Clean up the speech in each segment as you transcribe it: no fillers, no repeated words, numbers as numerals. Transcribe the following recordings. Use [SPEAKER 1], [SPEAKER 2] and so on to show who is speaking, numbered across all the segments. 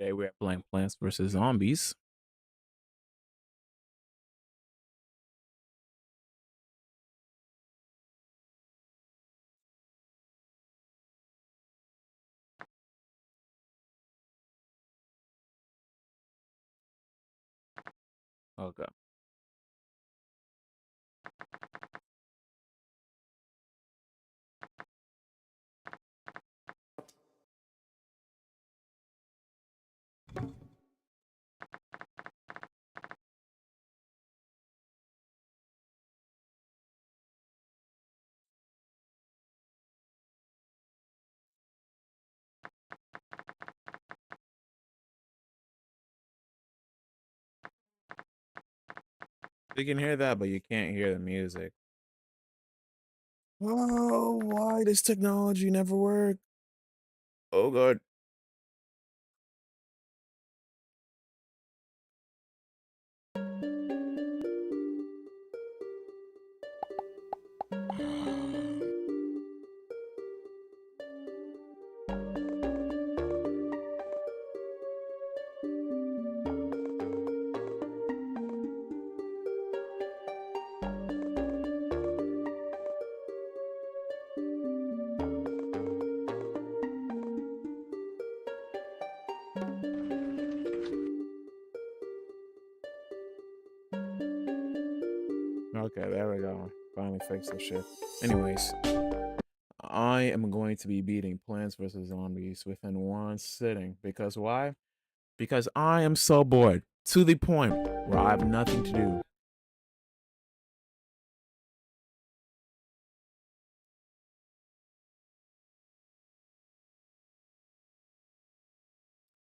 [SPEAKER 1] Today we're playing Plants vs. Zombies. Okay. You can hear that, but you can't hear the music. Oh, why does technology never work? Oh god. Okay, there we go. Finally fixed this shit. Anyways, I am going to be beating Plants vs. Zombies within one sitting. Because why? Because I am so bored. To the point where I have nothing to do.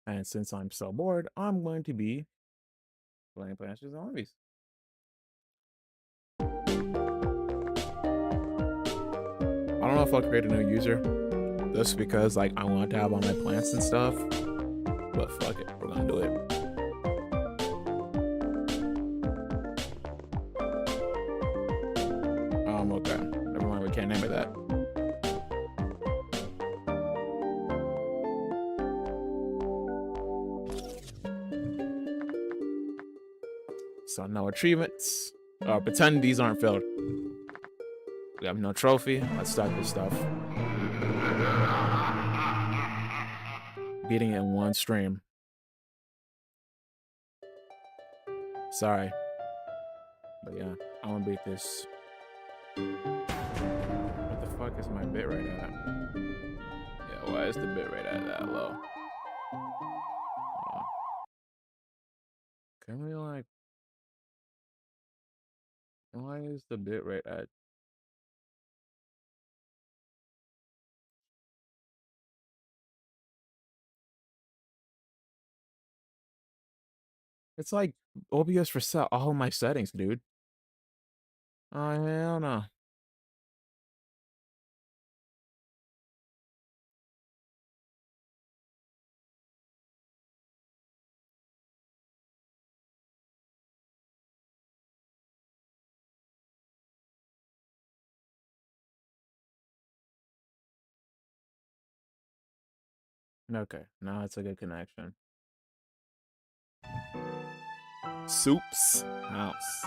[SPEAKER 1] And since I'm so bored, I'm going to be playing Plants vs. Zombies. I don't know if I'll create a new user. Just because like I want to have all my plants and stuff. But fuck it, we're gonna do it. Okay. Never mind, we can't name it that. So no achievements. Pretend these aren't filled. We have no trophy. Let's start this stuff. Beating it in one stream. Sorry. But yeah, I wanna beat this. What the fuck is my bit rate at? Yeah, why is the bit rate at that low? Can we like... Why is the bit rate at... It's like OBS for set all my settings, dude. Oh, hell no. Okay, now it's a good connection. Soup's house.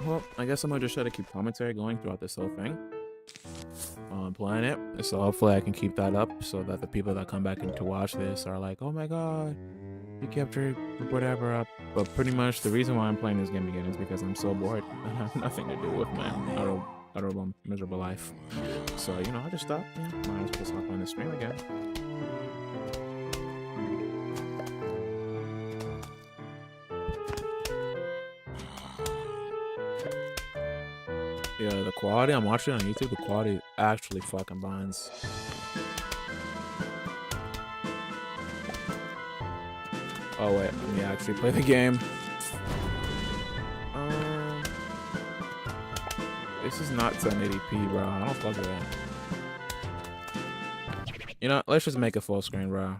[SPEAKER 1] Well, I guess I'm gonna just try to keep commentary going throughout this whole thing. While I'm playing it, so hopefully I can keep that up so that the people that come back in to watch this are like, oh my god, you kept your whatever up. But pretty much the reason why I'm playing this game again is because I'm so bored. I have nothing to do with my utter miserable life. So, you know, I just thought, yeah, might as well just hop on the stream again. Yeah, the quality, I'm watching on YouTube, the quality actually fucking binds. Oh wait, let me actually play the game. This is not 1080p, bro. I don't fuck with that. You know, let's just make it full screen, bro.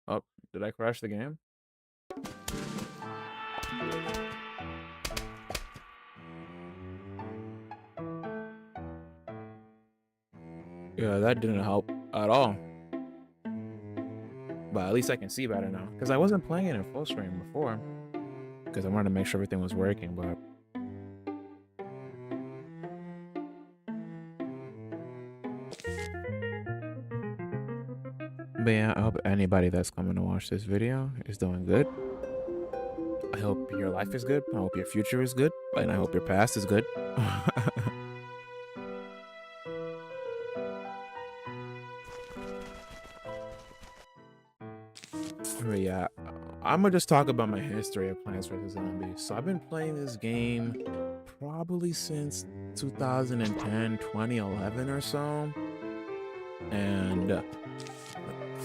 [SPEAKER 1] Oh, did I crash the game? Yeah, that didn't help at all. But at least I can see better now. Because I wasn't playing it in full screen before. Because I wanted to make sure everything was working, but... But yeah, I hope anybody that's coming to watch this video is doing good. I hope your life is good. I hope your future is good. And I hope your past is good. But yeah, I'm gonna just talk about my history of Plants vs. Zombies. So I've been playing this game probably since 2010, 2011 or so. And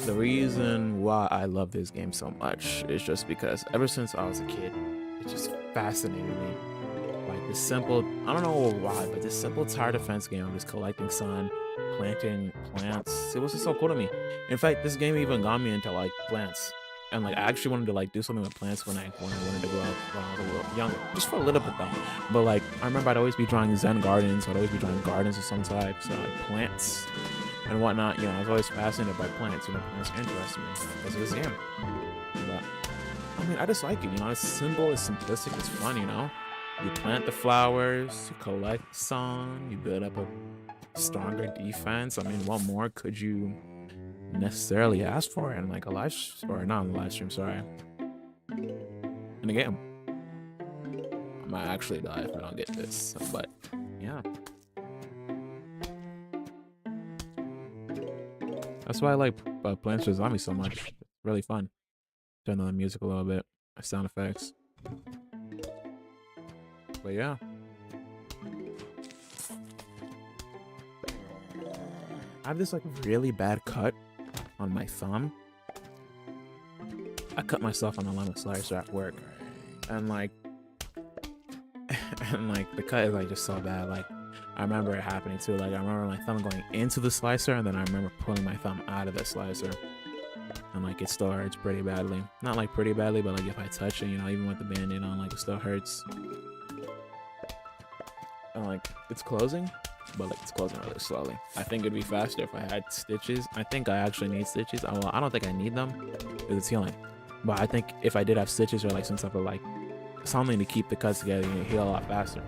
[SPEAKER 1] the reason why I love this game so much is just because ever since I was a kid, it just fascinated me. Like this simple, I don't know why, but this simple tower defense game of just collecting sun, planting plants, it was just so cool to me. In fact, this game even got me into like plants. And like I actually wanted to like do something with plants when I wanted to grow up when I was a little younger, just for a little bit though. But like I remember I'd always be drawing Zen gardens, I'd always be drawing gardens of some type, so like plants and whatnot. You know, I was always fascinated by plants. You know, plants interest me because of this game. But I mean, I just like it. You know, it's simple, it's simplistic, it's fun. You know, you plant the flowers, you collect sun, you build up a stronger defense. I mean, what more could you necessarily ask for in like a live or not in the live stream? Sorry, in the game. I might actually die if I don't get this, but yeah. That's why I like Plants vs. Zombies so much. It's really fun. Turn on the music a little bit, sound effects. But yeah. I have this like really bad cut on my thumb. I cut myself on the lemon slicer at work, and like, the cut is like just so bad. Like, I remember it happening too. Like, I remember my thumb going into the slicer, and then I remember pulling my thumb out of the slicer, and like it still hurts pretty badly. Not like pretty badly, but like if I touch it, you know, even with the band-aid on, like it still hurts. And like it's closing, but like it's closing really slowly. I think it'd be faster if I had stitches. I think I actually need stitches. Well, I don't think I need them because it's healing. But I think if I did have stitches or like some type of like something to keep the cuts together, you know, heal a lot faster.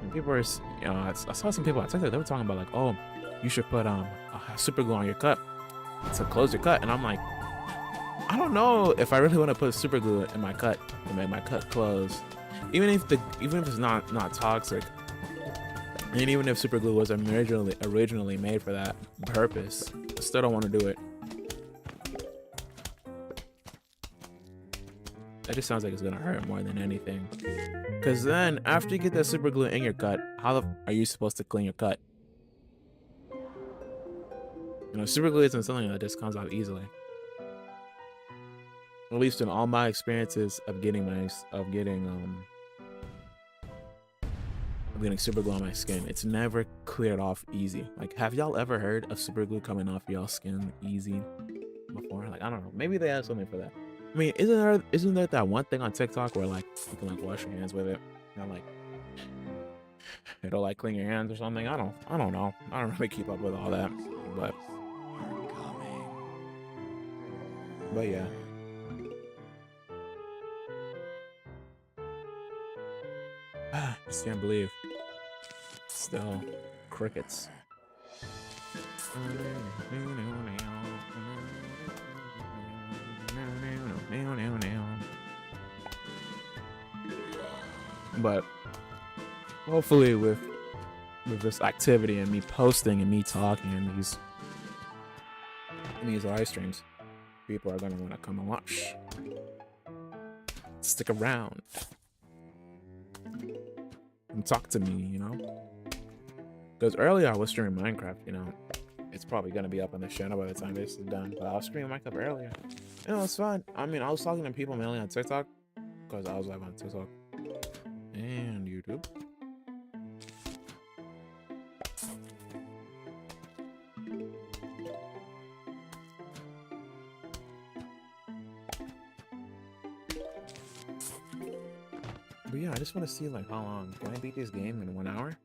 [SPEAKER 1] And people are, you know, I saw some people on TikTok, they were talking about like, oh, you should put super glue on your cut to close your cut. And I'm like, I don't know if I really want to put super glue in my cut to make my cut close. Even if it's not toxic. And even if super glue was originally made for that purpose, I still don't want to do it. That just sounds like it's gonna hurt more than anything. Cause then after you get that super glue in your cut, how are you supposed to clean your cut? You know, super glue isn't something that just comes out easily. At least in all my experiences of getting super glue on my skin, it's never cleared off easy. Like, have y'all ever heard of super glue coming off y'all's skin easy before? Like, I don't know, maybe they have something for that. I mean, isn't there that one thing on TikTok where like you can like wash your hands with it and like it'll like clean your hands or something? I don't know, I don't really keep up with all that, but yeah. Just can't believe. Still crickets. But hopefully with this activity and me posting and me talking in these live streams, people are gonna want to come and watch. Stick around and talk to me, you know? Because earlier I was streaming Minecraft, you know. It's probably gonna be up on the channel by the time this is done, but I was streaming Minecraft earlier. You know, it's fun. I mean, I was talking to people mainly on TikTok, because I was live on TikTok and YouTube. But yeah, I just want to see like how long can I beat this game in 1 hour?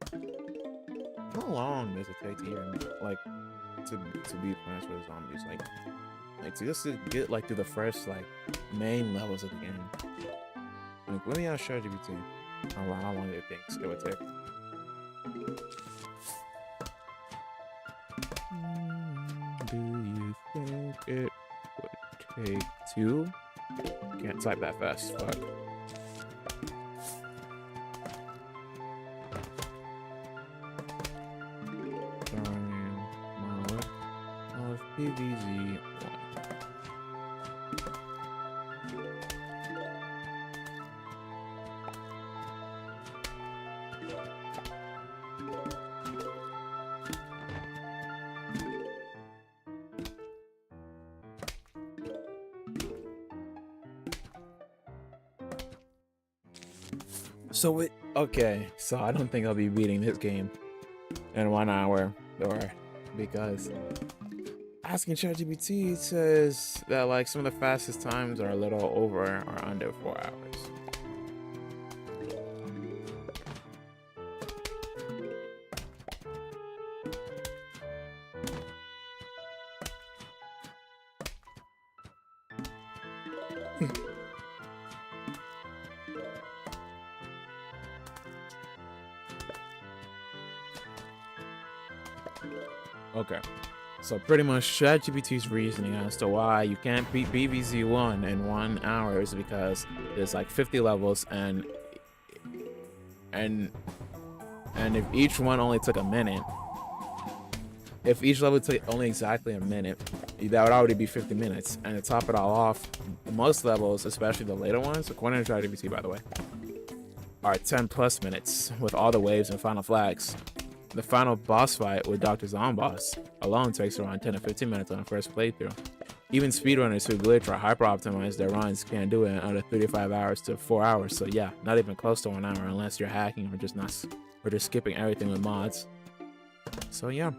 [SPEAKER 1] How long does it take to even like to beat Plants vs. Zombies? Like Like to just to get like to the first like main levels of the game. Like let me ask ChatGPT how long it thinks it would take. Do you think it would take 2? Can't type that fast. Fuck. Of PVZ1. So it okay, so I don't think I'll be beating this game in 1 hour or because asking ChatGPT says that like some of the fastest times are a little over or under 4 hours. Okay, so pretty much ChatGPT's reasoning as to why you can't beat BVZ1 in 1 hour is because there's like 50 levels and if each one only took a minute, if each level took only exactly a minute, that would already be 50 minutes. And to top it all off, most levels, especially the later ones, according to ChatGPT by the way, are 10+ minutes with all the waves and final flags. The final boss fight with Dr. Zomboss alone takes around 10 to 15 minutes on the first playthrough. Even speedrunners who glitch or hyper-optimize their runs can't do it in under 35 hours to 4 hours. So yeah, not even close to 1 hour unless you're hacking or just skipping everything with mods. So yeah.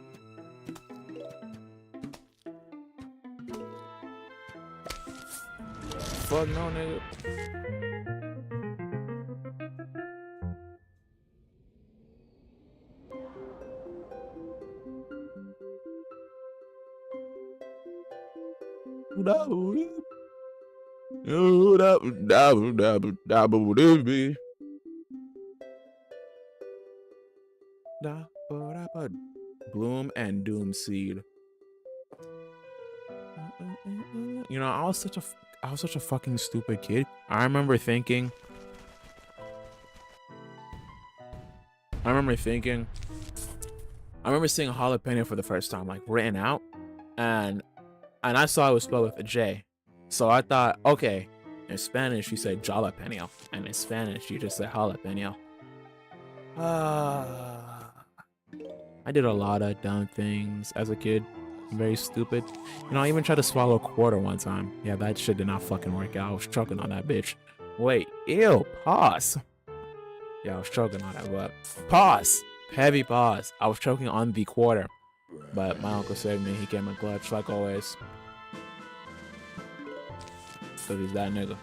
[SPEAKER 1] Fuck no, nigga. Bloom and Doom Seed. You know, I was such a fucking stupid kid. I remember seeing jalapeno for the first time, like written out, and I saw it was spelled with a J. So I thought, okay, in Spanish you say jalapeno, and in Spanish you just say jalapeno. I did a lot of dumb things as a kid. Very stupid. You know, I even tried to swallow a quarter one time. Yeah, that shit did not fucking work out. I was choking on that bitch. Wait, ew, pause. Yeah, I was choking on that, but pause. Heavy pause. I was choking on the quarter. But my uncle saved me. He came in clutch, like always. Because he's that nigga.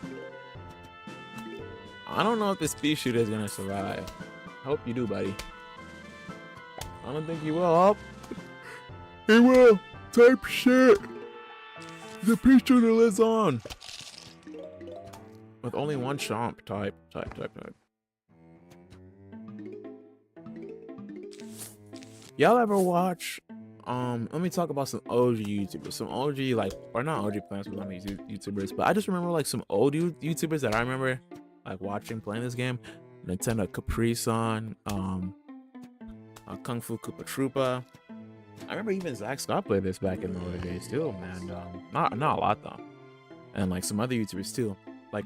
[SPEAKER 1] I don't know if this pea shooter is gonna survive. I hope you do, buddy. I don't think he will. Oh, he will. Type shit. The pea shooter lives on. With only one chomp. Type. Y'all ever watch? Let me talk about some OG YouTubers. Some OG, like, or not OG plantsvszombies YouTubers, but I just remember like some old YouTubers that I remember like watching playing this game. Nintendo Capri Sun, Kung Fu Koopa Troopa. I remember even Zach Scott played this back in the older days too, man. Not a lot though. And like some other YouTubers too. Like,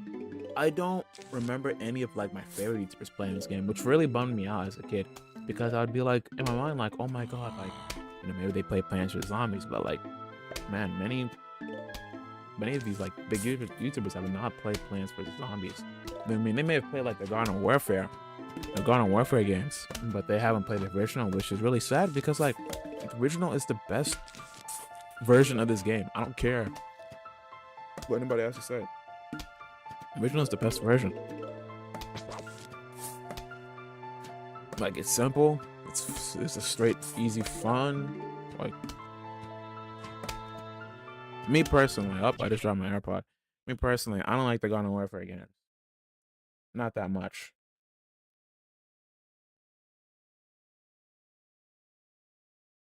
[SPEAKER 1] I don't remember any of like my favorite YouTubers playing this game, which really bummed me out as a kid, because I would be like in my mind like, oh my god, like, you know, maybe they play Plants vs Zombies, but like, man, many of these like big YouTubers have not played Plants vs Zombies. I mean, they may have played like the Garden Warfare games, but they haven't played the original, which is really sad because like the original is the best version of this game. I don't care what anybody else has said. The original is the best version. Like, it's simple. It's a straight, easy fun. Like, Me personally, I just dropped my AirPod. Me personally, I don't like the Garden Warfare games. Not that much.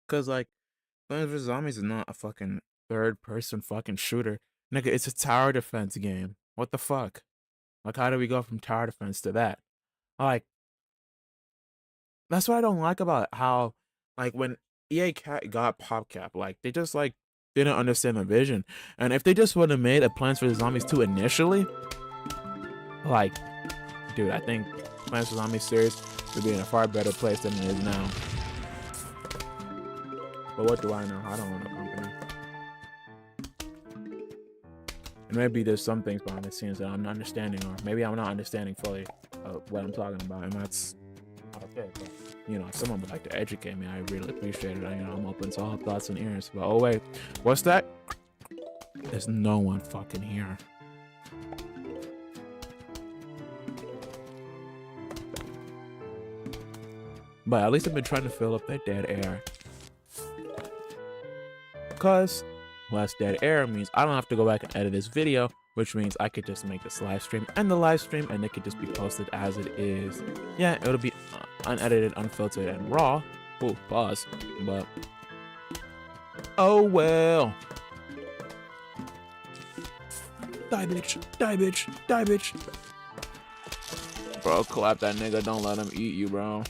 [SPEAKER 1] Cause like Plants vs Zombies is not a fucking third person fucking shooter. Nigga, it's a tower defense game. What the fuck? Like how do we go from tower defense to that? Like that's what I don't like about how like when got PopCap, like they just like didn't understand the vision. And if they just would have made a Plants vs Zombies 2 initially, like dude, I think Plants vs Zombies series would be in a far better place than it is now. But what do I know? I don't own a company. And maybe there's some things behind the scenes that I'm not understanding, or maybe I'm not understanding fully what I'm talking about, and that's okay. But, you know, if someone would like to educate me, I really appreciate it. You know, I'm open to all thoughts and ears. But oh wait, what's that? There's no one fucking here. But at least I've been trying to fill up that dead air. Because less dead air means I don't have to go back and edit this video, which means I could just make this live stream and the live stream, and it could just be posted as it is. Yeah, it'll be unedited, unfiltered, and raw. Oh, pause. But oh well. Die, bitch! Die, bitch! Die, bitch! Bro, clap that nigga. Don't let him eat you, bro.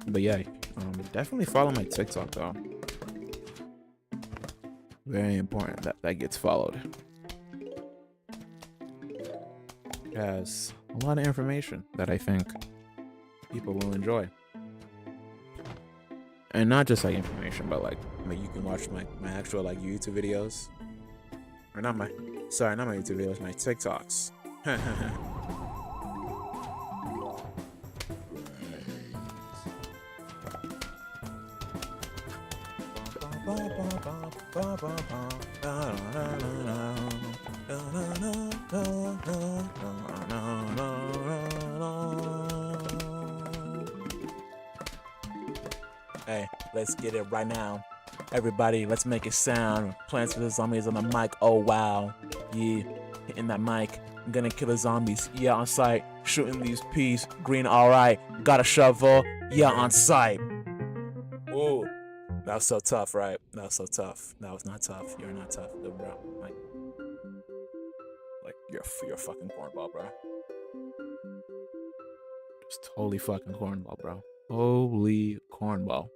[SPEAKER 1] But yeah, definitely follow my TikTok though. Very important that that gets followed. It has a lot of information that I think people will enjoy. And not just like information, but like you can watch my actual like YouTube videos. Or not my YouTube videos, my TikToks. Hey, let's get it right now. Everybody, let's make it sound. Plants vs Zombies on the mic. Oh wow. Yeah, hitting that mic. I'm gonna kill the zombies. Yeah, on sight. Shooting these peas. Green, alright. Got a shovel. Yeah, on sight. Ooh. That was so tough, right? That was so tough. That was not tough. You're not tough, little bro. Like you're a fucking cornball, bro. Just totally fucking cornball, bro. Holy cornball.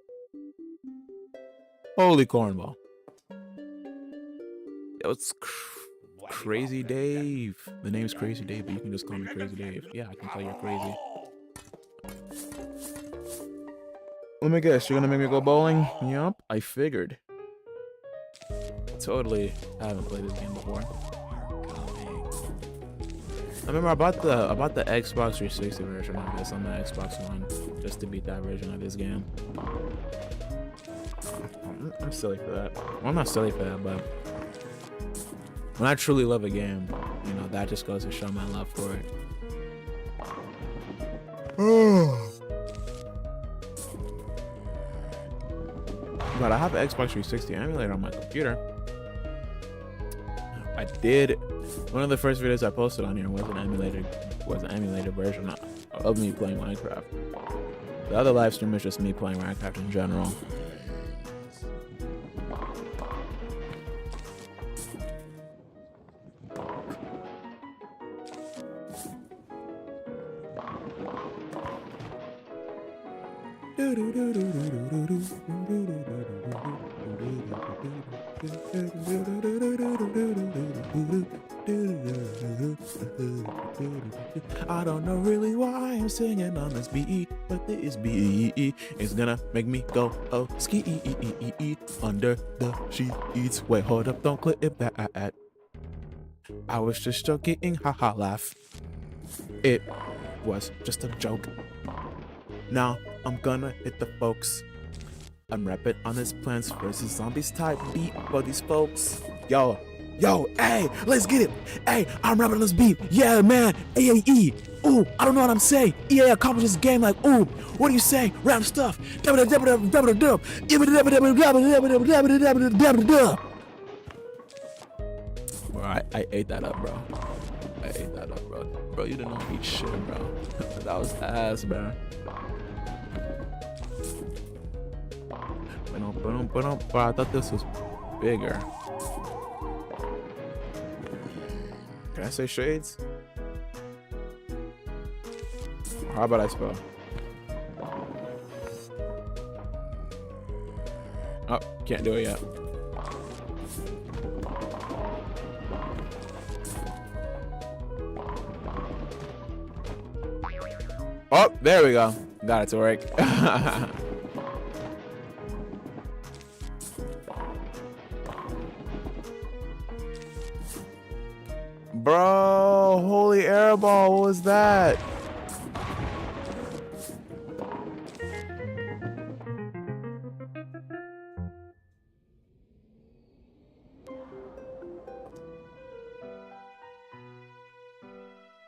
[SPEAKER 1] Holy cornball. Yo, it's Crazy Dave. The name's Crazy Dave, but you can just call me Crazy Dave. Yeah, I can tell you're crazy. Let me guess, you're gonna make me go bowling? Yup, I figured. Totally haven't played this game before. I remember I bought the Xbox 360 version of this on the Xbox One just to beat that version of this game. I'm silly for that. Well, I'm not silly for that, but when I truly love a game, you know, that just goes to show my love for it. But I have an Xbox 360 emulator on my computer. I did. One of the first videos I posted on here was an emulated version of me playing Minecraft. The other live stream is just me playing Minecraft in general. I don't know really why I'm singing on this beat, but this beat is gonna make me go ski under the sheets. Wait, hold up, don't clip that. I was just joking, haha, laugh. It was just a joke. Now I'm gonna hit the folks. I'm rapping on this Plants vs Zombies type beat for these folks. Yo, Yo, hey, let's get it. Hey, I'm Robert, let's beat. Yeah, man. AAE. Ooh, I don't know what I'm saying. EA accomplished this game like, ooh, what do you say? Random stuff. Bro, I ate that up, bro. I ate that up, bro. Bro, you didn't know eat shit, bro. That was ass, bro. Bro, I thought this was bigger. Can I say shades? How about I spell? Oh, can't do it yet. Oh, there we go. Got it to work. Bro, holy airball, what was that?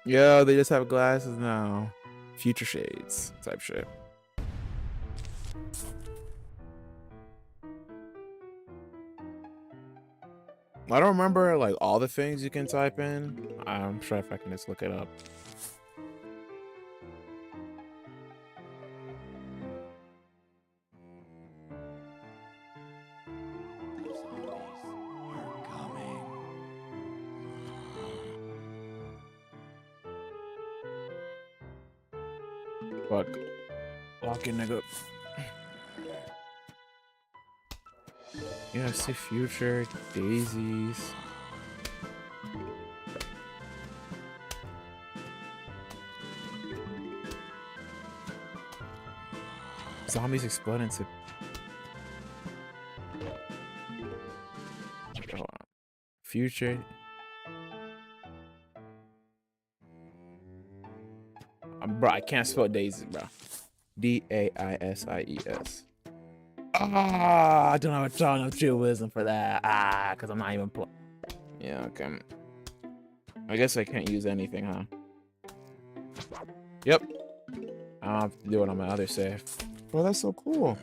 [SPEAKER 1] Yo, they just have glasses now. Future shades type shit. I don't remember like all the things you can type in. I'm sure if I can just look it up. Fuck. Lock in, nigga. Yeah, see future daisies. Zombies explode into. Hold on. Future. Bro, I can't spell daisies, bro. D-A-I-S-I-E-S. Ah, I don't have a ton of true wisdom for that. Ah, because I'm not even Yeah, okay. I guess I can't use anything, huh? Yep. I don't have to do it on my other save. Bro, that's so cool.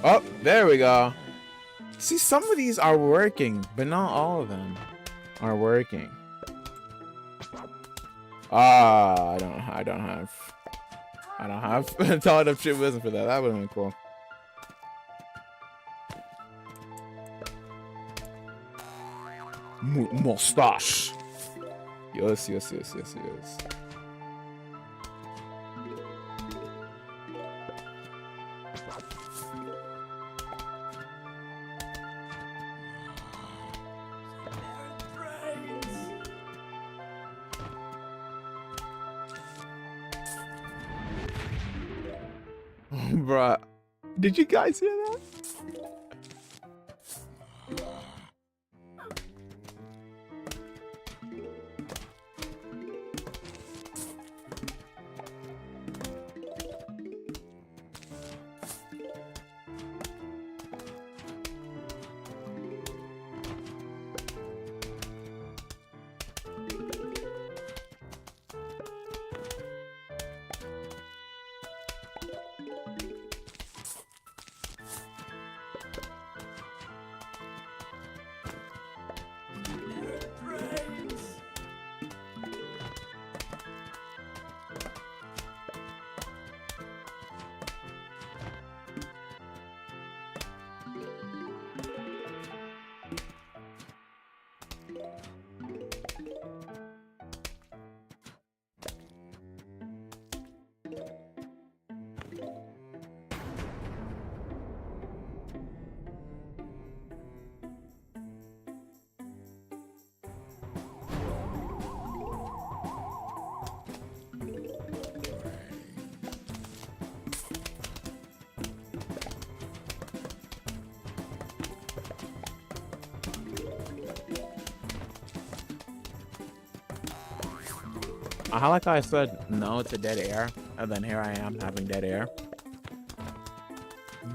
[SPEAKER 1] Oh, there we go. See, some of these are working, but not all of them are working. Ah, I don't have tall enough shit wisdom for that. That would have been cool. Mustache. Yes. Bruh, did you guys hear that? How like I said no to dead air, and then here I am having dead air.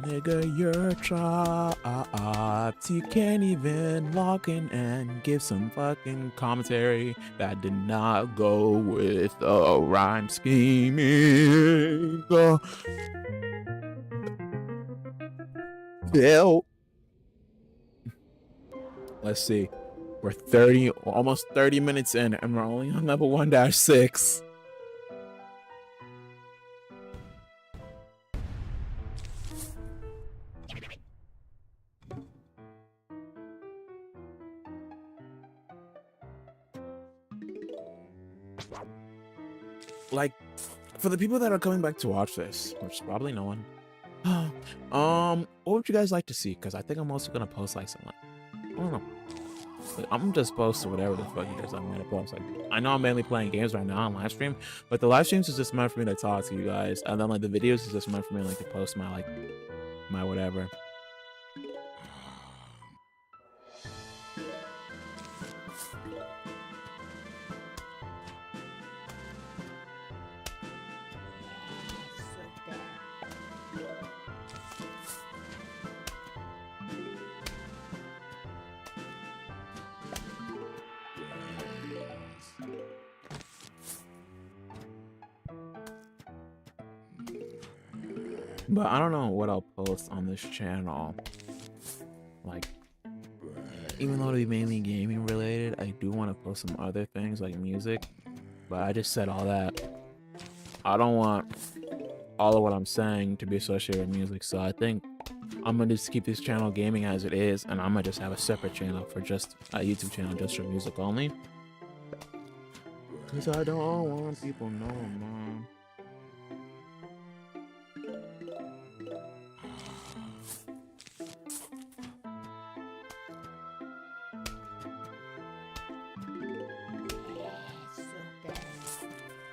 [SPEAKER 1] Nigga, you're trapped. You can't even log in and give some fucking commentary that did not go with the rhyme scheming. Hell. Let's see. We're almost 30 minutes in, and we're only on level 1-6. Like, for the people that are coming back to watch this, which is probably no one, what would you guys like to see? Because I think I'm also gonna post like some, I don't know. I'm just posting whatever the fuck you guys want me to post. Like, I know I'm mainly playing games right now on live stream, but the live streams is just meant for me to talk to you guys, and then like the videos is just meant for me like to post my my whatever. But I don't know what I'll post on this channel. Like, even though it'll be mainly gaming related, I do want to post some other things like music. But I just said all that. I don't want all of what I'm saying to be associated with music. So I think I'm gonna just keep this channel gaming as it is, and I'm gonna just have a separate channel for just a YouTube channel just for music only. Cause I don't want people knowing, man.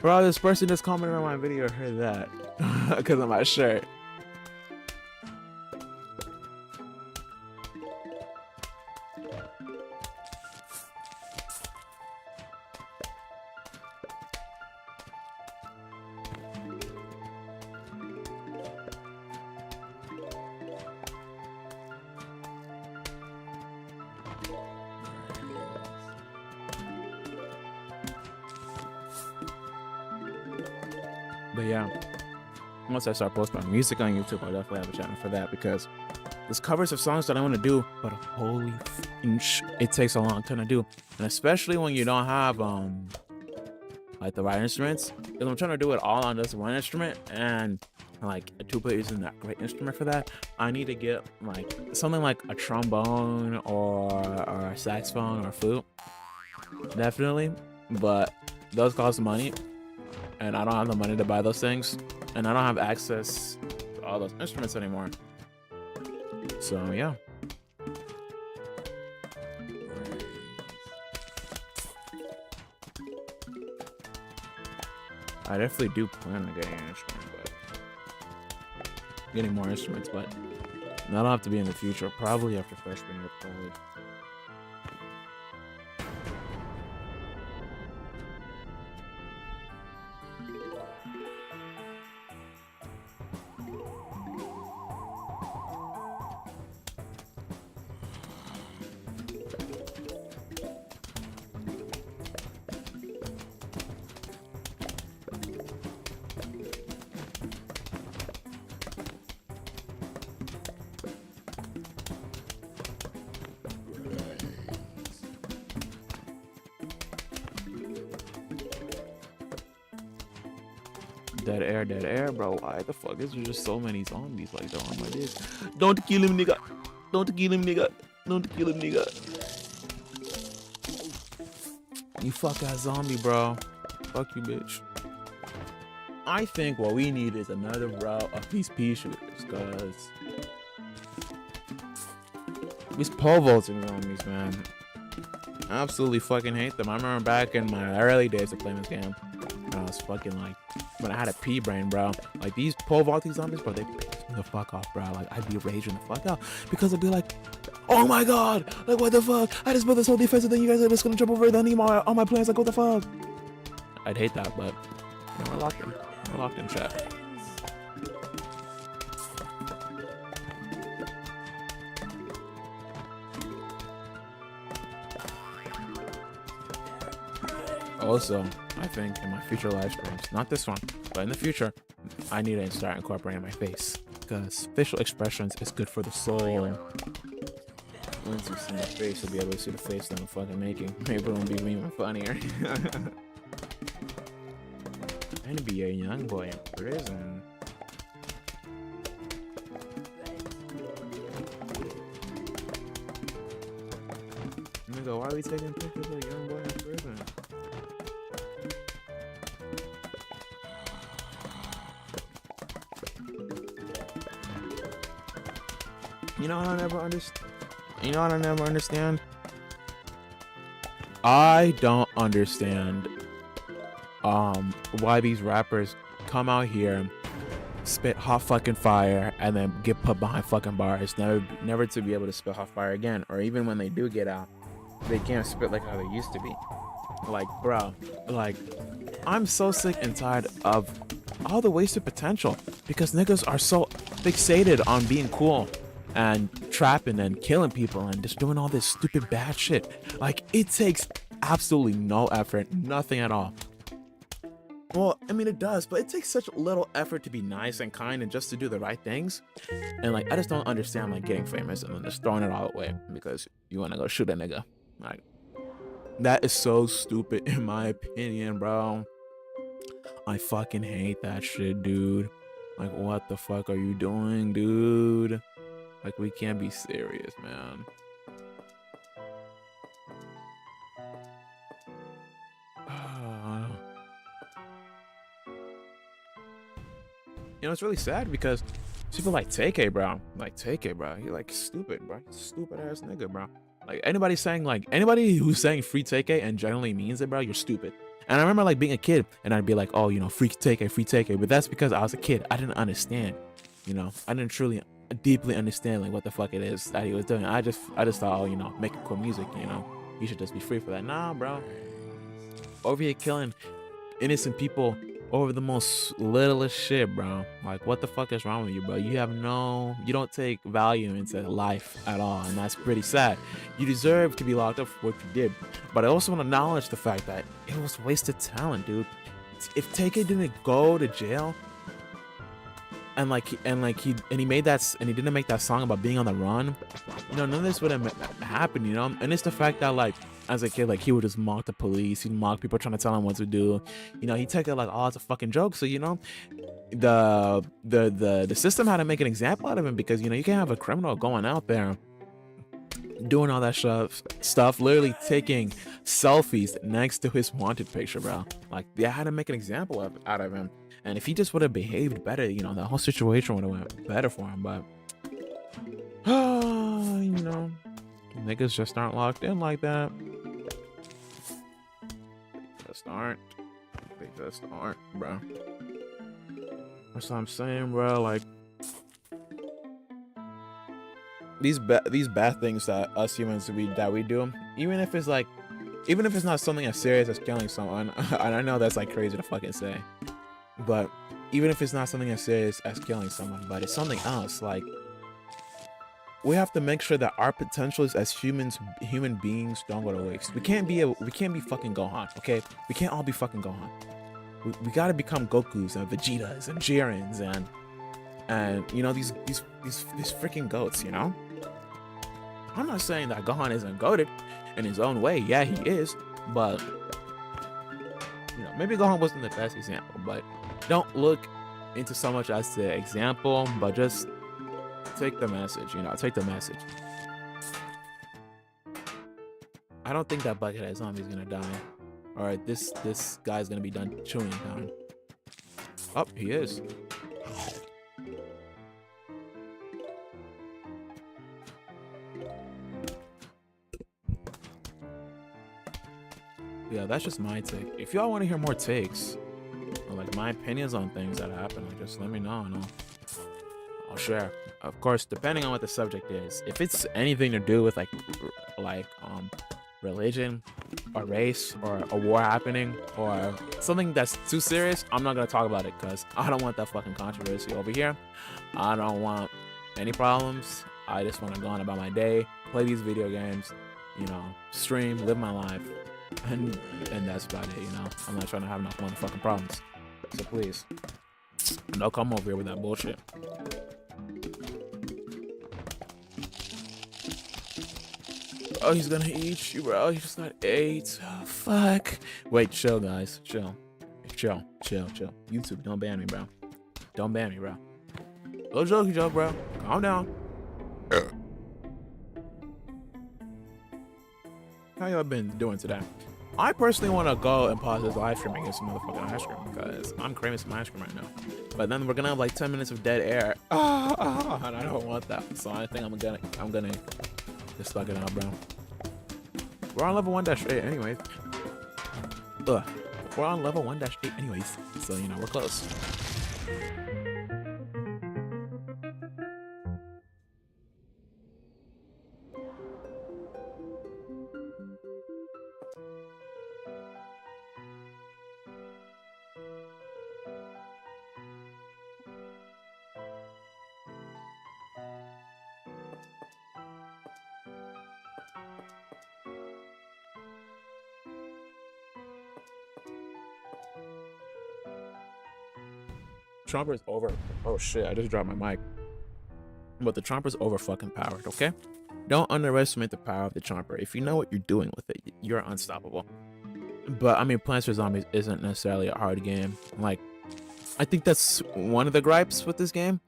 [SPEAKER 1] Bro, this person just commented on my video heard that because of my shirt. But yeah, once I start posting my music on YouTube, I'll definitely have a channel for that, because there's covers of songs that I want to do, but holy it takes a long time to do, and especially when you don't have like the right instruments. Because I'm trying to do it all on just one instrument, and like a tuba isn't that great instrument for that. I need to get like something like a trombone or a saxophone or a flute, definitely. But those cost money, and I don't have the money to buy those things, and I don't have access to all those instruments anymore. So yeah. I definitely do plan on getting an instrument, but getting more instruments, but that'll have to be in the future, probably after freshman year of college. Dead air, bro. Why the fuck is there just so many zombies like that on my dick? Don't kill him, nigga. Don't kill him, nigga. Don't kill him, nigga. You fuck ass zombie, bro. Fuck you, bitch. I think what we need is another route of these pea shooters, cause these pole vaulting zombies, man. I absolutely fucking hate them. I remember back in my early days of playing this game, I was fucking like, when I had a pea brain, bro. Like these pole vaulting zombies, bro, they piss me the fuck off, bro. Like I'd be raging the fuck out because I'd be like, oh my god, like what the fuck? I just built this whole defense and then you guys are just gonna jump over it and eat all my plants. Like what the fuck? I'd hate that, but no, we're locked in. We're locked in, chat. Also, I think in my future live streams, not this one, but in the future, I need to start incorporating my face, because facial expressions is good for the soul. Once you see my face, you'll be able to see the face that I'm fucking making. Maybe it'll be even funnier. I'm gonna be a young boy in prison. Nigga, why are we taking pictures of a young boy in prison? You know what I never understand? You know what I never understand? I don't understand why these rappers come out here, spit hot fucking fire, and then get put behind fucking bars, never to be able to spit hot fire again. Or even when they do get out, they can't spit like how they used to be. Like, bro, like, I'm so sick and tired of all the wasted potential, because niggas are so fixated on being cool and trapping and killing people and just doing all this stupid bad shit. Like, it takes absolutely no effort, nothing at all. Well, I mean, it does, but it takes such little effort to be nice and kind and just to do the right things. And like, I just don't understand like getting famous and then just throwing it all away because you want to go shoot a nigga. Like, that is so stupid in my opinion, bro. I fucking hate that shit, dude. Like, what the fuck are you doing, dude? Like, we can't be serious, man. You know, it's really sad because people like TK, bro. Like, TK, bro. He like stupid, bro. Stupid ass nigga, bro. Like, anybody who's saying free TK and generally means it, bro, you're stupid. And I remember like being a kid and I'd be like, oh, you know, free TK. But that's because I was a kid. I didn't understand, you know, I didn't truly deeply understand like what the fuck it is that he was doing. I just thought, oh, you know, making cool music, you know, you should just be free for that. Nah, bro. Over here killing innocent people over the most littlest shit, bro. Like, what the fuck is wrong with you, bro? You don't take value into life at all, and that's pretty sad. You deserve to be locked up for what you did, but I also want to acknowledge the fact that it was wasted talent, dude. If TK didn't go to jail and he didn't make that song about being on the run, you know, none of this would have happened, you know. And it's the fact that like, as a kid, like, he would just mock the police, he'd mock people trying to tell him what to do, you know. He took it like, oh, it's a fucking joke. So, you know, the system had to make an example out of him, because, you know, you can't have a criminal going out there doing all that stuff, literally taking selfies next to his wanted picture, bro. Like, they had to make an example out of him. And if he just would have behaved better, you know, the whole situation would have went better for him. But you know, niggas just aren't locked in like that. They just aren't, bro. That's what I'm saying, bro. Like, these bad things that us humans we do, even if it's not something as serious as killing someone, and I know that's like crazy to fucking say, but even if it's not something as serious as killing someone, but it's something else, like, we have to make sure that our potentials as human beings don't go to waste. We can't be fucking Gohan, okay? We can't all be fucking Gohan. We gotta become Gokus and Vegetas and Jirens and you know, these freaking goats, you know? I'm not saying that Gohan isn't goated in his own way. Yeah, he is, but you know, maybe Gohan wasn't the best example, but don't look into so much as the example, but just take the message, you know, take the message. I don't think that Buckethead zombie is gonna die. All right, this guy's gonna be done chewing down. Oh, he is. Yeah, that's just my take. If y'all want to hear more takes, or like my opinions on things that happen, like, just let me know and I'll share. Of course, depending on what the subject is. If it's anything to do with like religion or race or a war happening or something that's too serious, I'm not gonna talk about it because I don't want that fucking controversy over here. I don't want any problems. I just want to go on about my day, play these video games, you know, stream, live my life, and that's about it. You know, I'm not trying to have no motherfucking problems. So please, don't come over here with that bullshit. Oh, he's gonna eat you, bro. He just got 8. Oh, fuck. Wait, chill, guys. Chill. YouTube, don't ban me, bro. Don't ban me, bro. Little jokey joke, bro. Calm down. How y'all been doing today? I personally want to go and pause this live stream and get some motherfucking ice cream because I'm craving some ice cream right now. But then we're gonna have like 10 minutes of dead air. And I don't want that. So I think I'm gonna just suck it out, bro. We're on level 1-8 anyways. We're on level 1-8 anyways. So, you know, we're close. Chomper's over. Oh shit, I just dropped my mic. But the Chomper's over fucking powered, okay? Don't underestimate the power of the Chomper. If you know what you're doing with it, you're unstoppable. But I mean, Plants vs Zombies isn't necessarily a hard game. Like, I think that's one of the gripes with this game.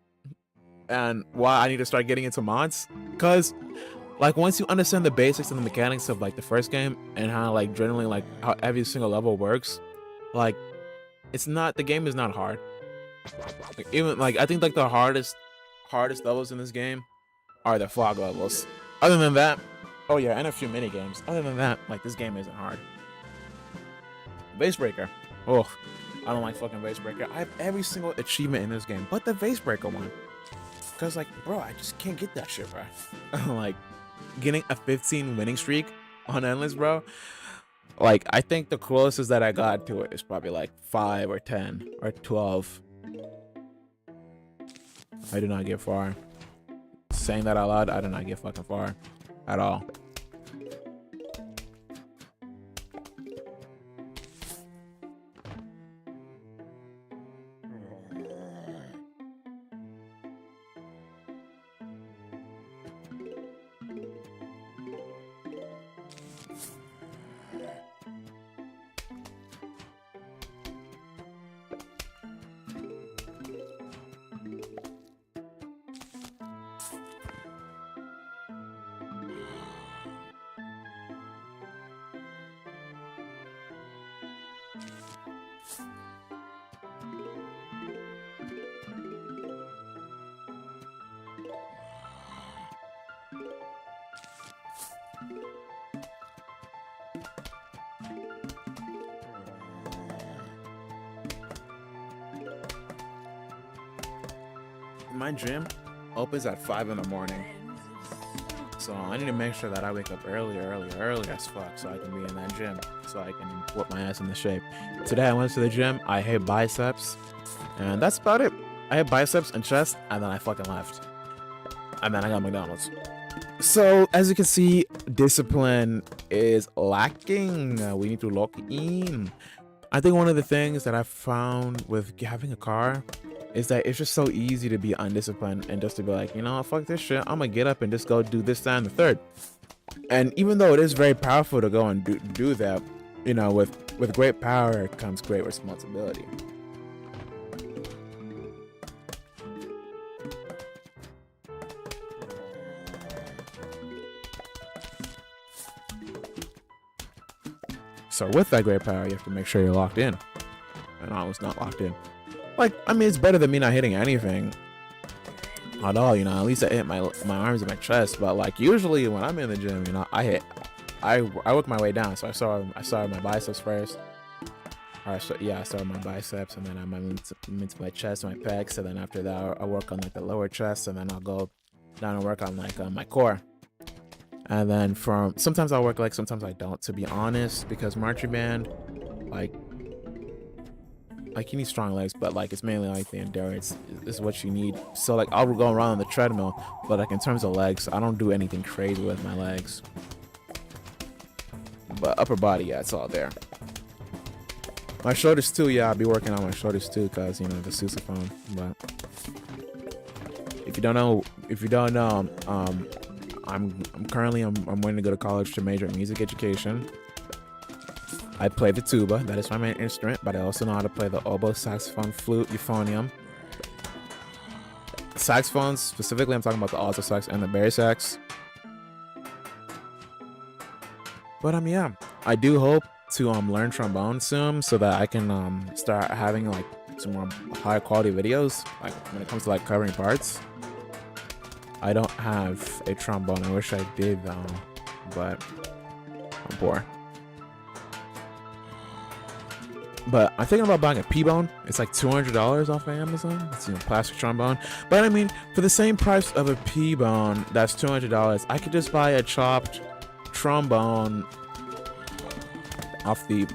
[SPEAKER 1] And why I need to start getting into mods. Cause like once you understand the basics and the mechanics of like the first game and how like generally like how every single level works, like the game is not hard. Like, even like I think like the hardest levels in this game are the fog levels. Other than that, oh yeah, and a few mini games. Other than that, like this game isn't hard. Vase breaker. Oh, I don't like fucking vase breaker. I have every single achievement in this game, but the vase breaker one. Cause like, bro, I just can't get that shit, bro. Like, getting a 15 winning streak on endless, bro. Like, I think the closest that I got to it is probably like 5 or 10 or 12. I do not get far. Saying that out loud, I do not get fucking far at all. My gym opens at 5 in the morning, so I need to make sure that I wake up early as fuck so I can be in that gym so I can whip my ass into shape. Today I went to the gym. I hit biceps and that's about it. I hit biceps and chest and then I fucking left, and then I got McDonald's. So as you can see, discipline is lacking. We need to lock in. I think one of the things that I found with having a car is that it's just so easy to be undisciplined and just to be like, you know, fuck this shit, I'm gonna get up and just go do this, that, and the third. And even though it is very powerful to go and do that, you know, with great power comes great responsibility. So with that great power, you have to make sure you're locked in. And I was not locked in. Like, I mean, it's better than me not hitting anything at all, you know. At least I hit my arms and my chest. But like usually when I'm in the gym, you know, I work my way down. So I started my biceps first. All right, so yeah, I started my biceps, and then I moved into my chest, my pecs, and then after that I work on like the lower chest, and then I'll go down and work on like my core. And then from sometimes I work like sometimes I don't, to be honest, because marching band, like you need strong legs, but like it's mainly like the endurance is what you need. So like I'll go around on the treadmill, but like in terms of legs, I don't do anything crazy with my legs. But upper body, yeah, it's all there. My shoulders too, yeah, I'll be working on my shoulders too, cause you know the sousaphone. But if you don't know, I'm currently I'm waiting to go to college to major in music education. I play the tuba, that is my main instrument, but I also know how to play the oboe, saxophone, flute, euphonium. Saxophones, specifically, I'm talking about the alto sax and the bass sax. But yeah, I do hope to learn trombone soon so that I can start having like some more high quality videos. Like when it comes to like covering parts. I don't have a trombone. I wish I did though, but I'm poor. But I'm thinking about buying a P-bone. It's like $200 off of Amazon. It's plastic trombone. But I mean, for the same price of a P-bone, that's $200. I could just buy a chopped trombone off the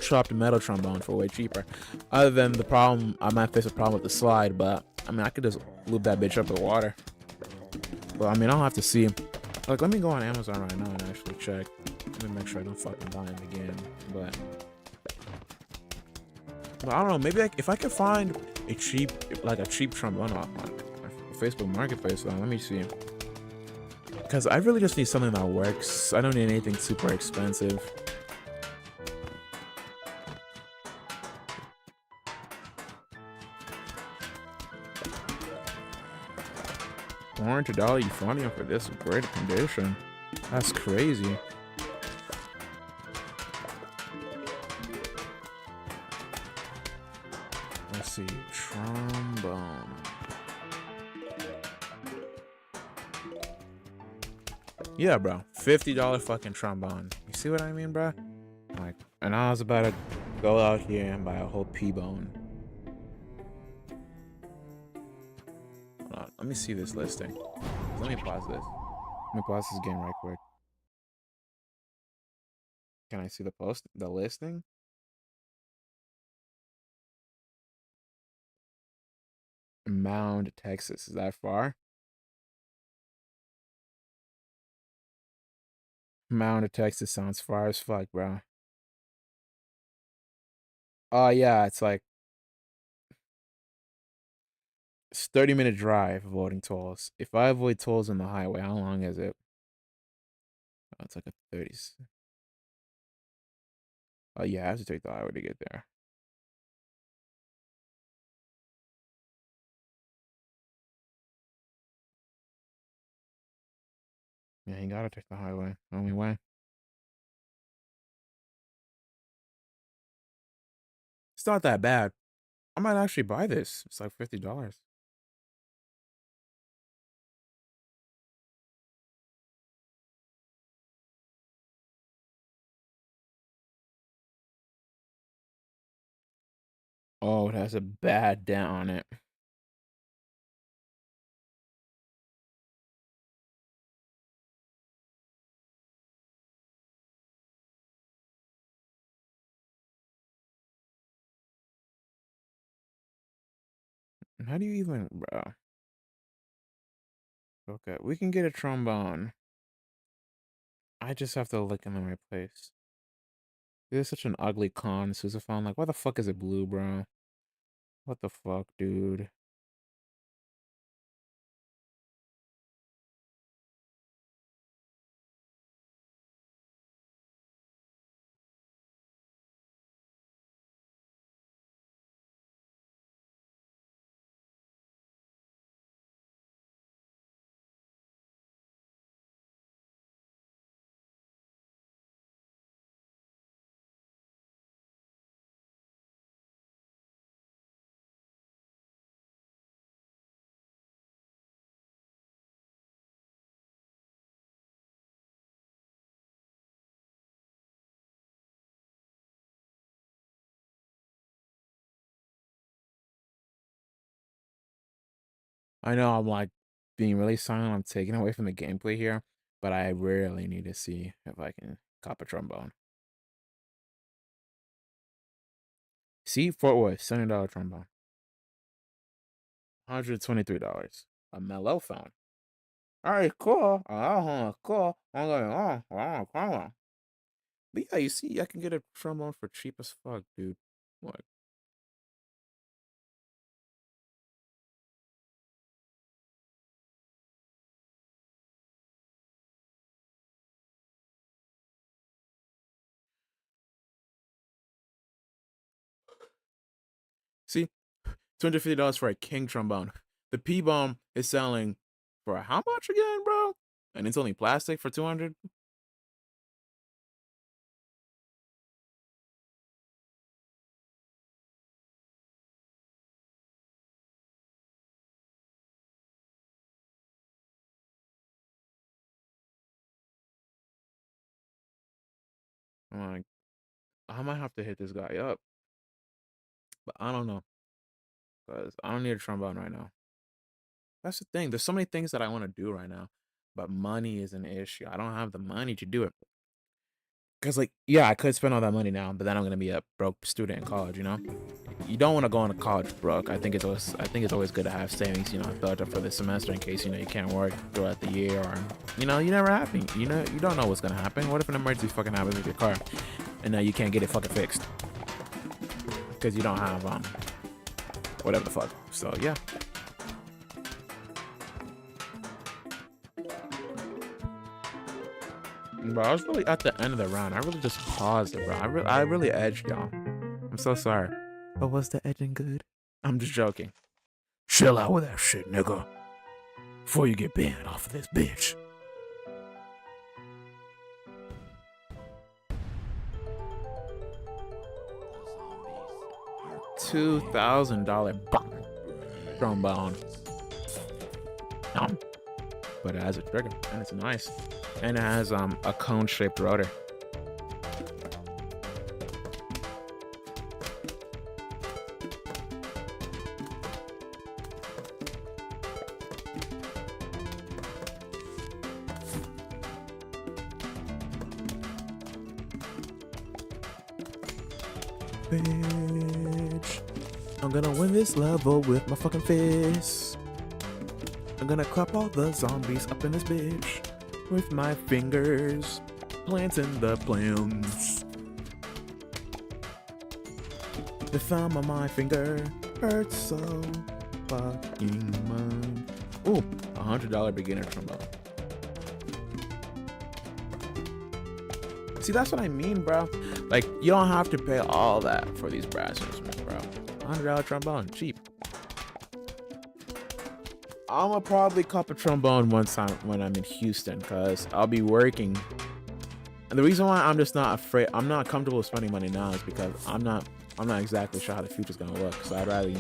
[SPEAKER 1] chopped metal trombone for way cheaper. Other than the problem, I might face a problem with the slide, but I mean I could just loop that bitch up with water. But I mean I'll have to see. Like let me go on Amazon right now and actually check. Let me make sure I don't fucking die in the game. But I don't know, maybe if I could find a cheap trombone on Facebook Marketplace, let me see. Because I really just need something that works. I don't need anything super expensive. $400 euphonium for this great condition. That's crazy. Let's see, trombone. Yeah, bro, $50 fucking trombone. You see what I mean, bro? Like, and I was about to go out here and buy a whole P-bone. Hold on, let me see this listing. Let me pause this. Let me pause this game right quick. Can I see the listing? Mound, Texas. Is that far? Mound, Texas sounds far as fuck, bro. Oh yeah, it's like it's 30-minute drive avoiding tolls. If I avoid tolls on the highway, how long is it? Oh, it's like a 30. Oh yeah, I have to take the highway to get there. Yeah, you gotta take the highway. Only way. It's not that bad. I might actually buy this. It's like $50. Oh, it has a bad dent on it. How do you even, bro? Okay, we can get a trombone. I just have to look in the right place. This is such an ugly con sousaphone. Like, why the fuck is it blue, bro? What the fuck, dude? I know I'm like being really silent. I'm taking away from the gameplay here. but I really need to see if I can cop a trombone. See, Fort Worth, $70 trombone, $123. A mellophone. All right, cool. Cool. But yeah, you see, I can get a trombone for cheap as fuck, dude. What? See, $250 for a king trombone. The P bomb is selling for how much again, bro? And it's only plastic for 200. I'm like, I might have to hit this guy up, but I don't know because I don't need a trombone right now. That's the thing. There's so many things that I want to do right now, but money is an issue. I don't have the money to do it. Cause like, yeah, I could spend all that money now, but then I'm gonna be a broke student in college. You don't want to go into college broke. I think it's always good to have savings, built up for the semester in case you can't work throughout the year, or you never happen. You don't know what's gonna happen. What if an emergency fucking happens with your car, and now you can't get it fucking fixed because you don't have whatever the fuck. So yeah. Bro, I was really at the end of the round. I really just paused it, bro. I really edged y'all. I'm so sorry. But was the edging good? I'm just joking. Chill out with that shit, nigga. Before you get banned off of this bitch. $2,000 trombone. But it has a trigger, and it's nice. And it has a cone-shaped rotor. Bitch, I'm gonna win this level with my fucking fist. I'm gonna clap all the zombies up in this bitch with my fingers, planting the plants. The thumb on my finger hurts so fucking much. Ooh, $100 beginner trombone. See, that's what I mean, bro. Like, you don't have to pay all that for these brass instruments, bro. $100 trombone, cheap. I'm gonna probably cop a trombone one time when I'm in Houston, cause I'll be working. And the reason why I'm just not afraid, I'm not comfortable spending money now, is because I'm not exactly sure how the future's gonna look. So I'd rather,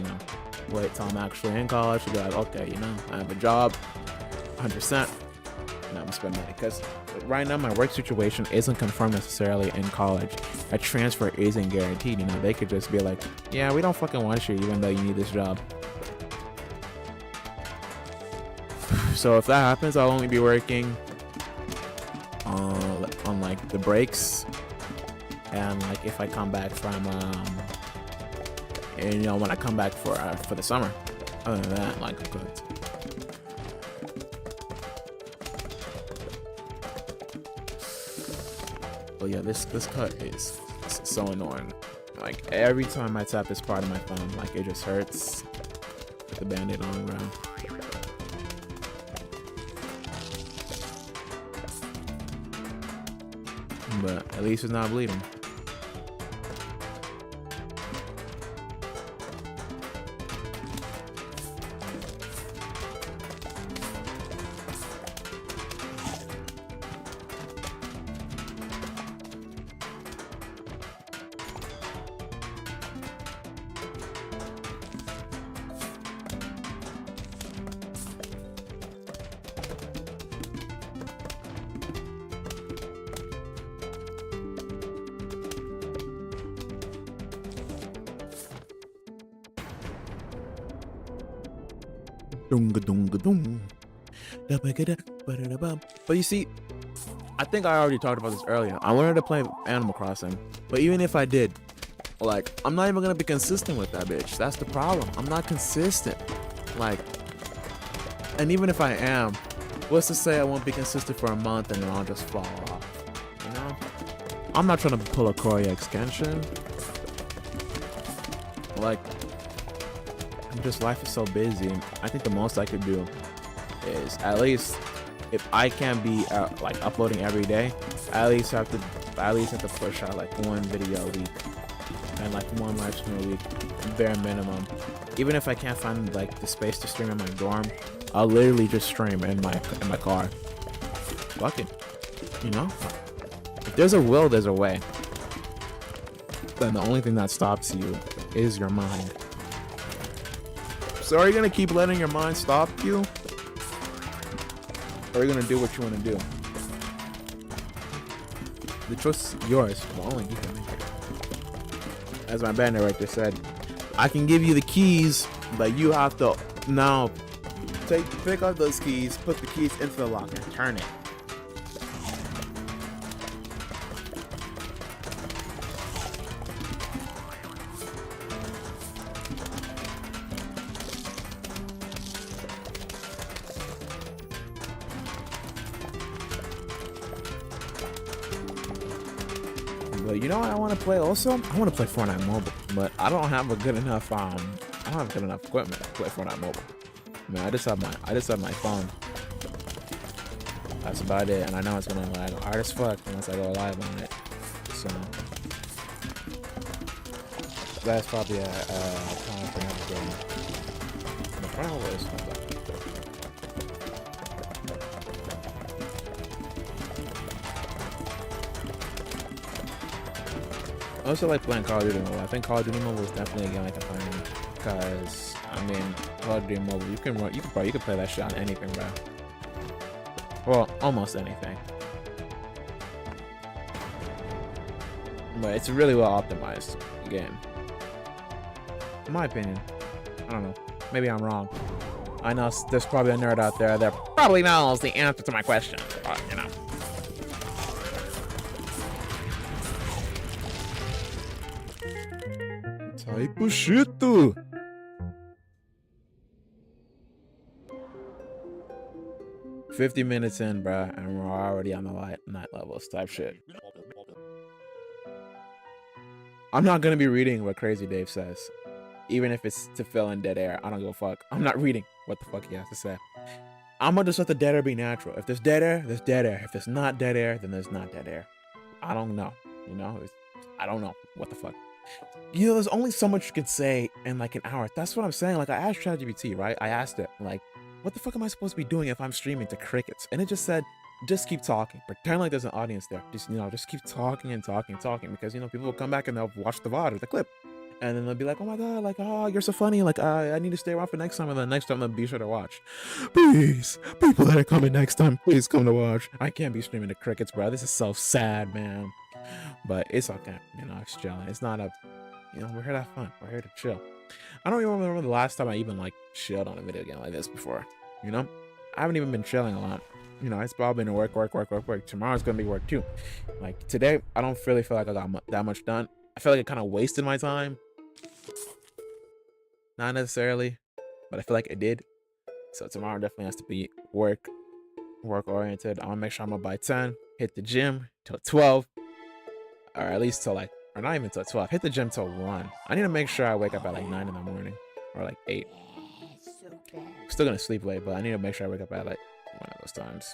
[SPEAKER 1] wait till I'm actually in college to be like, okay, I have a job, 100%, and I'm gonna spend money. Cause right now my work situation isn't confirmed necessarily in college. A transfer isn't guaranteed. They could just be like, yeah, we don't fucking want you, even though you need this job. So if that happens, I'll only be working on like the breaks, and like if I come back from when I come back for the summer. Other than that, like, I'm good. But yeah, this cut is so annoying. Like every time I tap this part of my thumb, like it just hurts. With the band-aid on, bro. But at least it's not bleeding. Dunga dunga dum. But you see, I think I already talked about this earlier. I wanted to play Animal Crossing, but even if I did, like, I'm not even gonna be consistent with that bitch. That's the problem. I'm not consistent. Like, and even if I am, what's to say I won't be consistent for a month and then I'll just fall off? You know? I'm not trying to pull a Corey extension. Like, life is so busy. I think the most I could do is, at least if I can't be like uploading every day, I at least have to push out like one video a week and like one live stream a week, bare minimum. Even if I can't find like the space to stream in my dorm, I'll literally just stream in my car. Fuck it, you know. If there's a will, there's a way. Then the only thing that stops you is your mind. So are you gonna keep letting your mind stop you? Or are you gonna do what you wanna do? The choice is yours, but only you can make it. As my banner right there said, I can give you the keys, but you have to now pick up those keys, put the keys into the lock, and turn it. But you know what I want to play also? I want to play Fortnite Mobile, but I don't have a good enough I don't have good enough equipment to play Fortnite Mobile. I mean, I just have my phone. That's about it, and I know it's gonna lag hard as fuck once I go live on it. So that's probably a time for another game. The final is I also like playing Call of Duty Mobile. I think Call of Duty Mobile is definitely a game I can play on, because I mean, Call of Duty Mobile, you can play that shit on anything, bro. Well, almost anything. But it's a really well optimized game, in my opinion. I don't know. Maybe I'm wrong. I know there's probably a nerd out there that probably knows the answer to my question, but you know. Type of shit, dude. 50 minutes in, bruh, and we're already on the night levels type shit. I'm not gonna be reading what Crazy Dave says, even if it's to fill in dead air. I don't give a fuck. I'm not reading what the fuck he has to say. I'm gonna just let the dead air be natural. If there's dead air, there's dead air. If there's not dead air, then there's not dead air. I don't know. You know, I don't know what the fuck. You know, there's only so much you can say in like an hour. That's what I'm saying. Like, I asked ChatGPT, right? I asked it, like, what the fuck am I supposed to be doing if I'm streaming to crickets? And it just said, just keep talking. Pretend like there's an audience there. Just, you know, just keep talking and talking and talking, because, you know, people will come back and they'll watch the VOD or the clip. And then they'll be like, oh my God, like, oh, you're so funny. Like, I need to stay around for next time. And then next time they'll be sure to watch. Please, people that are coming next time, please come to watch. I can't be streaming to crickets, bro. This is so sad, man. But it's okay. You know, it's chilling. It's not a, you know, we're here to have fun. We're here to chill. I don't even remember the last time I even like chilled on a video game like this before. You know, I haven't even been chilling a lot. You know, it's probably been work. Tomorrow's gonna be work too. Like today, I don't really feel like I got that much done. I feel like I kind of wasted my time. Not necessarily, but I feel like I did. So tomorrow definitely has to be work oriented. I want to make sure I'm up by 10. Hit the gym till 12, or at least till like, or not even till 12. Hit the gym till 1. I need to make sure I wake up at like 9 in the morning, or like 8. I'm still gonna sleep late, but I need to make sure I wake up at like one of those times.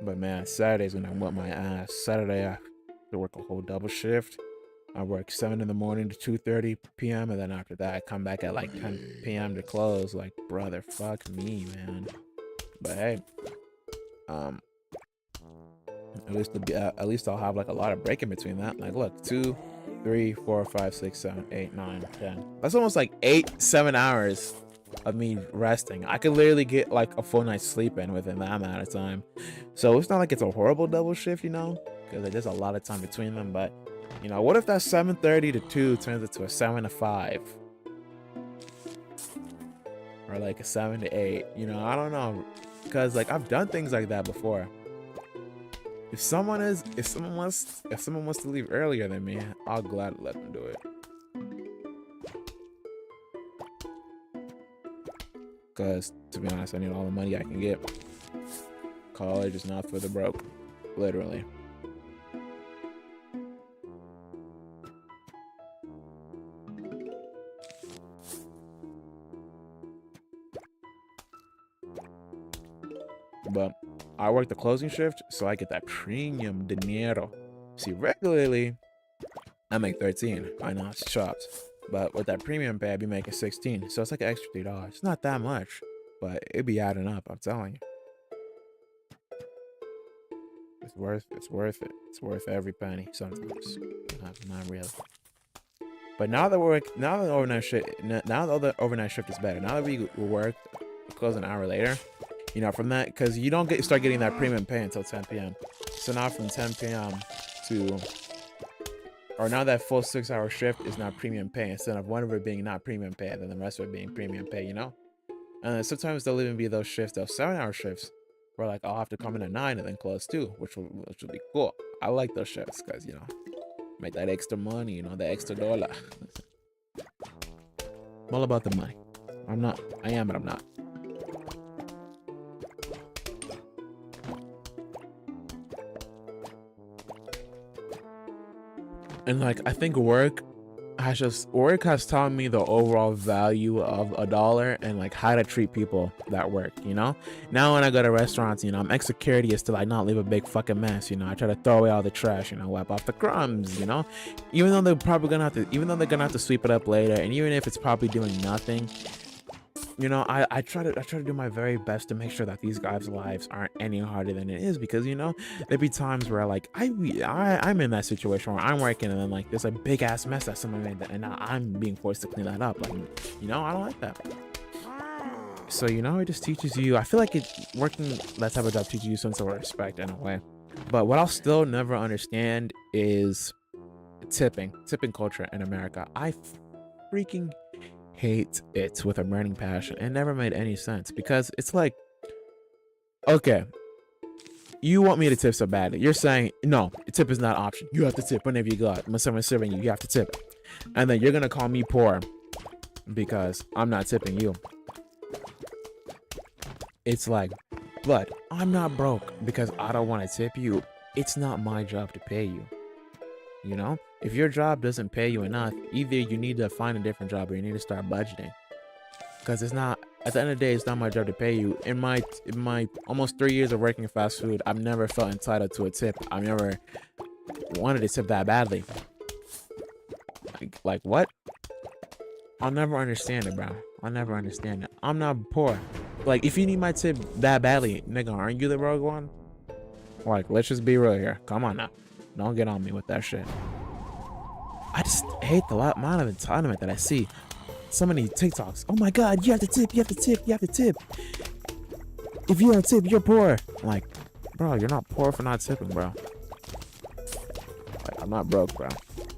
[SPEAKER 1] But man, Saturday's when I want my ass. Saturday I have to work a whole double shift. I work 7 in the morning to 2:30 p.m. and then after that I come back at like 10 p.m. to close. Like, brother, fuck me, man. But hey, at least I'll have like a lot of break in between that. Like, look, 2, 3, 4, 5, 6, 7, 8, 9, 10. That's almost like 7 hours of me resting. I could literally get like a full night's sleep in within that amount of time. So it's not like it's a horrible double shift, you know, because there's a lot of time between them. But you know, what if that 7:30 to 2 turns into a 7 to 5? or like a 7 to 8. You know, I don't know, because like I've done things like that before. If someone wants to leave earlier than me, I'll gladly let them do it. Because to be honest, I need all the money I can get. College is not for the broke, literally. But I work the closing shift, so I get that premium dinero. See, regularly, I make 13. I know it's chopped. But with that premium pay, I be making 16. So it's like an extra $3. It's not that much, but it be adding up, I'm telling you. It's worth it. It's worth every penny sometimes. Not really. But now that the overnight shift is better. Now that we work close an hour later, you know, from that, because you don't start getting that premium pay until 10 p.m. So now from 10 p.m. now that full 6-hour shift is not premium pay, instead of one of it being not premium pay, and then the rest of it being premium pay, you know? And sometimes there'll even be those shifts, those 7-hour shifts, where like I'll have to come in at 9 and then close too, which will be cool. I like those shifts because, you know, make that extra money, you know, the extra dollar. I'm all about the money. I am, but I'm not. And like, I think work has taught me the overall value of $1 and like how to treat people that work, you know? Now when I go to restaurants, you know, I'm extra courteous to like not leave a big fucking mess, you know? I try to throw away all the trash, you know, wipe off the crumbs, you know? Even though they're gonna have to sweep it up later, and even if it's probably doing nothing, you know, I try to do my very best to make sure that these guys' lives aren't any harder than it is, because, you know, there'd be times where like I'm in that situation where I'm working and then like there's a big ass mess that someone made, and now I'm being forced to clean that up. Like, you know, I don't like that. So, you know, it just teaches you. I feel like working that type of job teaches you some sort of respect in a way. But what I'll still never understand is tipping culture in America. I freaking hate it with a burning passion. It never made any sense, because it's like, okay, you want me to tip so badly. You're saying, no, tip is not an option. You have to tip whenever you go out. When someone's serving you, you have to tip. And then you're going to call me poor because I'm not tipping you. It's like, but I'm not broke because I don't want to tip you. It's not my job to pay you. You know, if your job doesn't pay you enough, either you need to find a different job or you need to start budgeting. Because it's not, at the end of the day, it's not my job to pay you. In my almost 3 years of working in fast food, I've never felt entitled to a tip. I've never wanted to tip that badly. Like what? I'll never understand it, bro. I'll never understand it. I'm not poor. Like, if you need my tip that badly, nigga, aren't you the rogue one? Like, let's just be real here. Come on now. Don't get on me with that shit. I just hate the amount of entitlement that I see. So many TikToks. Oh my god, you have to tip, you have to tip, you have to tip. If you don't tip, you're poor. I'm like, bro, you're not poor for not tipping, bro. Like, I'm not broke, bro.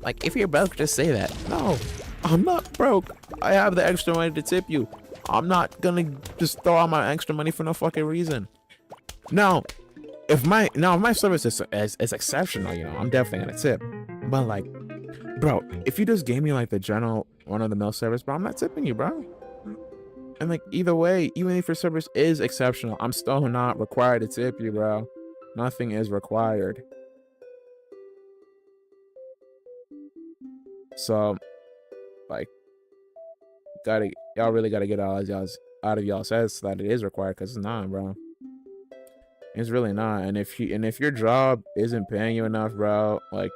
[SPEAKER 1] Like, if you're broke, just say that. No, I'm not broke. I have the extra money to tip you. I'm not gonna just throw out my extra money for no fucking reason. Now, if my service is exceptional, you know, I'm definitely gonna tip. But like, bro, if you just gave me like the general run-of-the-mill service, bro, I'm not tipping you, bro. And like, either way, even if your service is exceptional, I'm still not required to tip you, bro. Nothing is required. So, like, y'all really gotta get all out of y'all's heads that it is required, because it's not, bro. It's really not. And if your job isn't paying you enough, bro, like,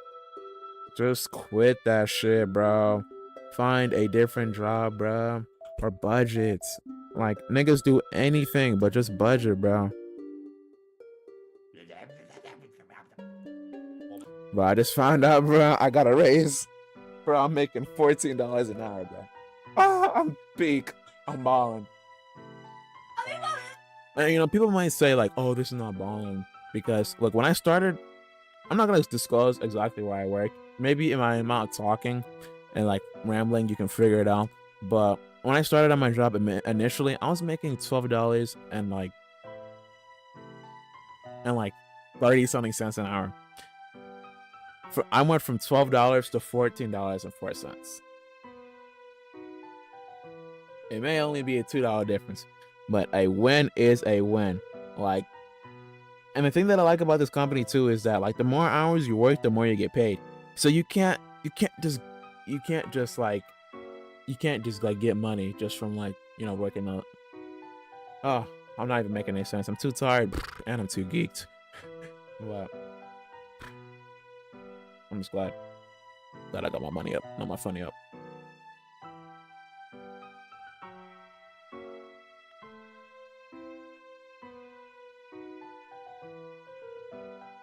[SPEAKER 1] just quit that shit, bro. Find a different job, bro. Or budget. Like, niggas do anything but just budget, bro. But I just found out, bro, I got a raise. Bro, I'm making $14 an hour, bro. I'm peak. I'm balling. And, you know, people might say like, oh, this is not balling, because look, when I started, I'm not gonna disclose exactly where I work. Maybe in my amount of talking and like rambling, you can figure it out. But when I started on my job initially, I was making $12 and like 30 something cents an hour. I went from $12 to $14.04. It may only be a $2 difference, but a win is a win. Like, and the thing that I like about this company too is that like the more hours you work, the more you get paid. So you can't just like get money just from like, you know, working out. Oh, I'm not even making any sense. I'm too tired and I'm too geeked. But I'm just glad that I got my money up, not my funny up.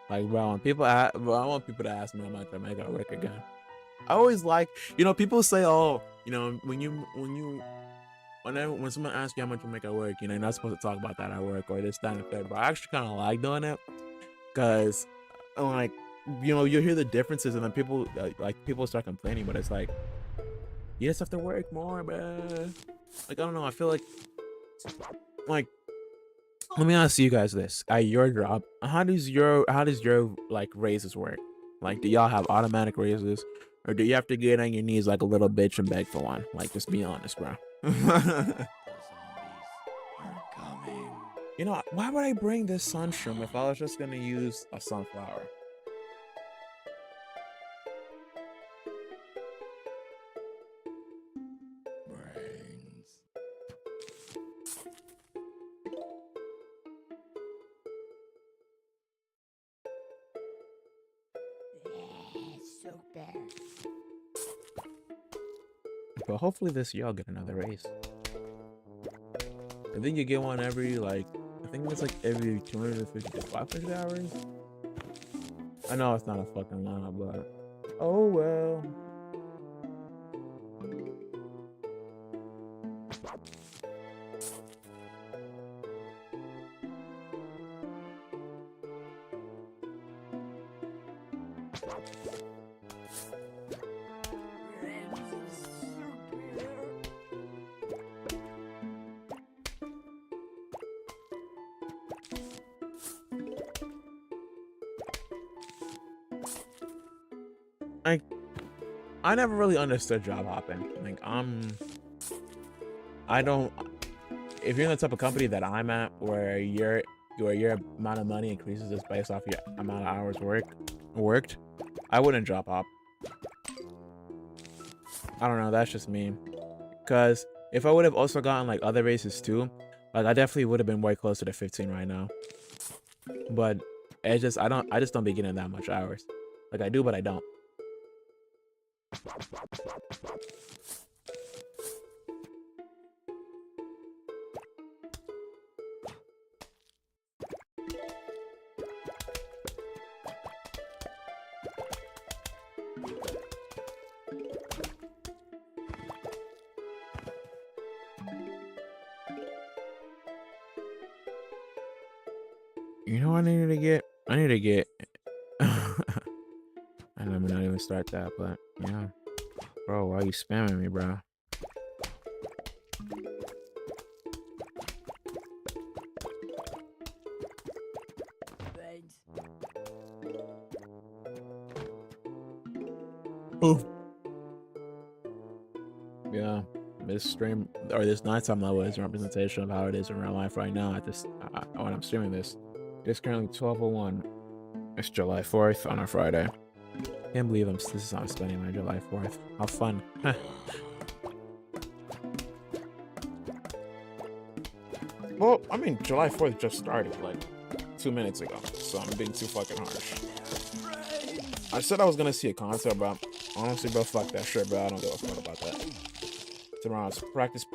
[SPEAKER 1] Like, bro, when people I want people to ask me how much I make at work again. I always like, you know, people say, oh, you know, when someone asks you how much you make at work, you know, you're not supposed to talk about that at work or this, that, and the third. But I actually kind of like doing it because, like, you know, you hear the differences and then people people start complaining, but it's like, you just have to work more, man. Like, I don't know. I feel like let me ask you guys this: at your job, how does your like raises work? Like, do y'all have automatic raises, or do you have to get on your knees like a little bitch and beg for one? Like, just be honest, bro. You know, why would I bring this sunshroom if I was just gonna use a sunflower?
[SPEAKER 2] So bad.
[SPEAKER 1] But hopefully this year I'll get another raise. I think you get one every like, I think it's like every 250 to 500 hours. I know it's not a fucking lot, but oh well. Like, I never really understood job hopping. Like, I don't. If you're in the type of company that I'm at, where your amount of money increases just based off your amount of hours worked, I wouldn't job hop. I don't know. That's just me. Cause if I would have also gotten like other races too, like I definitely would have been way closer to 15 right now. But I just don't be getting that much hours. Like I do, but I don't. You know what I need to get? I need to get. I don't even not even start that, but yeah, bro, why are you spamming me, bro? Oof. Yeah, this stream or this nighttime level is a representation of how it is in real life right now. When I'm streaming this, it's currently 12:01. It's July 4th on a Friday. Can't believe this is how I'm spending my July 4th. How fun. Well, I mean, July 4th just started like 2 minutes ago, so I'm being too fucking harsh. I said I was gonna see a concert, but honestly, bro, fuck that shit, bro. I don't give a fuck about that. Tomorrow it's practice.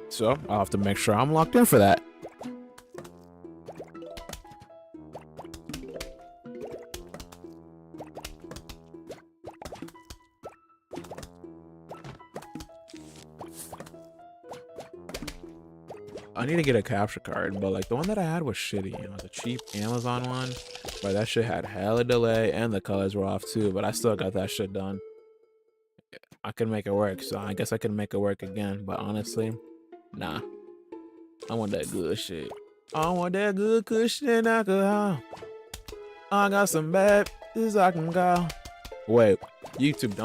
[SPEAKER 1] So I'll have to make sure I'm locked in for that. I need to get a capture card, but like the one that I had was shitty. You know, the cheap Amazon one. But that shit had hella delay and the colors were off too, but I still got that shit done. I could make it work, so I guess I can make it work again, but honestly, nah. I want that good shit. I want that good cushion alcohol. I got some bad this I can go. Wait, YouTube,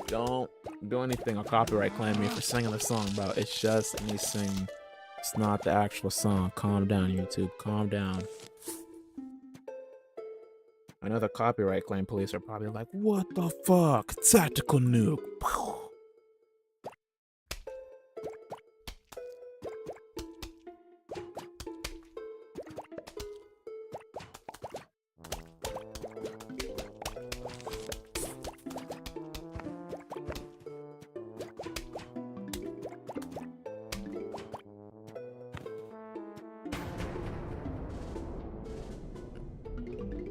[SPEAKER 1] don't do anything or copyright claim me for singing the song, bro. It's just me singing. It's not the actual song. Calm down, YouTube. Calm down. I know the copyright claim police are probably like, what the fuck? Tactical nuke.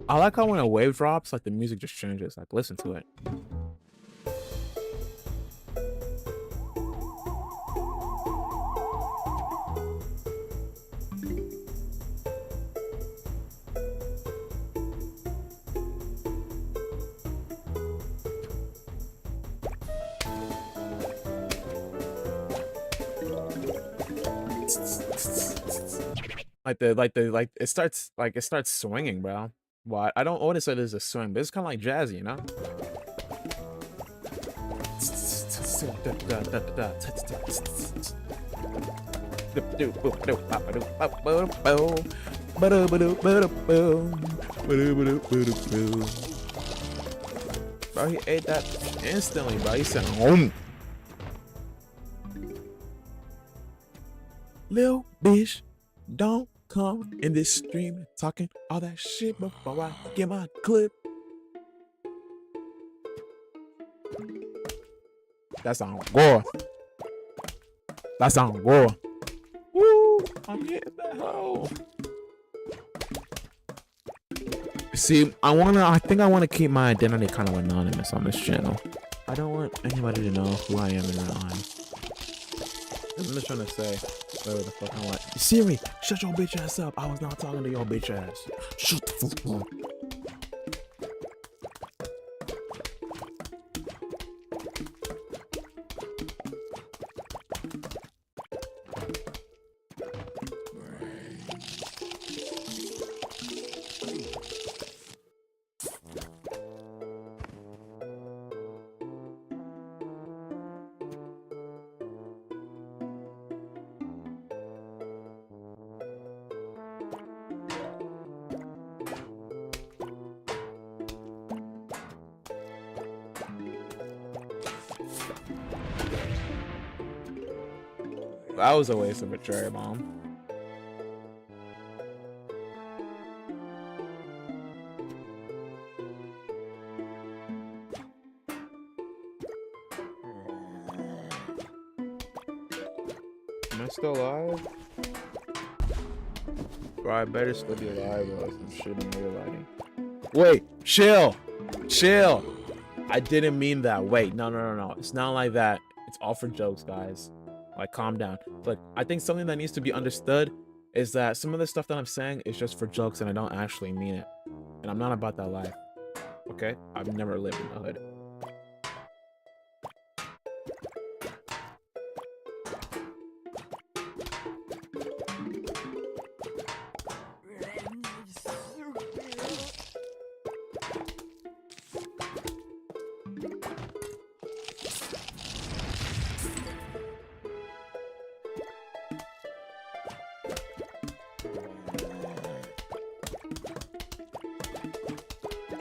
[SPEAKER 1] I like how when a wave drops, like the music just changes. Like, listen to it. Like it starts swinging, bro. What? I don't want to say there's a swing, but it's kind of like jazzy, you know? Bro, he ate that instantly, bro. He said, "Home." Lil bitch, don't come in this stream talking all that shit before I get my clip. That's on gore. That's on gore. Woo! I'm hitting that hoe. See, I think I wanna keep my identity kind of anonymous on this channel. I don't want anybody to know who I am in real life. I'm just trying to say whatever the fuck I want. Siri, shut your bitch ass up. I was not talking to your bitch ass. Shut the fuck up. That was a waste of a cherry bomb. Am I still alive? Bro, I better still be alive or else I'm shooting real lighting. Wait, chill! Chill! I didn't mean that. Wait, no. It's not like that. It's all for jokes, guys. Like, calm down. But I think something that needs to be understood is that some of the stuff that I'm saying is just for jokes and I don't actually mean it. And I'm not about that life. Okay? I've never lived in the hood.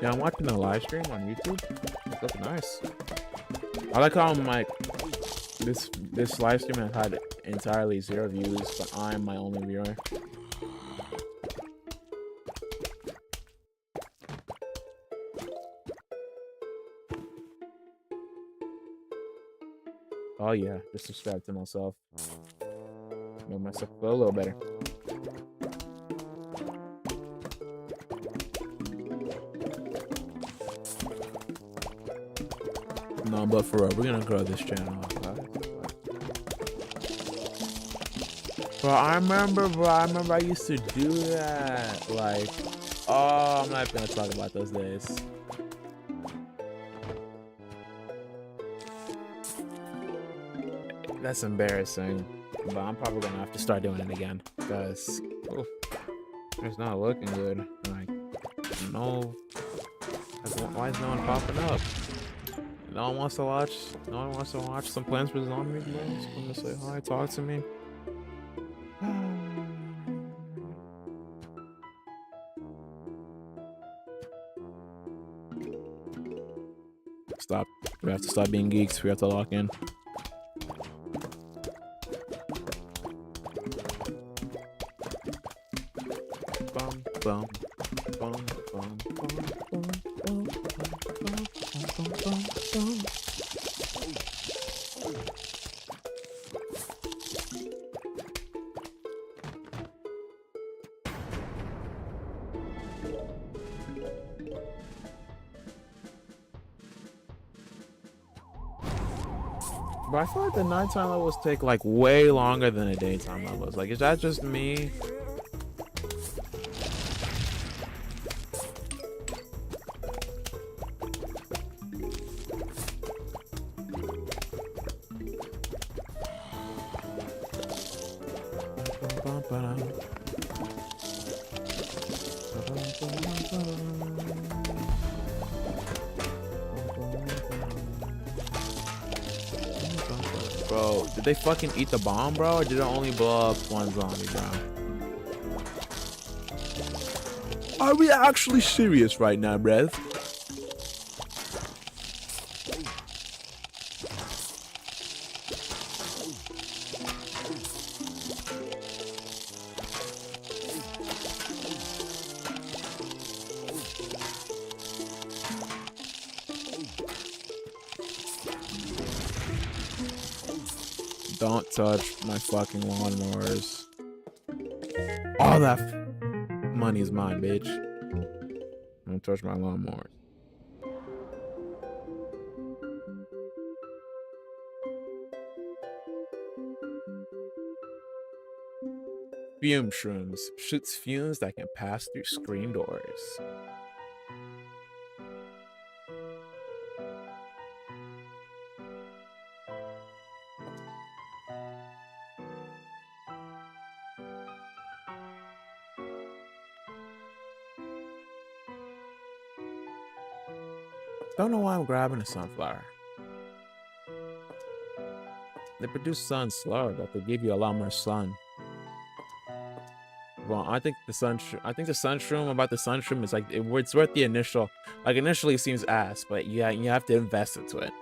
[SPEAKER 1] Yeah, I'm watching the live stream on YouTube. It's looking nice. I like how I'm like this live stream has had entirely 0 views, but I'm my only viewer. Oh yeah, just subscribe to myself. Make myself feel a little better. No, but for real, we're gonna grow this channel. Bro, I remember I used to do that. Like, Oh, I'm not gonna talk about those days. That's embarrassing. But I'm probably gonna have to start doing it again. Because it's not looking good. Like, no. Why is no one popping up? No one wants to watch. No one wants to watch some Plants vs Zombies, bro. Just come to say hi, talk to me. Stop. We have to stop being geeks. We have to lock in. Bum, bum, bum, bum, bum, bum, bum, bum, bum, bum, bum. But I feel like the nighttime levels take like way longer than the daytime levels. Like, is that just me? Bro, did they fucking eat the bomb, bro? Or did it only blow up one zombie, bro? Are we actually serious right now, bruv? Don't touch my fucking lawnmowers. All that money is mine, bitch. Don't touch my lawnmowers. Fume shrooms. Shoots fumes that can pass through screen doors. Don't know why I'm grabbing a sunflower. They produce sun slower, but they give you a lot more sun. Well, I think the sun shroom about the sun shroom is like it's worth the initial. Like initially it seems ass, but yeah, you have to invest into it.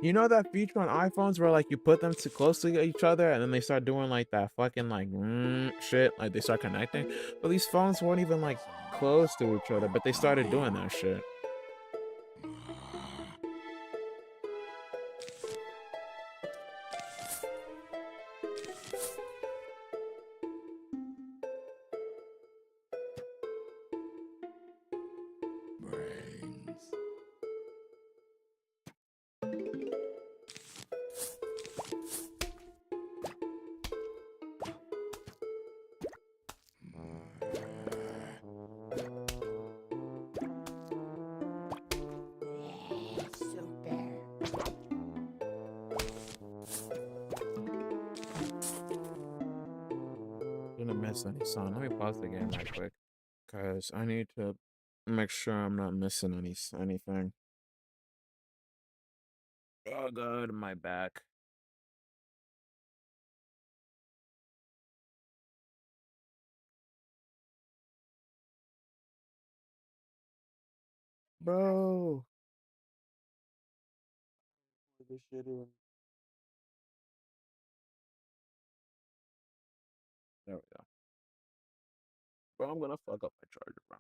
[SPEAKER 1] You know that feature on iPhones where like you put them too close to each other and then they start doing like that fucking like shit, like they start connecting. But these phones weren't even like close to each other, but they started doing that shit.
[SPEAKER 2] Brains. So bad.
[SPEAKER 1] Didn't miss any song. Let me pause the game right quick, cause I need to make sure I'm not missing anything. Oh god, my back. Bro. Put this shit in. There we Bro, I'm gonna fuck up my charger, bro.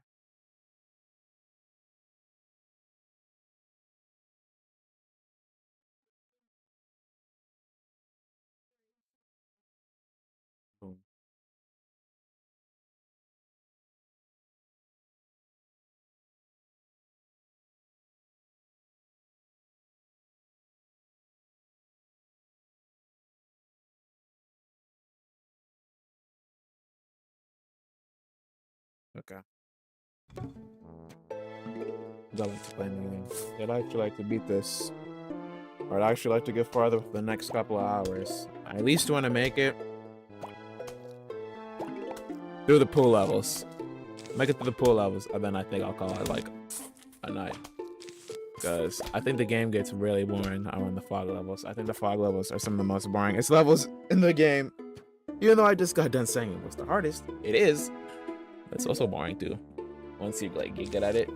[SPEAKER 1] Boom. Okay. I'd like to play the game. I'd actually like to beat this. Or I'd actually like to get farther for the next couple of hours. I at least want to make it through the pool levels. Make it through the pool levels, and then I think I'll call it like a night. Because I think the game gets really boring around the fog levels. I think the fog levels are some of the most boringest levels in the game. Even though I just got done saying it was the hardest, it is. It's also boring too. Once you like get good at it.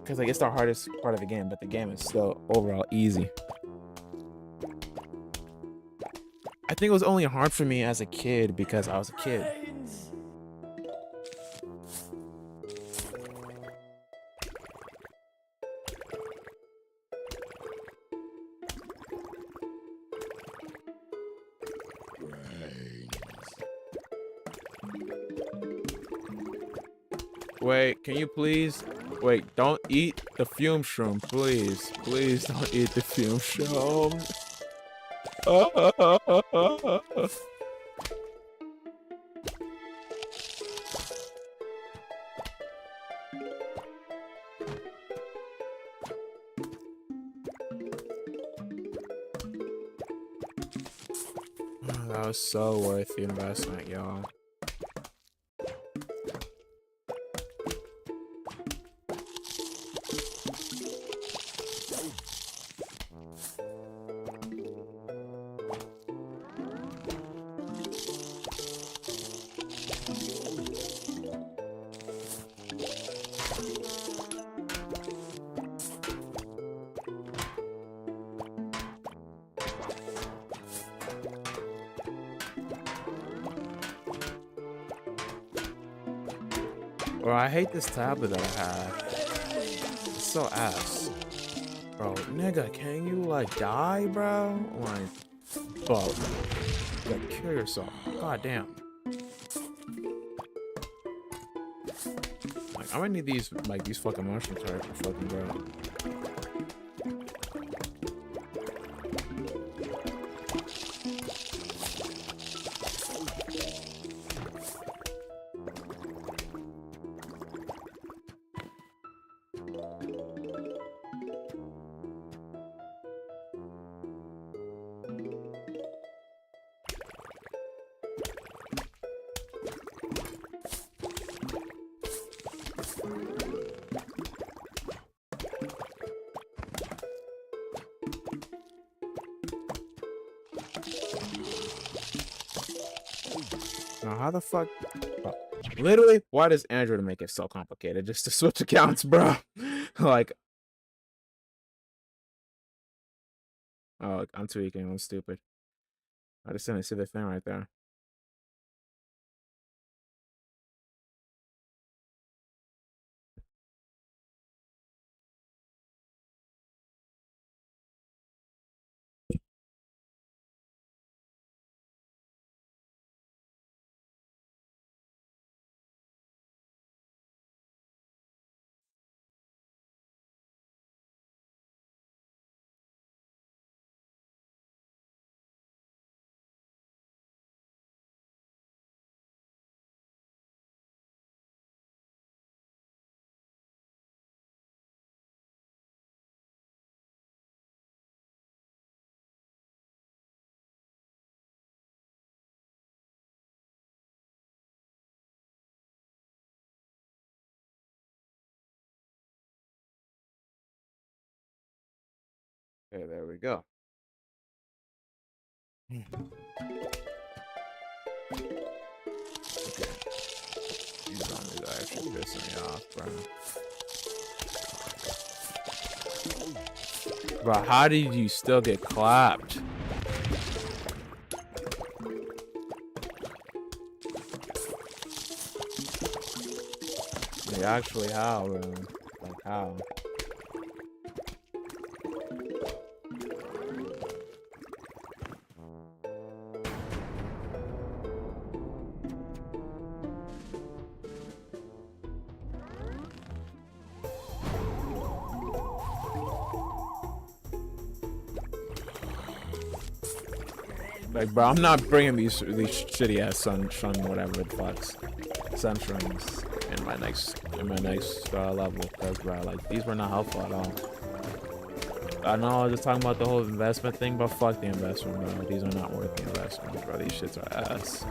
[SPEAKER 1] Because like it's the hardest part of the game, but the game is still overall easy. I think it was only hard for me as a kid because I was a kid. Wait, can you please? Wait, don't eat the fume shroom, please. Please don't eat the fume shroom. That was so worth the investment, y'all. Bro, I hate this tablet that I have. It's so ass. Bro, nigga, can you like die, bro? Like, bro, like kill yourself. God damn. Like, I'm gonna need these fucking motion turrets for fucking bro. Now, how the fuck? Bro, literally, why does Android make it so complicated just to switch accounts, bro? Like, oh, I'm tweaking. I'm stupid. I just didn't see the thing right there. Okay, there we go. Okay. These zombies are actually pissing me off, bro. Bro, how did you still get clapped? Like, actually, how, bro? Like, how? Like, bro, I'm not bringing these shitty ass sun whatever the fucks sunshrooms in my next level, because bro, like, these were not helpful at all. I know I was just talking about the whole investment thing, but fuck the investment, bro. These are not worth the investment, bro. These shits are ass.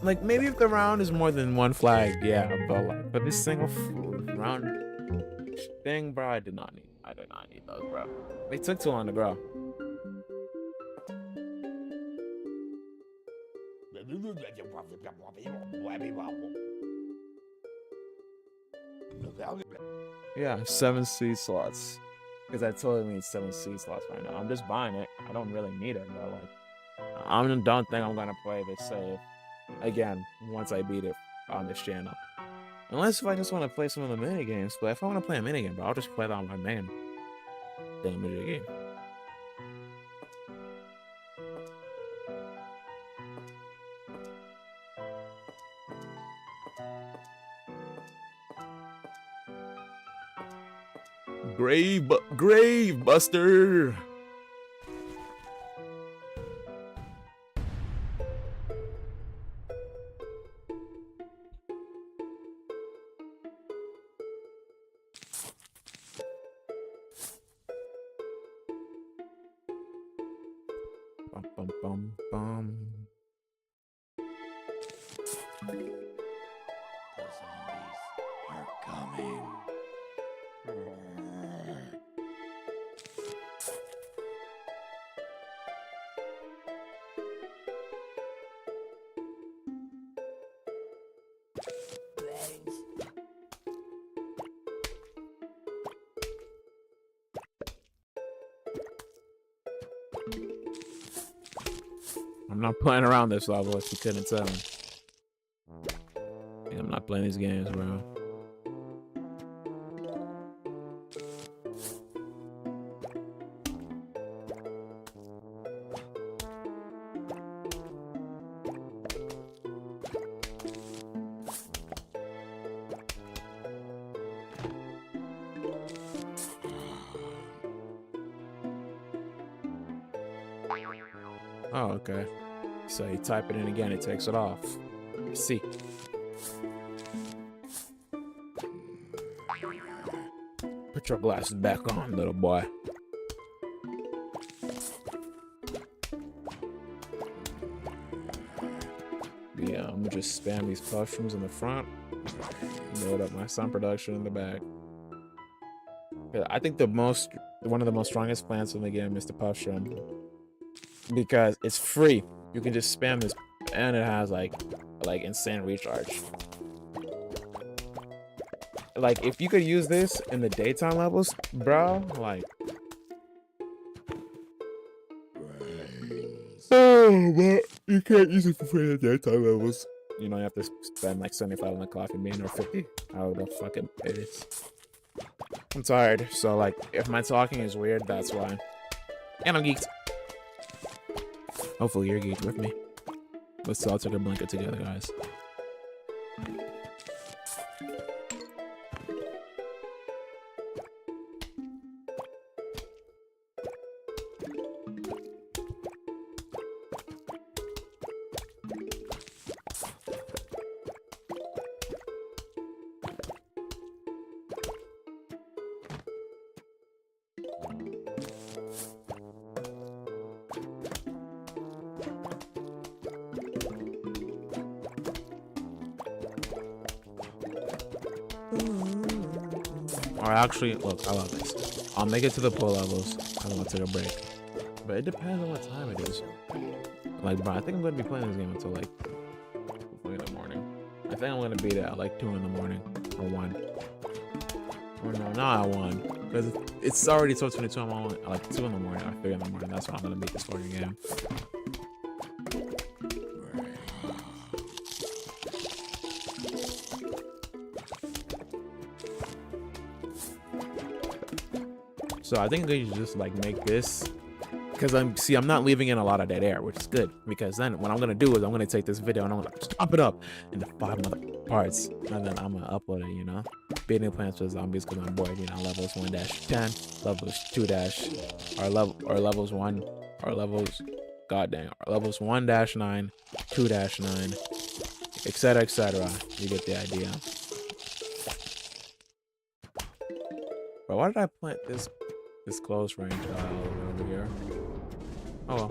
[SPEAKER 1] Like, maybe if the round is more than one flag, yeah, but like, for this single round thing, bro, I did not need those, bro. They took too long to grow. Yeah, 7 seed slots. Because I totally need 7 seed slots right now. I'm just buying it. I don't really need it, bro. Like, I don't think I'm gonna play this save again once I beat it on this channel. Unless if I just want to play some of the mini games. But if I want to play a mini game, bro, I'll just play that on my main mini game. Grave Buster. Bum, bum, bum, bum.
[SPEAKER 2] The zombies are coming.
[SPEAKER 1] I'm not playing around this level, if you couldn't tell. I'm not playing these games, bro. Oh, okay. So you type it in again, it takes it off. See. Put your glasses back on, little boy. Yeah, I'm gonna just spam these mushrooms in the front. Load up my sun production in the back. Yeah, I think one of the most strongest plants in the game is the mushroom. Because it's free. You can just spam this and it has like insane recharge. Like, if you could use this in the daytime levels, bro, like, oh, but you can't use it for free in the daytime levels. You know, you have to spend like 75 on the coffee bean or 50. How the fucking it is. I'm tired, so like, if my talking is weird, that's why. And I'm geeked. Hopefully you're geeked with me. Let's all take a blanket together, guys. Or actually, look, I love this. I'll make it to the pool levels. I'm gonna take a break. But it depends on what time it is. Like, bro, I think I'm gonna be playing this game until like 3 in the morning. I think I'm gonna beat it at like 2 in the morning or 1. Or no, not at 1. Because it's already 12:22. I'm on like 2 in the morning or 3 in the morning. That's when I'm gonna beat this fucking game. So I think they should just like make this, because I'm not leaving in a lot of dead air, which is good, because then what I'm gonna do is I'm gonna take this video and I'm gonna chop it up into 5 other parts, and then I'm gonna upload it, you know, beating Plants vs Zombies, because I'm bored, you know, levels 1-10, levels 2- or levels 1 or levels, goddamn, or levels 1-9, 2-9, etc, etc. You get the idea. But why did I plant this close range tile over here? Oh well.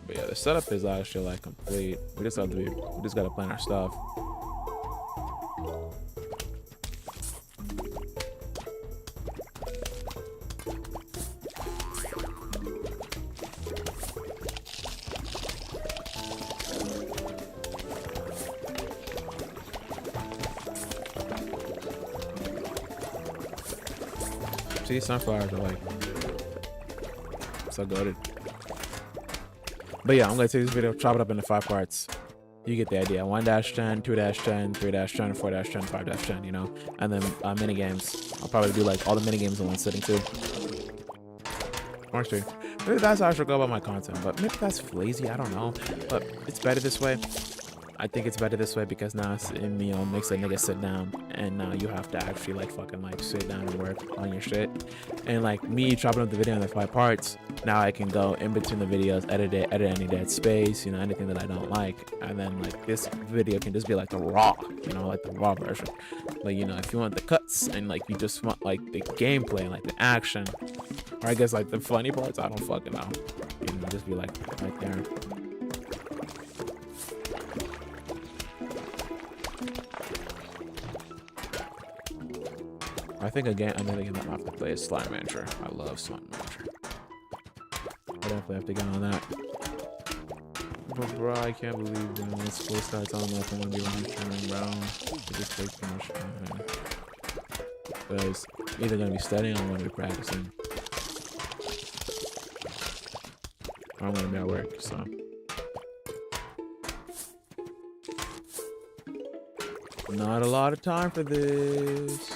[SPEAKER 1] But yeah, the setup is actually like complete. We just gotta plan our stuff. See, sunflowers are like so goated. But yeah, I'm gonna take this video, chop it up into 5 parts. You get the idea. 1-10, 2-10, 3-10, 4-10, 5-10, you know? And then mini games. I'll probably do like all the mini games in one sitting too. Actually, maybe that's how I should go about my content, but maybe that's lazy, I don't know. But it's better this way. I think it's better this way because now it's, you know, makes a nigga sit down, and now you have to actually like fucking like sit down and work on your shit. And like me chopping up the video into 5 parts, now I can go in between the videos, edit any dead space, you know, anything that I don't like, and then like this video can just be like the raw, you know, like the raw version. But you know, if you want the cuts and like you just want like the gameplay, like the action, or I guess like the funny parts, I don't fucking know, you know, just be like right there. I think again, another game that I have to play is Slime Rancher. I love Slime Rancher. I definitely have to get on that. But bro, I can't believe when school starts, I don't know if I'm gonna be running, bro. It just takes too much time. Because I'm either gonna be studying or I'm gonna be practicing. Or I'm gonna be at work, so. Not a lot of time for this.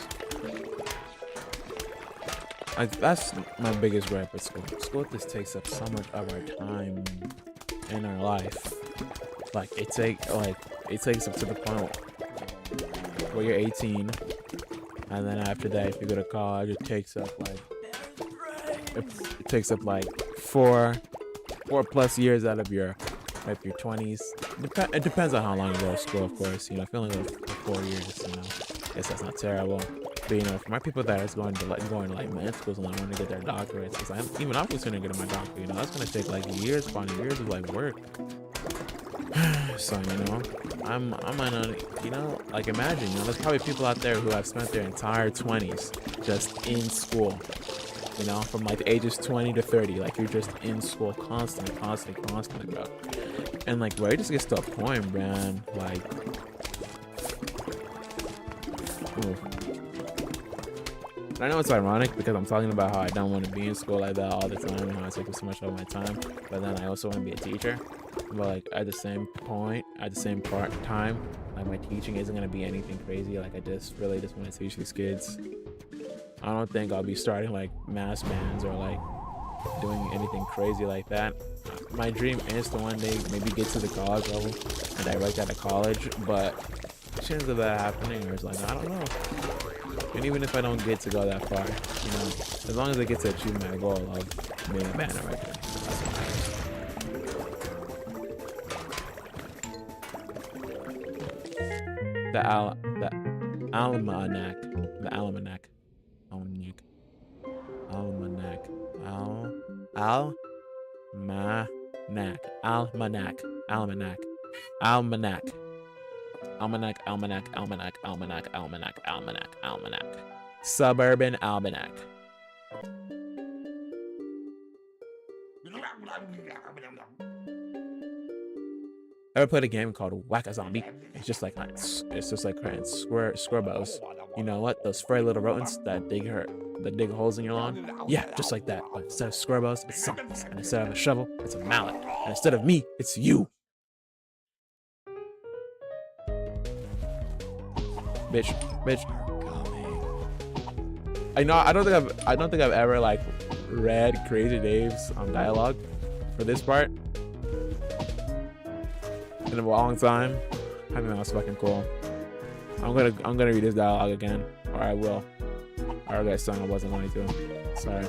[SPEAKER 1] That's my biggest gripe with school. School just takes up so much of our time in our life. Like it takes up to the point where you're 18, and then after that, if you go to college, it takes up like 4+ years out of your 20s. It depends on how long you go to school, of course. You know, if you only go for 4 years, you know, I guess that's not terrible. But you know, for my people that is going to like med schools and like want to get their doctorates, because even I'm considering getting my doctorate, you know, that's gonna take like years upon years of like work. So you know, I'm on, you know, like imagine, you know, there's probably people out there who have spent their entire 20s just in school, you know, from like the ages 20 to 30, like you're just in school constantly, bro. And like, where it just gets to a point, man, like, ooh. I know it's ironic because I'm talking about how I don't want to be in school like that all the time and how it takes so much of my time, but then I also want to be a teacher. But like at the same time, like my teaching isn't gonna be anything crazy. Like I really just want to teach these kids. I don't think I'll be starting like mass bands or like doing anything crazy like that. My dream is to one day maybe get to the college level and direct out of college, but the chance of that happening is like, I don't know. And even if I don't get to go that far, you know, as long as I get to achieve my goal of being a band director, that's what matters. The almanac. Suburban almanac. Ever played a game called Whack-A-Zombie? It's just like squirrels. You know what? Those furry little rodents that dig holes in your lawn? Yeah, just like that. But instead of squirrels, it's zombies. And instead of a shovel, it's a mallet. And instead of me, it's you. Bitch. I know I don't think I've ever like read Crazy Dave's dialogue for this part in a long time. I think that was fucking cool. I'm gonna read this dialogue again, or I will. I already son, I wasn't going to. Sorry.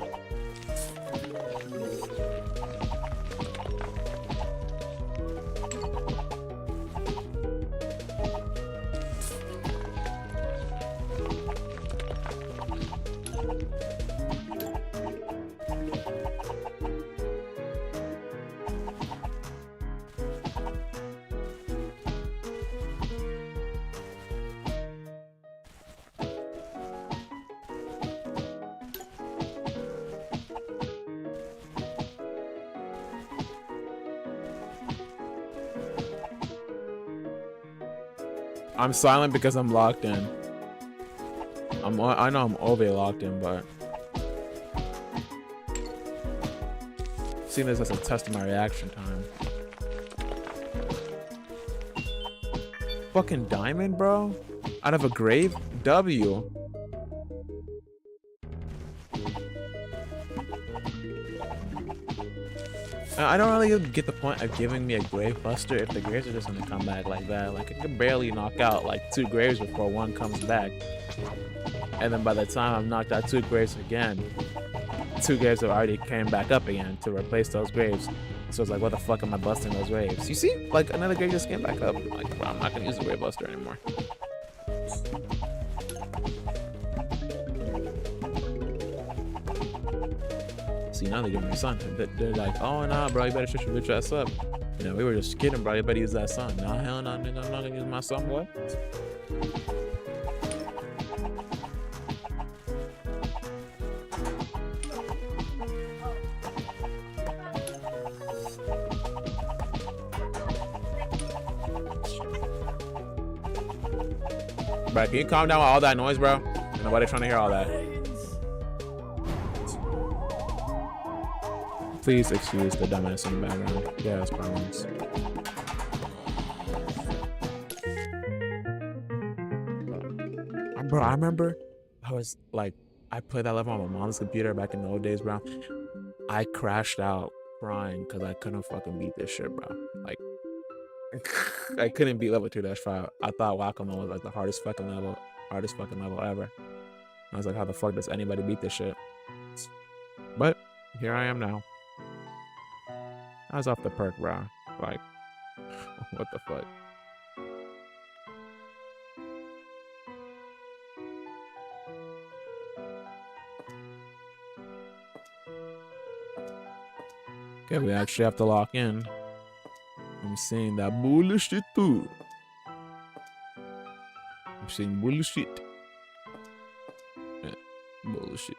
[SPEAKER 1] I'm silent because I'm locked in. I know I'm overly locked in, but seeing this as a test of my reaction time. Fucking diamond, bro? Out of a grave? W. I don't really get the point of giving me a grave buster if the graves are just gonna come back like that. Like, I can barely knock out like 2 graves before one comes back. And then by the time I've knocked out 2 graves again, 2 graves have already came back up again to replace those graves. So it's like, what the fuck am I busting those graves? You see? Like, another grave just came back up. Like, bro, I'm not gonna use the grave buster anymore. See, now they're giving me sun. They're like, oh, nah, bro, you better shut your bitch ass up. You know, we were just kidding, bro. You better use that sun. Nah, hell no, nigga, I'm not gonna use my sun, boy. Bro, can you calm down with all that noise, bro? Nobody trying to hear all that. Please excuse the dumbass in the background. Yeah, it's problems. Bro, I remember I was like, I played that level on my mom's computer back in the old days, bro. I crashed out crying because I couldn't fucking beat this shit, bro. Like, I couldn't beat level 2-5. I thought Whack-A-Mole was like the hardest fucking level ever. I was like, how the fuck does anybody beat this shit? But here I am now. I was off the perk, bro. Like, what the fuck? Okay, we actually have to lock in. I'm seeing that bullshit too. I'm seeing bullshit. Yeah, bullshit.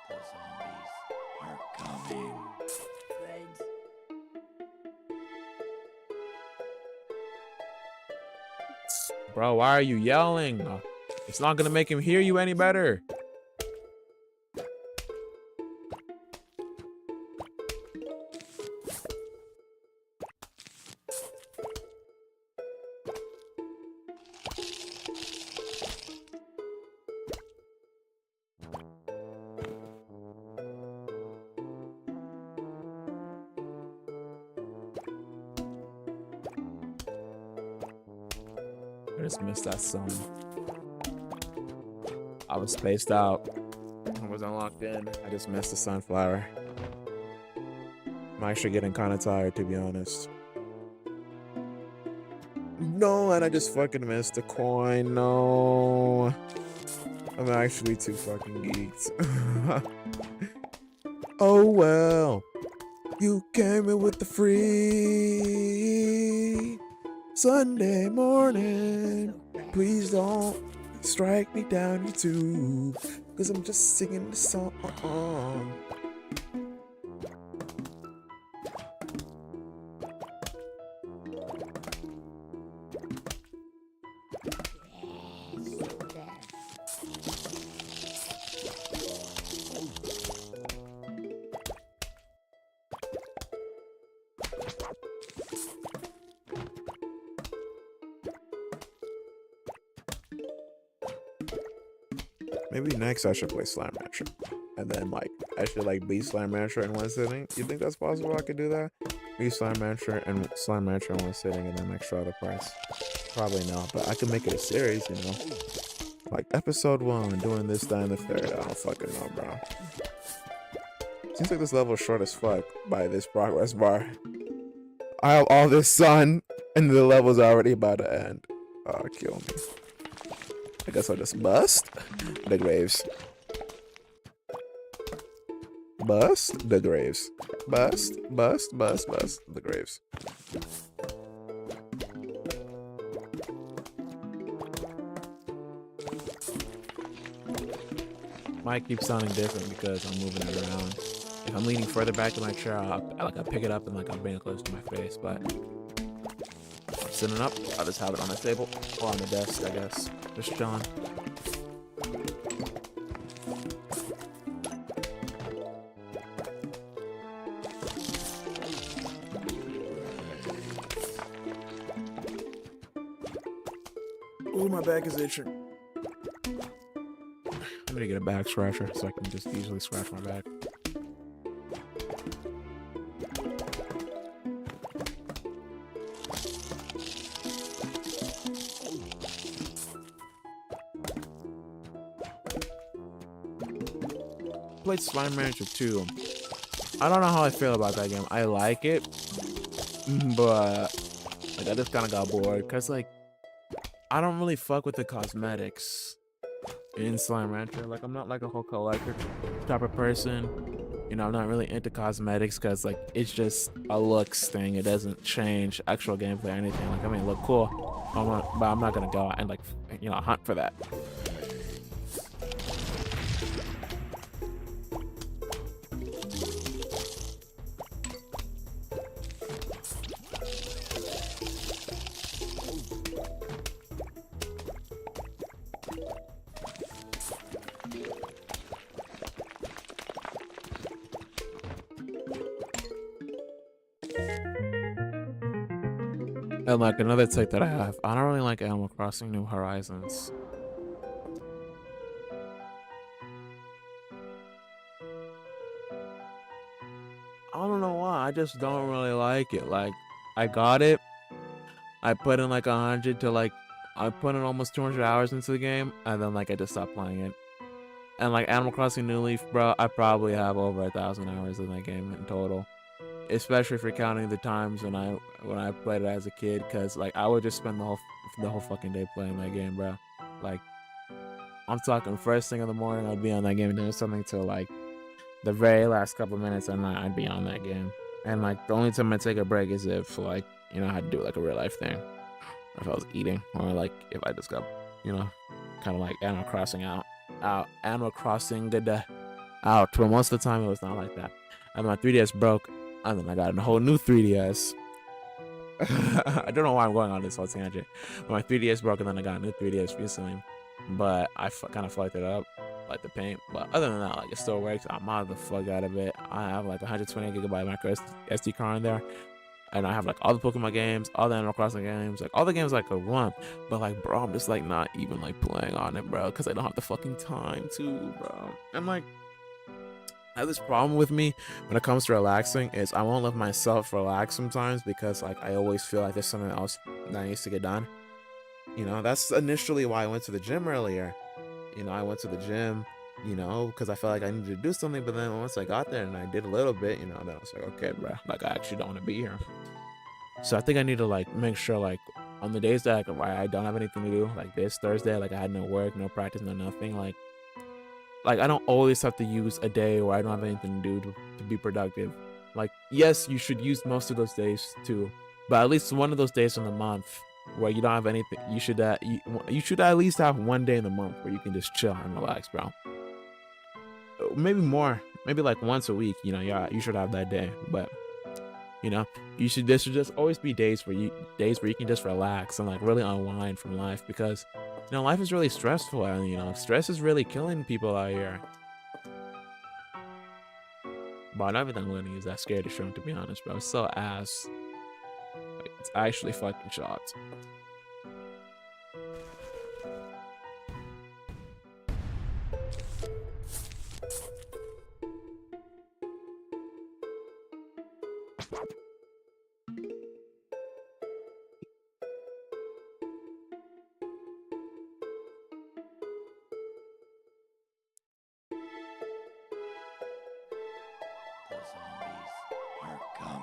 [SPEAKER 2] The zombies are coming.
[SPEAKER 1] Bro, why are you yelling? It's not gonna make him hear you any better. I just missed that song. I was spaced out. I wasn't locked in. I just missed the sunflower. I'm actually getting kind of tired, to be honest. No, and I just fucking missed the coin. No. I'm actually too fucking geeked. Oh well. You came in with the free Sunday morning. Please don't strike me down YouTube, cause I'm just singing the song. Maybe next I should play Slime Rancher. And then like I should like beat Slime Rancher in one sitting. You think that's possible? I could do that? Beat Slime Rancher in one sitting and then extra the price. Probably not, but I could make it a series, you know. Like episode 1, doing this, that, and the third. I don't fucking know, bro. Seems like this level is short as fuck by this progress bar. I have all this sun and the level's already about to end. Oh, kill me. I guess I'll just bust the graves. Bust the graves. Bust the graves. Might keep sounding different because I'm moving it around. If I'm leaning further back in my chair, I'll pick it up and like I'll bring it close to my face. But if I'm sitting up, I'll just have it on the table or on the desk, I guess. Just chilling. Ooh, my back is itching. I'm gonna get a back scratcher so I can just easily scratch my back. Played Slime Rancher 2. I don't know how I feel about that game. I like it, but like I just kind of got bored because like I don't really fuck with the cosmetics in Slime Rancher. Like I'm not like a whole collector type of person. You know, I'm not really into cosmetics because like it's just a looks thing. It doesn't change actual gameplay or anything. Like I mean, it look cool, but I'm not gonna go out and like hunt for that. And like another take that I have, I don't really like Animal Crossing New Horizons. I don't know why, I just don't really like it. Like, I got it, I put in like 100 to like, I put in almost 200 hours into the game, and then like I just stopped playing it. And like Animal Crossing New Leaf, bro, I probably have over 1,000 hours in that game in total. Especially for counting the times when I played it as a kid, because like I would just spend the whole fucking day playing that game, bro. Like I'm talking first thing in the morning, I'd be on that game doing something till like the very last couple minutes, and I'd be on that game. And like the only time I take a break is if like I had to do like a real life thing, or if I was eating, or like if I just got kind of like Animal Crossing out. But most of the time it was not like that. And my 3DS broke. And then I got a whole new 3DS. I don't know why I'm going on this whole tangent. But my 3DS broke, and then I got a new 3DS recently. But I kind of fucked it up, like the paint. But other than that, like it still works. I'm out of the fuck out of it. I have like 120 gigabyte micro SD card in there. And I have like all the Pokemon games, all the Animal Crossing games, like all the games like a run. But like, bro, I'm just like not even like playing on it, bro, because I don't have the fucking time to, bro. And like, I have this problem with me when it comes to relaxing is I won't let myself relax sometimes because like I always feel like there's something else that needs to get done. That's initially why I went to the gym earlier. I went to the gym, because I felt like I needed to do something. But then once I got there and I did a little bit, then I was like, okay, bro, like I actually don't want to be here. So I think I need to like make sure like on the days that I don't have anything to do, like this Thursday, like I had no work, no practice, no nothing, like I don't always have to use a day where I don't have anything to do to be productive. Like, yes, you should use most of those days too, but at least one of those days in the month where you don't have anything, you should at least have one day in the month where you can just chill and relax, bro. Maybe more, maybe like once a week. Yeah, you should have that day, but there should just always be days where you can just relax and like really unwind from life, because life is really stressful, and stress is really killing people out here. But not everything winning is that scary to show, to be honest, bro. It's so ass. Like, it's actually fucking shocked.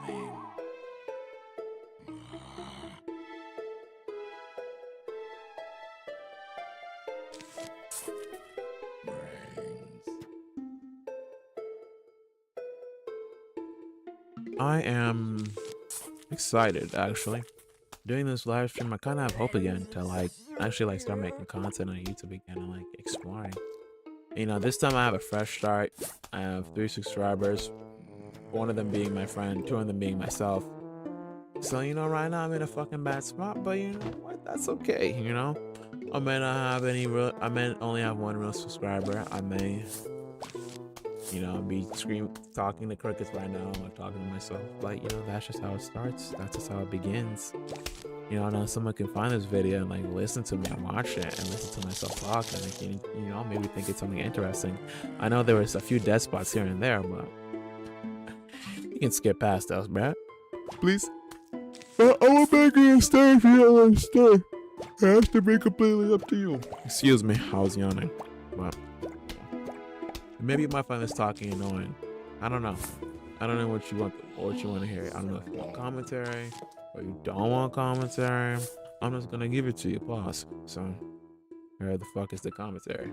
[SPEAKER 2] coming. Brains.
[SPEAKER 1] I am excited actually. Doing this live stream, I kind of have hope again to like actually like start making content on YouTube again and like exploring. You know, this time I have a fresh start. I have 3 subscribers, one of them being my friend, 2 of them being myself. So you know, right now I'm in a fucking bad spot, but you know what? That's okay. You know, I may not have any real. I may only have 1 real subscriber. I may, you know, be talking to crickets right now. I'm talking to myself, but you know, that's just how it starts. That's just how it begins. You know, now someone can find this video and like listen to me and watch it and listen to myself talk and like, you know, maybe think it's something interesting. I know there was a few dead spots here and there, but you can skip past those, bruh. Please. I will make you stay if you don't want to stay. It has to be completely up to you. Excuse me, I was yawning, but maybe you might find this talking annoying. I don't know. I don't know what you want to hear. I don't know if you want commentary or you don't want commentary. I'm just gonna give it to you. Pause. So, where the fuck is the commentary?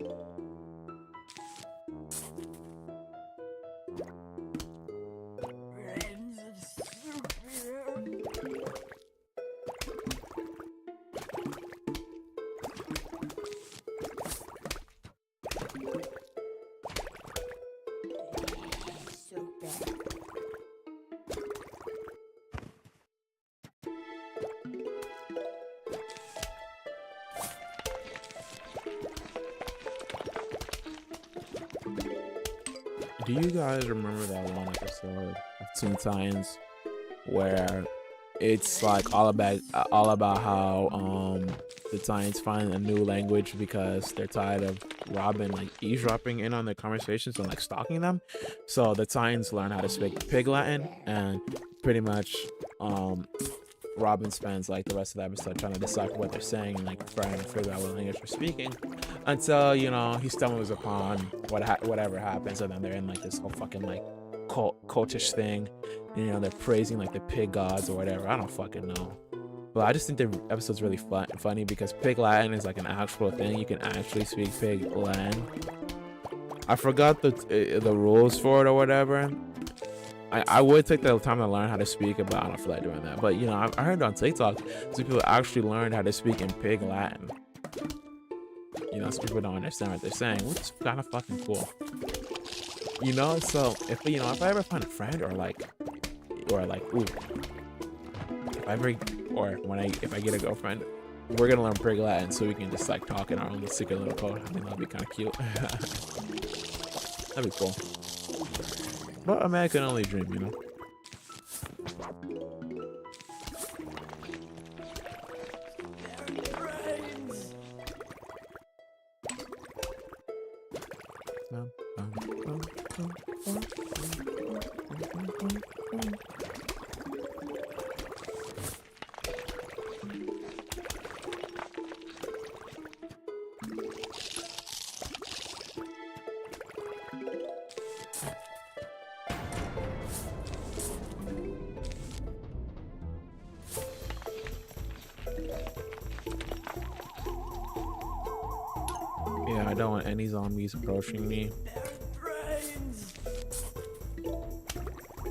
[SPEAKER 1] Do you guys remember that one episode of Teen Titans where it's like all about how the Titans find a new language because they're tired of Robin like eavesdropping in on their conversations and like stalking them? So the Titans learn how to speak Pig Latin, and pretty much Robin spends like the rest of the episode trying to decipher what they're saying and like trying to figure out what language they're speaking, until you know he stumbles upon whatever happens, and then they're in like this whole fucking like cultish thing. And, you know, they're praising like the pig gods or whatever. I don't fucking know, but I just think the episode's really funny because Pig Latin is like an actual thing. You can actually speak Pig Latin. I forgot the rules for it or whatever. I would take the time to learn how to speak, but I don't feel like doing that. But you know, I heard on TikTok some people actually learned how to speak in Pig Latin. You know, some people don't understand what they're saying, which is kind of fucking cool. You know, so if I ever find a friend or ooh, if I get a girlfriend, we're gonna learn Pig Latin so we can just like talk in our own secret little code. I think that'd be kind of cute. That'd be cool. But a man can only dream, you know. Yeah, I don't want any zombies approaching me.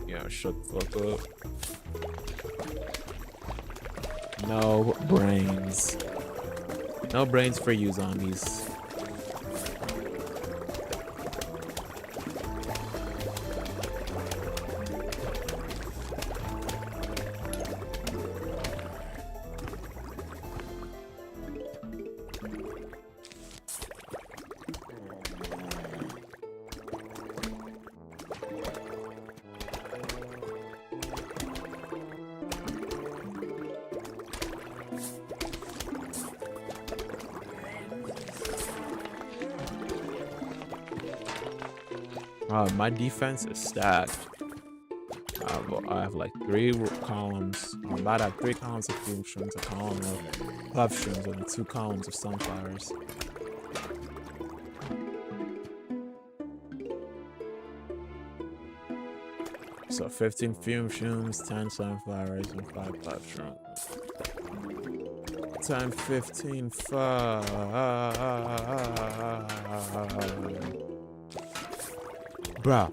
[SPEAKER 1] Yeah, shut the fuck up. No brains. No brains for you, zombies. My defense is stacked. I have like 3 columns. I'm about to have 3 columns of food shrooms, a column of love shrooms, and 2 columns of sunflowers. So 15 fume shrooms, 10 sunflowers, and 5 puff shrooms. 10, 15, 5. Bro,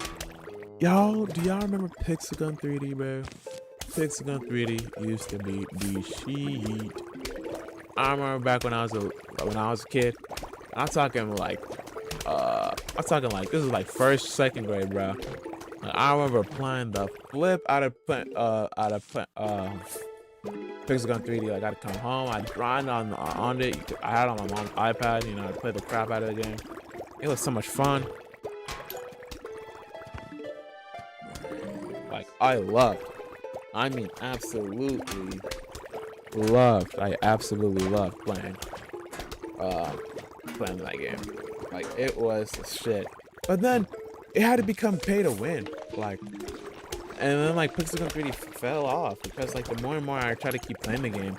[SPEAKER 1] y'all, do y'all remember Pixagon 3D, bro? Pixagon 3D used to be the shit. I remember back when I was a kid. I'm talking like this is like first, second grade, bro. I remember playing the flip out of Pixagon 3D. Like I'd come home, I'd grind on it. I had it on my mom's iPad, you know, I'd play the crap out of the game. It was so much fun. Like I absolutely loved playing that game. Like it was the shit. But then it had to become pay to win. Like, and then like Pixagon 3D fell off because like the more and more I try to keep playing the game,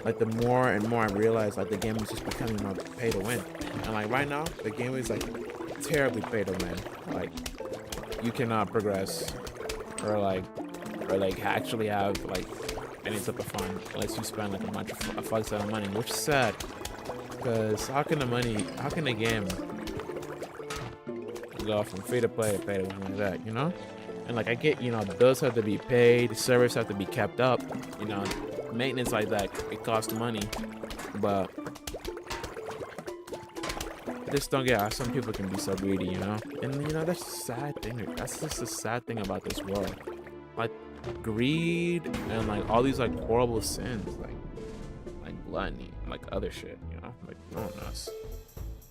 [SPEAKER 1] like the more and more I realized like the game was just becoming more pay to win. And like right now, the game is like terribly pay to win. Like you cannot progress or actually have like any type of fun unless you spend like a fuck ton of money, which is sad. Because how can the game go from free to play to pay to win like that, you know? And like I get, you know, bills have to be paid, servers have to be kept up, you know, maintenance like that, it costs money. But I just don't get how some people can be so greedy, you know? And you know, that's a sad thing. That's just a sad thing about this world. Like greed and like all these like horrible sins, like gluttony, like other shit, you know? Like no one knows.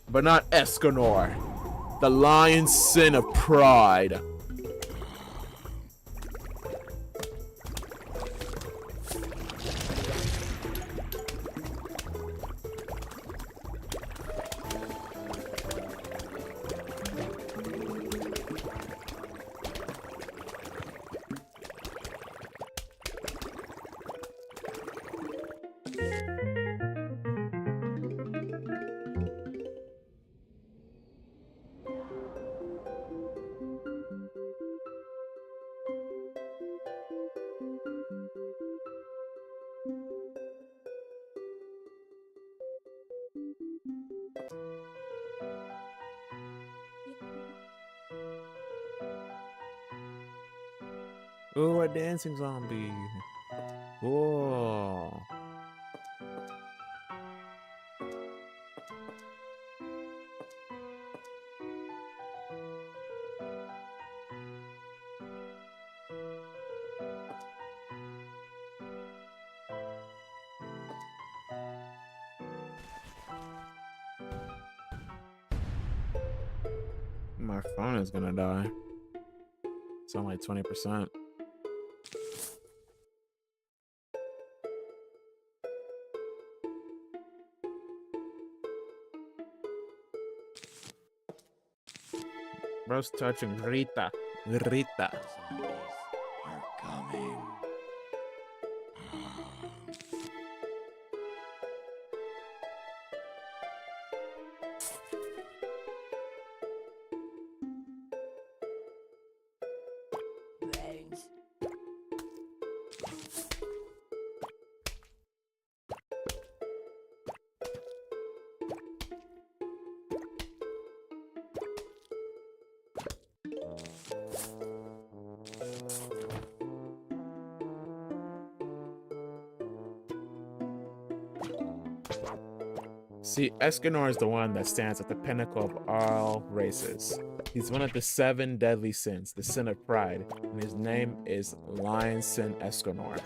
[SPEAKER 1] But not Escanor. The lion's sin of pride. Ooh, a dancing zombie. Whoa. My phone is gonna die. It's on like 20%. Bro's touching Rita. Rita.
[SPEAKER 2] Zombies are coming.
[SPEAKER 3] Brains.
[SPEAKER 1] See, Escanor is the one that stands at the pinnacle of all races. He's one of the 7 deadly sins, the sin of pride, and his name is Lion Sin Escanor.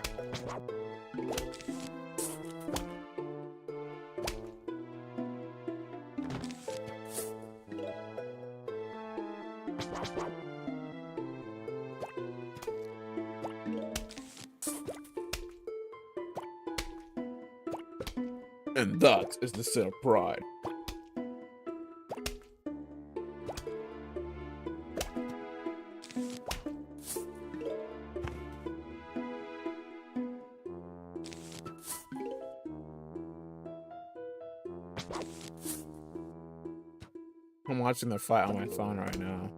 [SPEAKER 1] And that is the sin of pride. I'm watching the fight on my phone right now.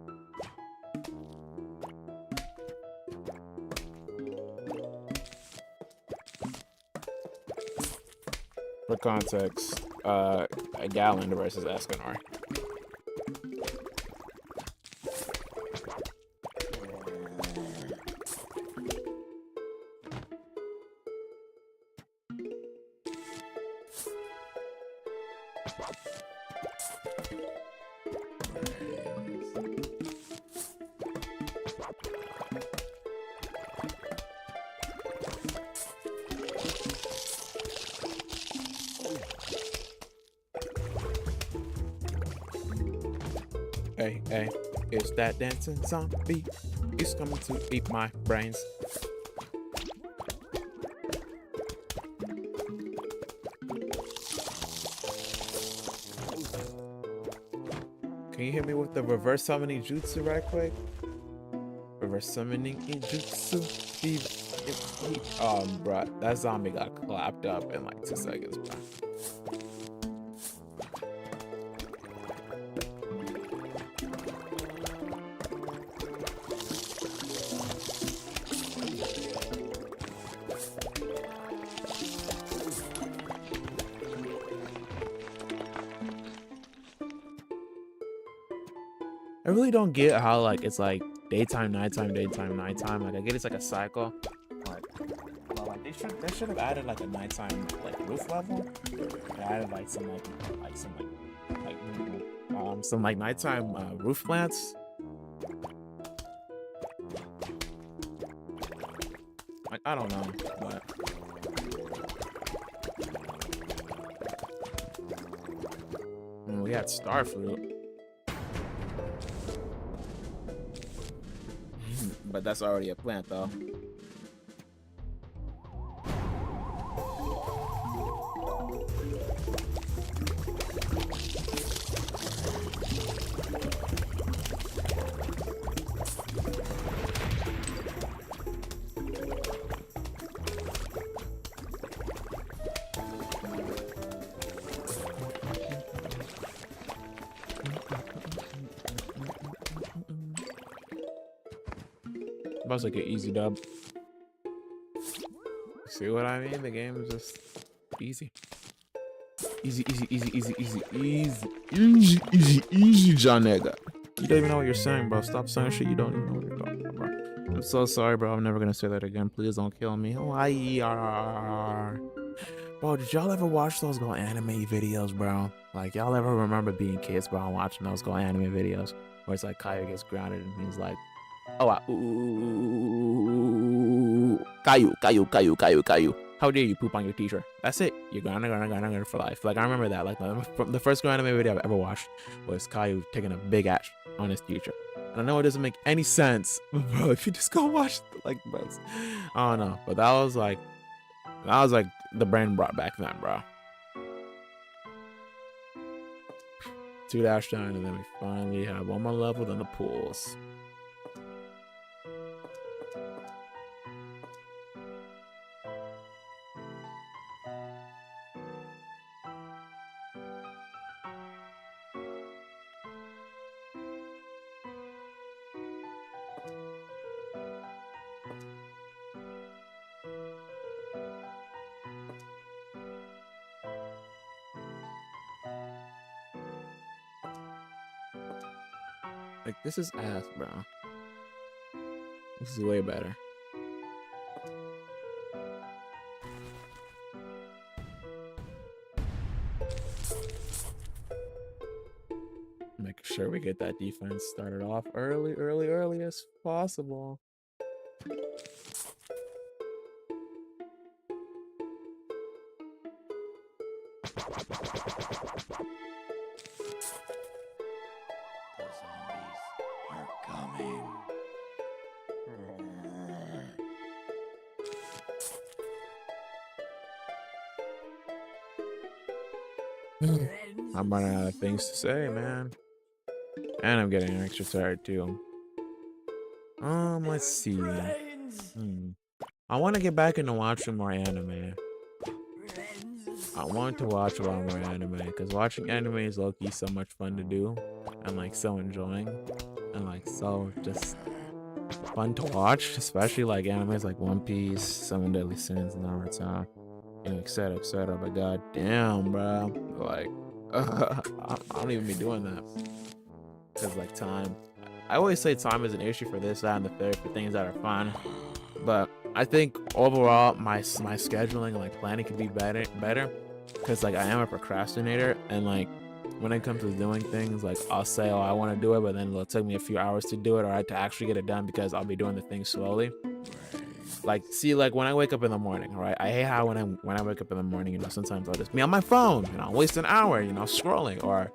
[SPEAKER 1] For context, a gallon versus Escanor. Hey, hey, it's that dancing zombie. He's coming to eat my brains. Can you hit me with the reverse summoning jutsu right quick? Reverse summoning jutsu. Bruh, that zombie got clapped up in like 2 seconds, bruh. I really don't get how like it's like daytime, nighttime, daytime, nighttime. Like I get it's like a cycle. Like they should have added like a nighttime like roof level. They added like some nighttime roof plants. Like I don't know, but we had starfruit. But that's already a plant, though. About like an easy dub. See what I mean? The game is just easy. Easy, John Nigga. You don't even know what you're saying, bro. Stop saying shit you don't even know what you're talking about, bro. I'm so sorry, bro. I'm never gonna say that again. Please don't kill me. Bro, did y'all ever watch those Go anime videos, bro? Like, y'all ever remember being kids, bro, and watching those Go anime videos where it's like Caillou gets grounded and he's like, Caillou. How dare you poop on your teacher? That's it. You're gonna for life. Like, I remember that. Like, from the first Go anime video I've ever watched was Caillou taking a big ash on his teacher. And I know it doesn't make any sense, but bro, if you just go watch, like, bro, I don't know. But that was like the brain brought back then, bro. 2 dash down, and then we finally have one more level than the pools. Like, this is ass, bro. This is way better. Make sure we get that defense started off early as possible. I'm running out of things to say, man. And I'm getting extra tired too. Let's see. I want to get back into watching more anime. I want to watch a lot more anime because watching anime is low-key so much fun to do and like so enjoying and like so just fun to watch, especially like animes like One Piece, Seven Deadly Sins, Naruto. and et cetera, et cetera. But goddamn, bro, like, I don't even be doing that because like time. I always say time is an issue for this, that, and the third for things that are fun. But I think overall, my scheduling and like planning could be better, because like I am a procrastinator, and like when it comes to doing things, like I'll say, oh, I want to do it, but then it'll take me a few hours to do it, or to actually get it done because I'll be doing the thing slowly. Like, see, like when I wake up in the morning, right? I hate how when I wake up in the morning, you know, sometimes I'll just be on my phone, you know, waste an hour, you know, scrolling, or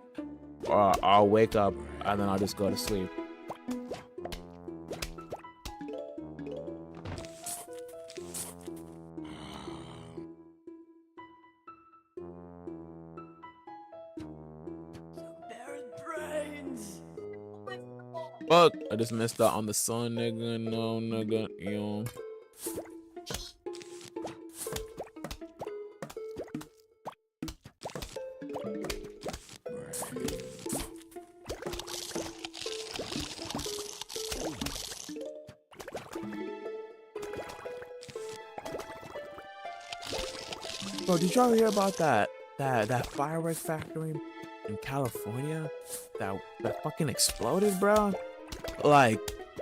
[SPEAKER 1] I'll wake up and then I'll just go to sleep.
[SPEAKER 3] Bear's brains.
[SPEAKER 1] Fuck, I just missed out on the sun, nigga. No, nigga, you know. Bro, did y'all hear about that fireworks factory in California that fucking exploded, bro? Like,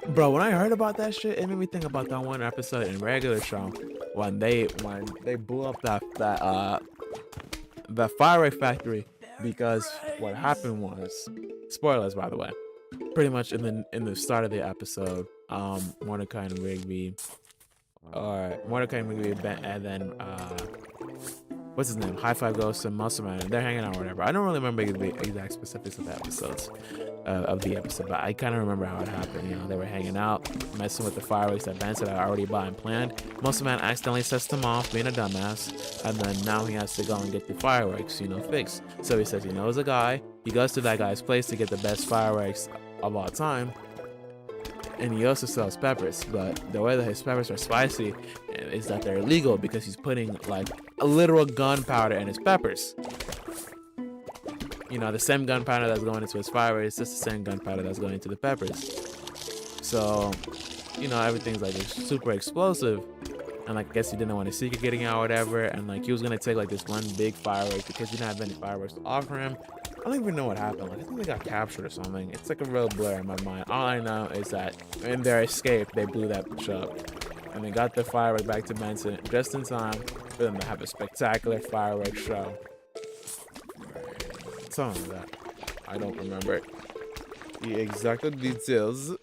[SPEAKER 1] bro, when I heard about that shit, it made me think about that one episode in Regular Show when they blew up the firework factory, because what happened was, spoilers by the way, pretty much in the start of the episode, Mordecai and Rigby, and then what's his name? High Five Ghost and Muscle Man. They're hanging out or whatever. I don't really remember the exact specifics of the episodes, but I kind of remember how it happened. You know, they were hanging out, messing with the fireworks that Ben said I already bought and planned. Muscle Man accidentally sets them off, being a dumbass, and then now he has to go and get the fireworks, you know, fixed. So he says he knows a guy. He goes to that guy's place to get the best fireworks of all time. And he also sells peppers, but the way that his peppers are spicy is that they're illegal because he's putting like a literal gunpowder in his peppers. You know, the same gunpowder that's going into his fireworks, it's just the same gunpowder that's going into the peppers. So, you know, everything's like super explosive. And like, I guess he didn't want his secret getting out or whatever. And like, he was gonna take like this one big firework because he didn't have any fireworks to offer him. I don't even know what happened. Like, I think they got captured or something. It's like a real blur in my mind. All I know is that in their escape, they blew that bitch up. And they got the firework back to Benson just in time for them to have a spectacular fireworks show. Something like that. I don't remember the exact details.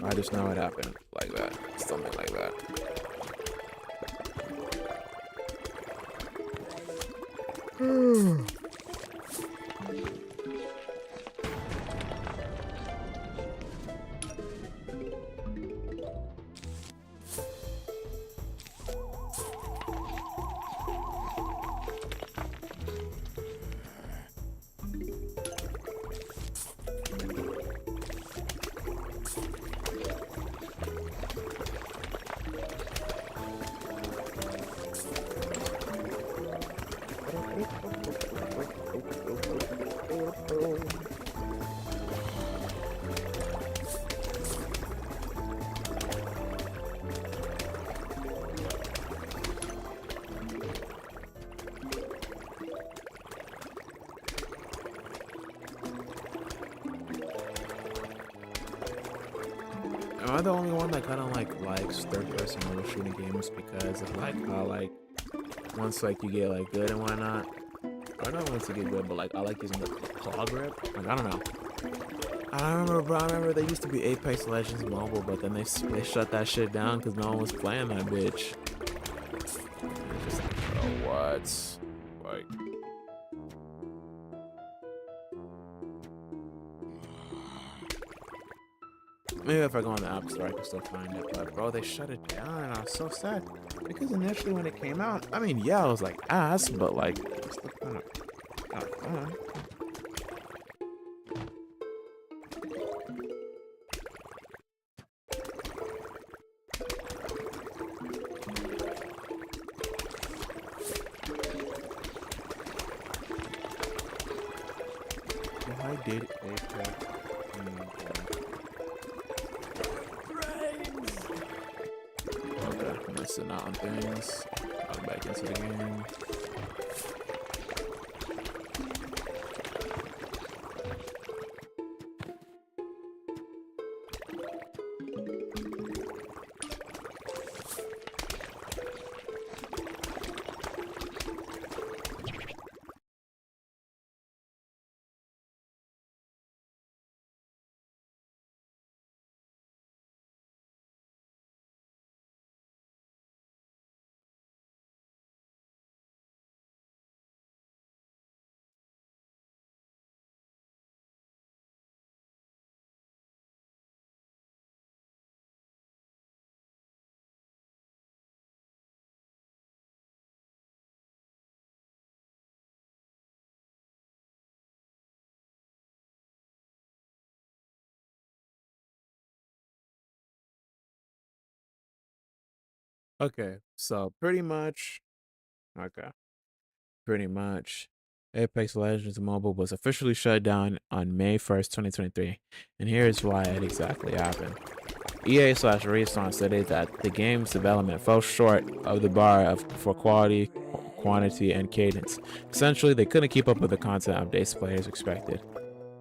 [SPEAKER 1] I just know it happened like that. Something like that. Am I the only one that kind of like likes third-person mobile shooting games because of like how like once like you get like good and whatnot, or not once you get good, but like I like using the claw grip. Like I don't know. I remember, bro. I remember they used to be Apex Legends mobile, but then they shut that shit down because no one was playing that bitch. It's just like, bro, what? Like. Maybe if I go on the App Store, I can still find it. But bro, they shut it down, and I was so sad because initially when it came out, I mean, yeah, I was like ass, but like, it's still kind of fun. I did Apex. missing out on things. Log back into the game. Okay, so okay, pretty much, Apex Legends Mobile was officially shut down on May 1st, 2023, and here's why it exactly happened. EA/Respawn stated that the game's development fell short of the bar for quality, quantity, and cadence. Essentially, they couldn't keep up with the content updates players expected,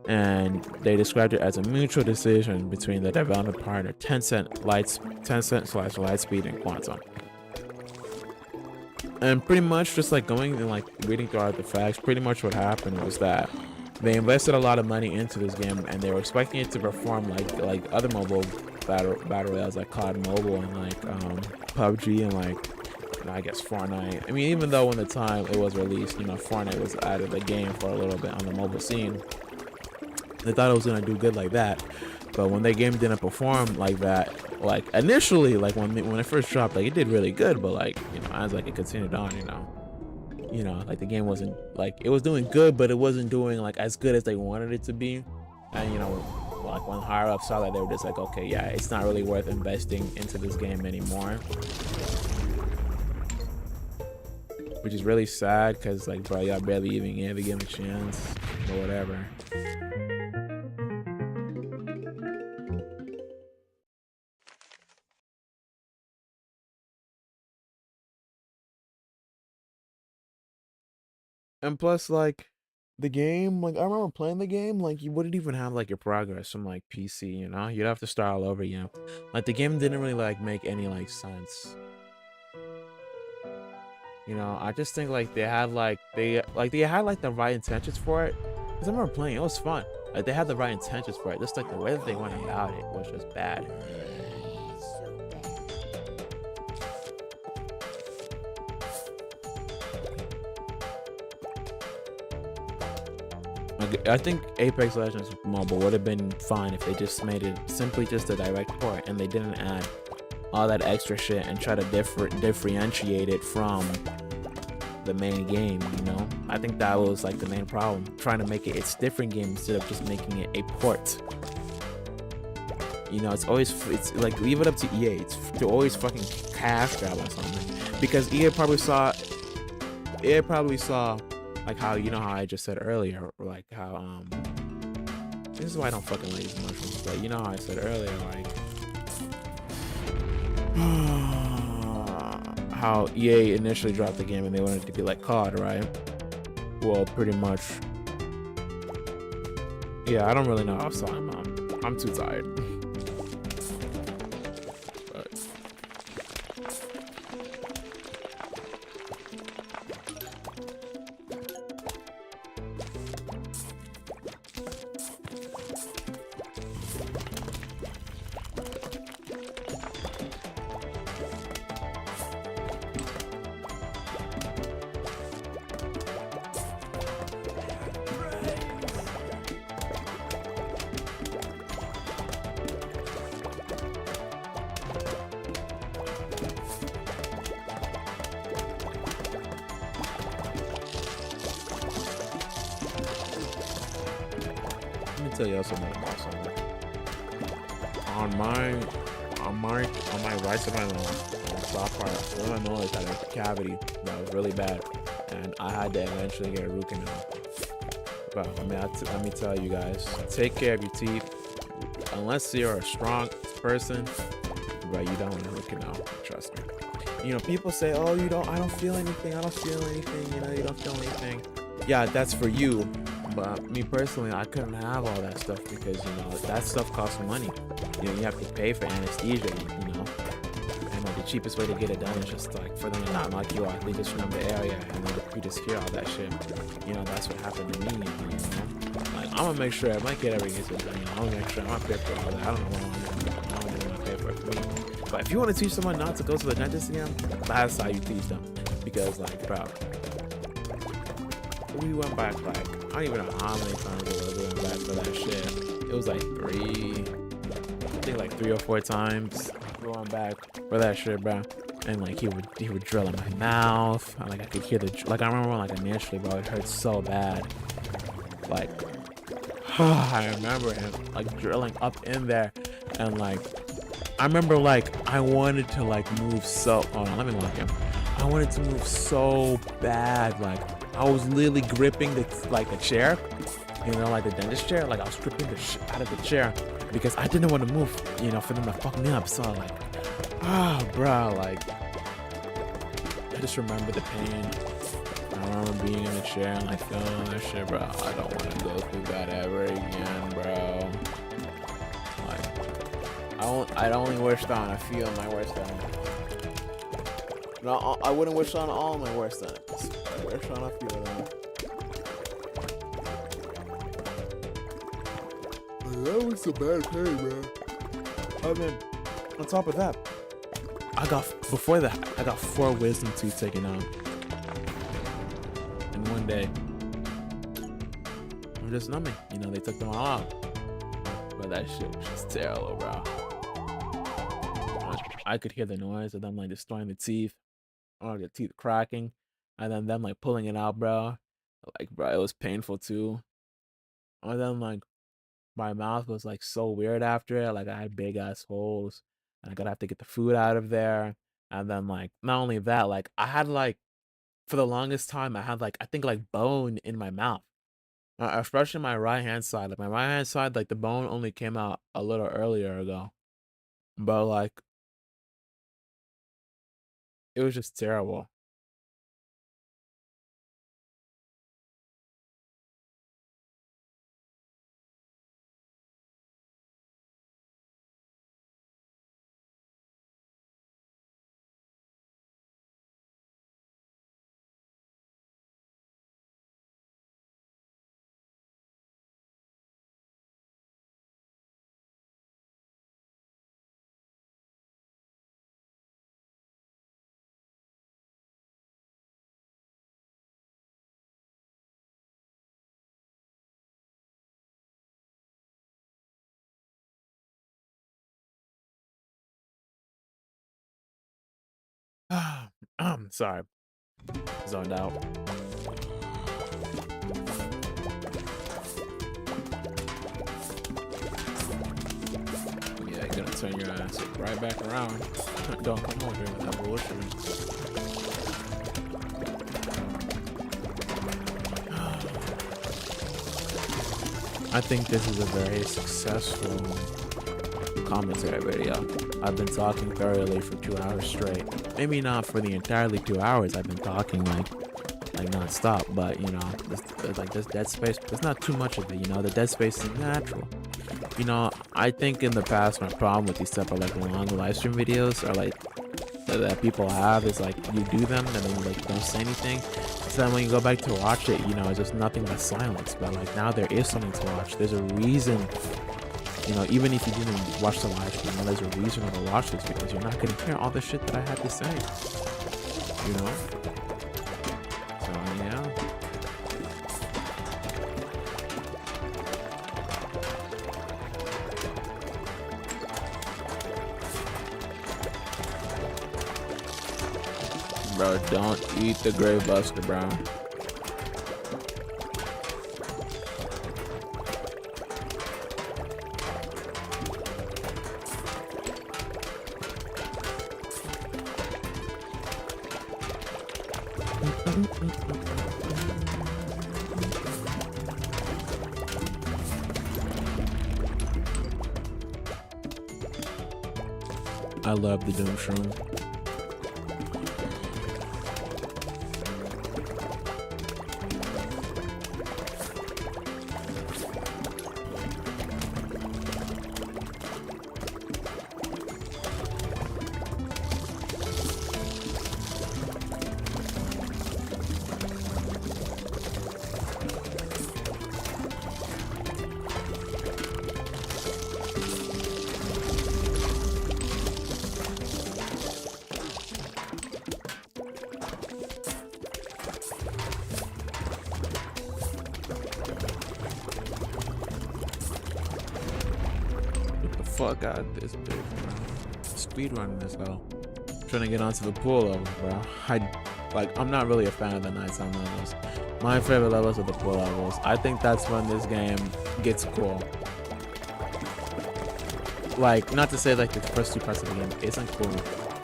[SPEAKER 1] and they described it as a mutual decision between the development partner Tencent/Lightspeed and Quantum. And pretty much just like going and like reading throughout the facts, pretty much what happened was that they invested a lot of money into this game and they were expecting it to perform like other mobile battle royales like COD Mobile and like PUBG and like I guess Fortnite. I mean, even though when the time it was released, Fortnite was out of the game for a little bit on the mobile scene, they thought it was gonna do good like that. But when their game didn't perform like that, like initially, like when it first dropped, like it did really good. But like as like it continued on, like the game wasn't like it was doing good, but it wasn't doing like as good as they wanted it to be. And like when higher up saw that, they were just like, okay, yeah, it's not really worth investing into this game anymore. Which is really sad because like, bro, y'all barely even gave the game a chance or whatever. And plus, like, the game, like, I remember playing the game, like, you wouldn't even have, like, your progress from, like, PC, You'd have to start all over, Like, the game didn't really, like, make any, like, sense. I just think, like, they had, like, they had, like, the right intentions for it. Because I remember playing, it was fun. Like, they had the right intentions for it. Just, like, the way that they went about it was just bad. I think Apex Legends Mobile would have been fine if they just made it simply just a direct port and they didn't add all that extra shit and try to differentiate it from the main game, I think that was like the main problem, trying to make it its different game instead of just making it a port. It's like, leave it up to EA. It's to always fucking cash grab or something, because EA probably saw like how how I just said earlier, like how this is why I don't fucking like these mushrooms, but how I said earlier, like how EA initially dropped the game and they wanted it to be like COD, right? Well, pretty much. Yeah, I don't really know how I'm too tired. Tell y'all something about something. On my right side of my soft part, one of my molars had a cavity that was really bad, and I had to eventually get a root canal. But let me tell you guys, take care of your teeth. Unless you're a strong person, but you don't want a root canal. Trust me. You know, people say, oh, I don't feel anything, you know, you don't feel anything. Yeah, that's for you. But me personally, I couldn't have all that stuff because, you know, that stuff costs money. You know, you have to pay for anesthesia, you know. And the cheapest way to get it done is just like for them to not knock you out. They just numb the area and then you just hear all that shit. You know, that's what happened to me, you know. Like, I'm gonna make sure my kid ever gets it done, you know. I'm gonna make sure I'm gonna pay for all that. I don't know what I'm doing. I don't really want to pay for it for me. But if you want to teach someone not to go to the dentist again, that's how you teach them. Because, like, bro, we went back, like, I don't even know how many times we went back for that shit. It was like I think like 3 or 4 times we went back for that shit, bro. And like he would drill in my mouth. And, like I could hear like I remember when, like initially, bro, it hurt so bad. Like I remember him like drilling up in there, and like I remember like I wanted to like move so. Hold on, let me lock him. I wanted to move so bad, like I was literally gripping the chair, you know, like the dentist chair. Like I was gripping the shit out of the chair because I didn't want to move, you know, for them to fuck me up. So like, bro, like I just remember the pain. I remember being in the chair and like feeling that shit, bro. I don't want to go through that ever again, bro. Like, I'd only wish on a few of my worst times. No, I wouldn't wish on all my worst times. I wish on a few of them. That was some bad pain, man. And then, on top of that, before that, I got 4 wisdom teeth taken out. In one day. I'm just numbing. You know, they took them all out. But that shit was just terrible, bro. I could hear the noise of them like destroying the teeth, or the teeth cracking, and then them like pulling it out, bro. Like, bro, it was painful too. And then like my mouth was like so weird after it. Like I had big ass holes, and I gotta have to get the food out of there. And then like not only that, like I had like for the longest time I had like I think like bone in my mouth, especially my right hand side. Like my right hand side, like the bone only came out a little earlier ago, but like it was just terrible. Sorry, zoned out. Yeah, you're gonna turn your ass right back around. Don't come over here with that bullshit. I think this is a very successful commentary video. I've been talking thoroughly for 2 hours straight. Maybe not for the entirely 2 hours. I've been talking like non-stop, but you know, this dead space, there's not too much of it, you know. The dead space is natural. You know, I think in the past my problem with these type of like long live stream videos are like that people have is like you do them and then you like don't say anything. So then when you go back to watch it, you know, it's just nothing but silence. But like now there is something to watch. There's a reason. You know, even if you didn't watch the live stream, you know, there's a reason to watch this because you're not gonna hear all the shit that I had to say. You know? So yeah. Bro, don't eat the Grave Buster, bro. I love the Doom Shroom. fuck out this bitch, bro. Speedrunning this though. Trying to get onto the pool level, bro. I'm not really a fan of the nighttime levels. My favorite levels are the pool levels. I think that's when this game gets cool. Like, not to say like the first two parts of the game isn't cool,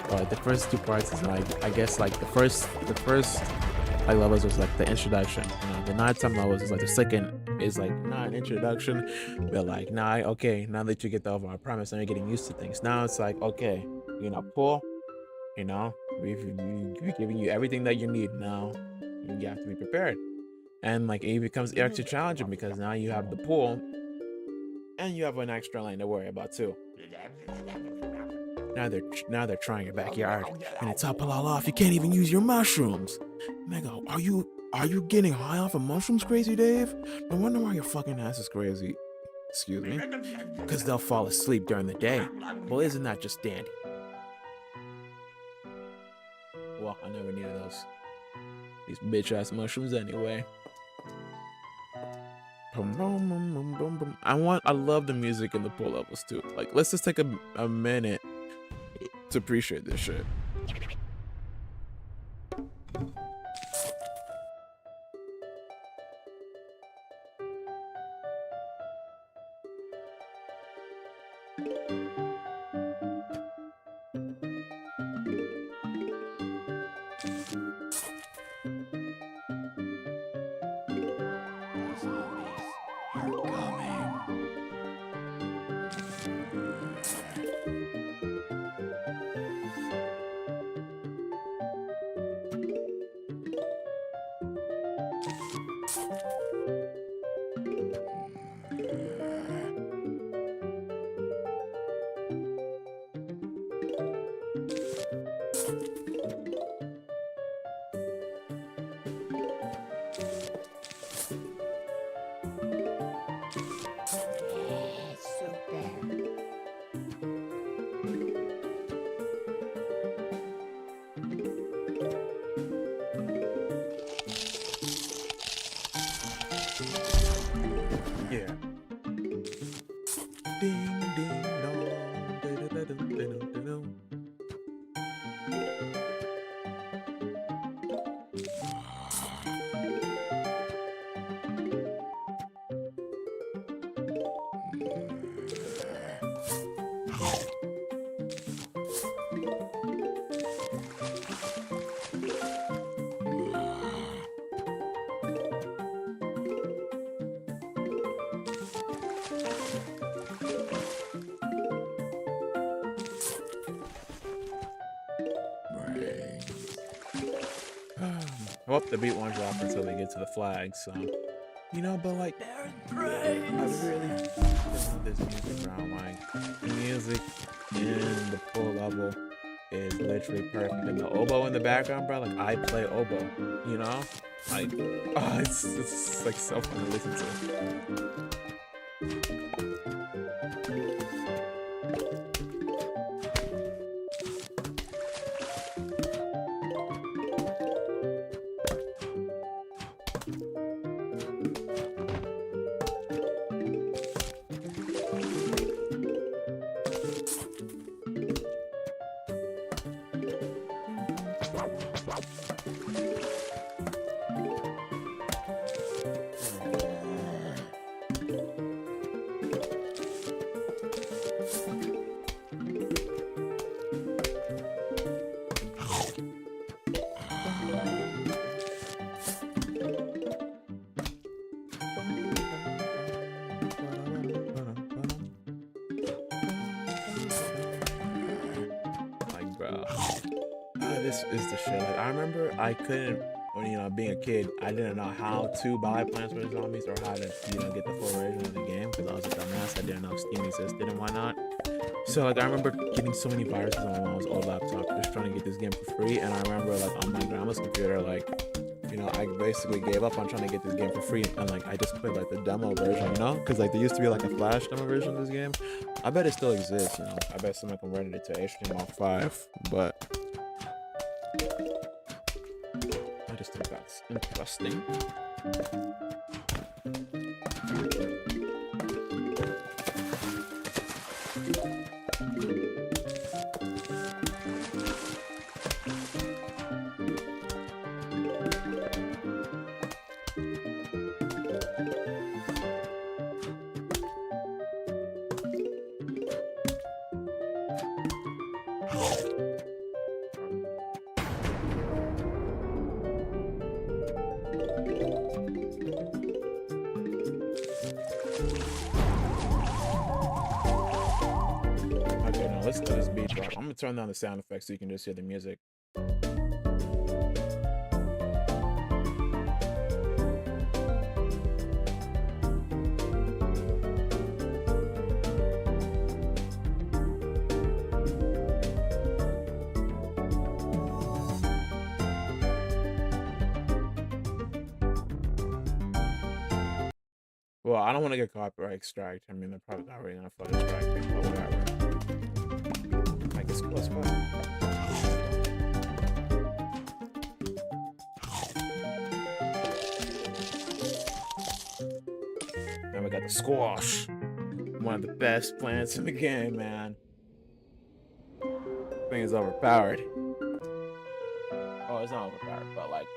[SPEAKER 1] but like, the first two parts is like, I guess like the first like levels was like the introduction. You know, the nighttime levels is like the second is like not an introduction, but like now that you get the overall premise and you're getting used to things, now it's like okay, you know, pool. You know, we're giving you everything that you need now. You have to be prepared. And like it becomes extra challenging because now you have the pool and you have an extra lane to worry about too. Now they're trying your backyard and to top it all off, you can't even use your mushrooms. Nigga, are you getting high off of mushrooms, Crazy Dave? No wonder why your fucking ass is crazy. Excuse me. Because they'll fall asleep during the day. Well, isn't that just dandy? Well, I never needed these bitch ass mushrooms anyway. I love the music in the pool levels too. Like, let's just take a minute to appreciate this shit.
[SPEAKER 2] The zombies are coming.
[SPEAKER 1] Yeah. Ding ding dong. Da-da-da-dum-da-dum-da-dum. Well, the beat won't drop until they get to the flag, so you know, but like I
[SPEAKER 3] brains.
[SPEAKER 1] really love this music, bro. Like the music in the full level is literally perfect. And the oboe in the background, bro, like I play oboe, you know? Like it's like so fun to listen to. Like, bro, this is the shit. Like, I remember I couldn't, when you know, being a kid, I didn't know how to buy Plants vs Zombies or how to, you know, get the full version of the game because I was a dumbass. I didn't know if Steam existed and whatnot. So like, I remember getting so many viruses on my mom's old laptop just trying to get this game for free. And I remember like on my grandma's computer, like, you know, I basically gave up on trying to get this game for free, and like I just played like the demo version, you know, because like there used to be like a flash demo version of this game. I bet it still exists, you know. I bet someone converted it to HTML5, but I just think that's interesting. let's do this beach rock. I'm gonna turn down the sound effects so you can just hear the music. Well, I don't want to get copyright striked. I mean, they're probably not really gonna fucking strike me, but whatever. Like, it's cool as fuck. Now we got the squash. One of the best plants in the game, man. Thing is overpowered. Oh, it's not overpowered, but like,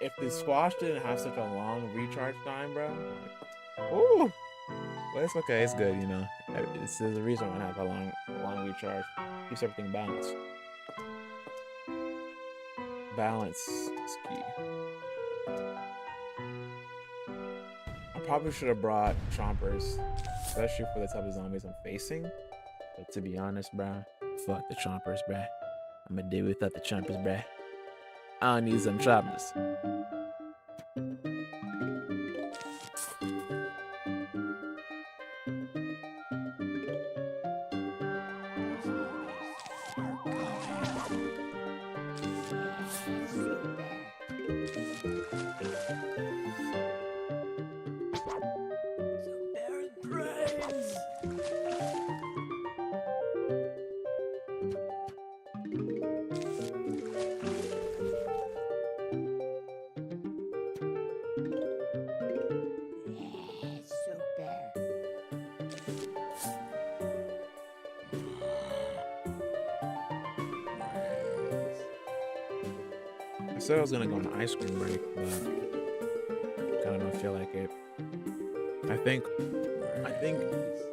[SPEAKER 1] if the squash didn't have such a long recharge time, bro, like, ooh, well, it's okay. It's good, you know. There's a reason why I have a long recharge. Keeps everything balanced. Balance is key. I probably should have brought chompers, especially for the type of zombies I'm facing. But to be honest, bruh, fuck the chompers, bruh. I'm gonna deal without the chompers, bruh. I don't need some chompers. I said I was gonna go on an ice cream break, but I kind of don't feel like it. I think,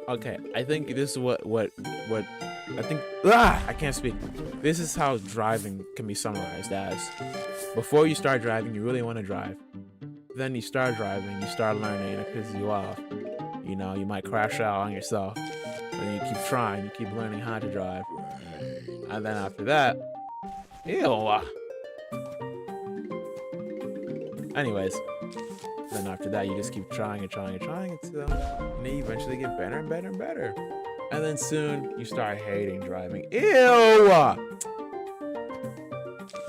[SPEAKER 1] okay, I think this is what I think, I can't speak. This is how driving can be summarized as: before you start driving, you really want to drive. Then you start driving, you start learning, and it pisses you off. You know, you might crash out on yourself. Then you keep trying, you keep learning how to drive. And then after that, ew. Anyways, then after that, you just keep trying until you eventually get better and better and better. And then soon, you start hating driving. Ew!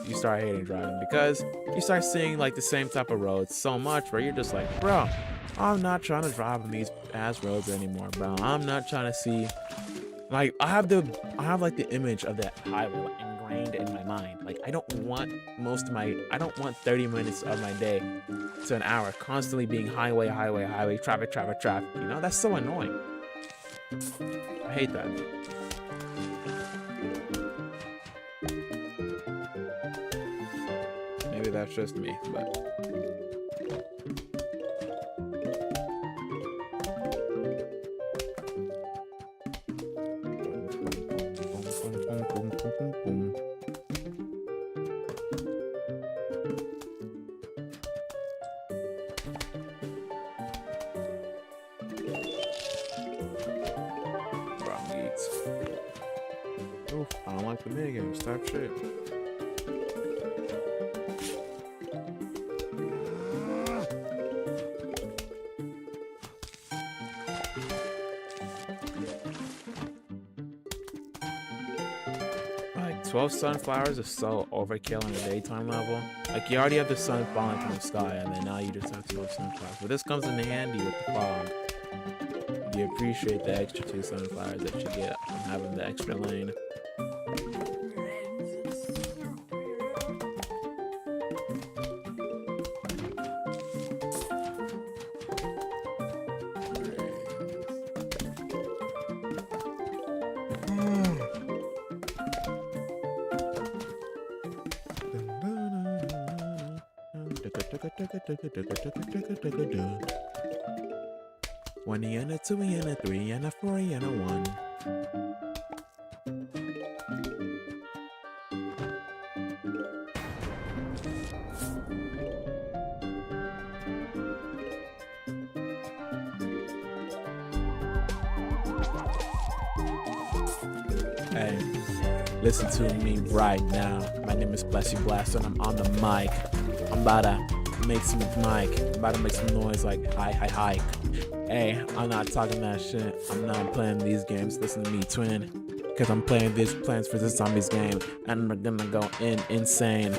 [SPEAKER 1] You start hating driving because you start seeing like the same type of roads so much where you're just like, bro, I'm not trying to drive on these ass roads anymore, bro. I'm not trying to see, like, I have like the image of that highway like, ingrained in my mind. Like, I don't want 30 minutes of my day to an hour constantly being highway, traffic. You know, that's so annoying. I hate that. Maybe that's just me, but oof, I don't like the minigames. Type shit. Like 12 sunflowers is so overkill on the daytime level. Like you already have the sun falling from the sky, and then now you just have 12 sunflowers. But this comes in handy with the fog. You appreciate the extra 2 sunflowers that you get from having the extra lane. One and a 2 and a 3 and a 4 and a 1. Listen to me right now. My name is Blessy Blast and I'm on the mic. I'm about to make some mic. I'm about to make some noise like hi. Hey, I'm not talking that shit. I'm not playing these games. Listen to me, twin. Cause I'm playing this Plants vs Zombies game. And I'm gonna go insane.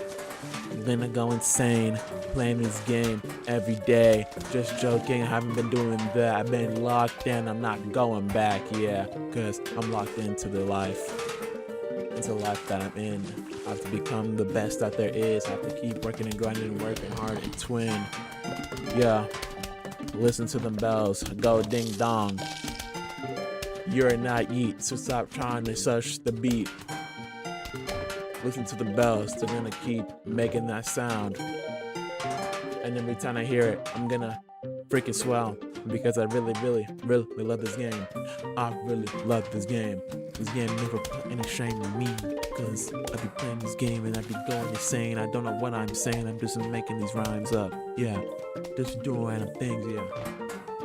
[SPEAKER 1] I'm gonna go insane. Playing this game every day. Just joking, I haven't been doing that. I've been locked in. I'm not going back, yeah. Cause I'm locked into the life. It's a life that I'm in. I have to become the best that there is. I have to keep working and grinding and working hard and twin. Yeah. Listen to them bells. Go ding dong. You're not yeet, so stop trying to sush the beat. Listen to the bells. They're gonna keep making that sound. And every time I hear it, I'm gonna freaking swell. Because I really love this game. I really love this game. This game never put any shame on me. Cause I be playing this game and I be going insane. I don't know what I'm saying. I'm just making these rhymes up. Yeah. Just doing random things, yeah.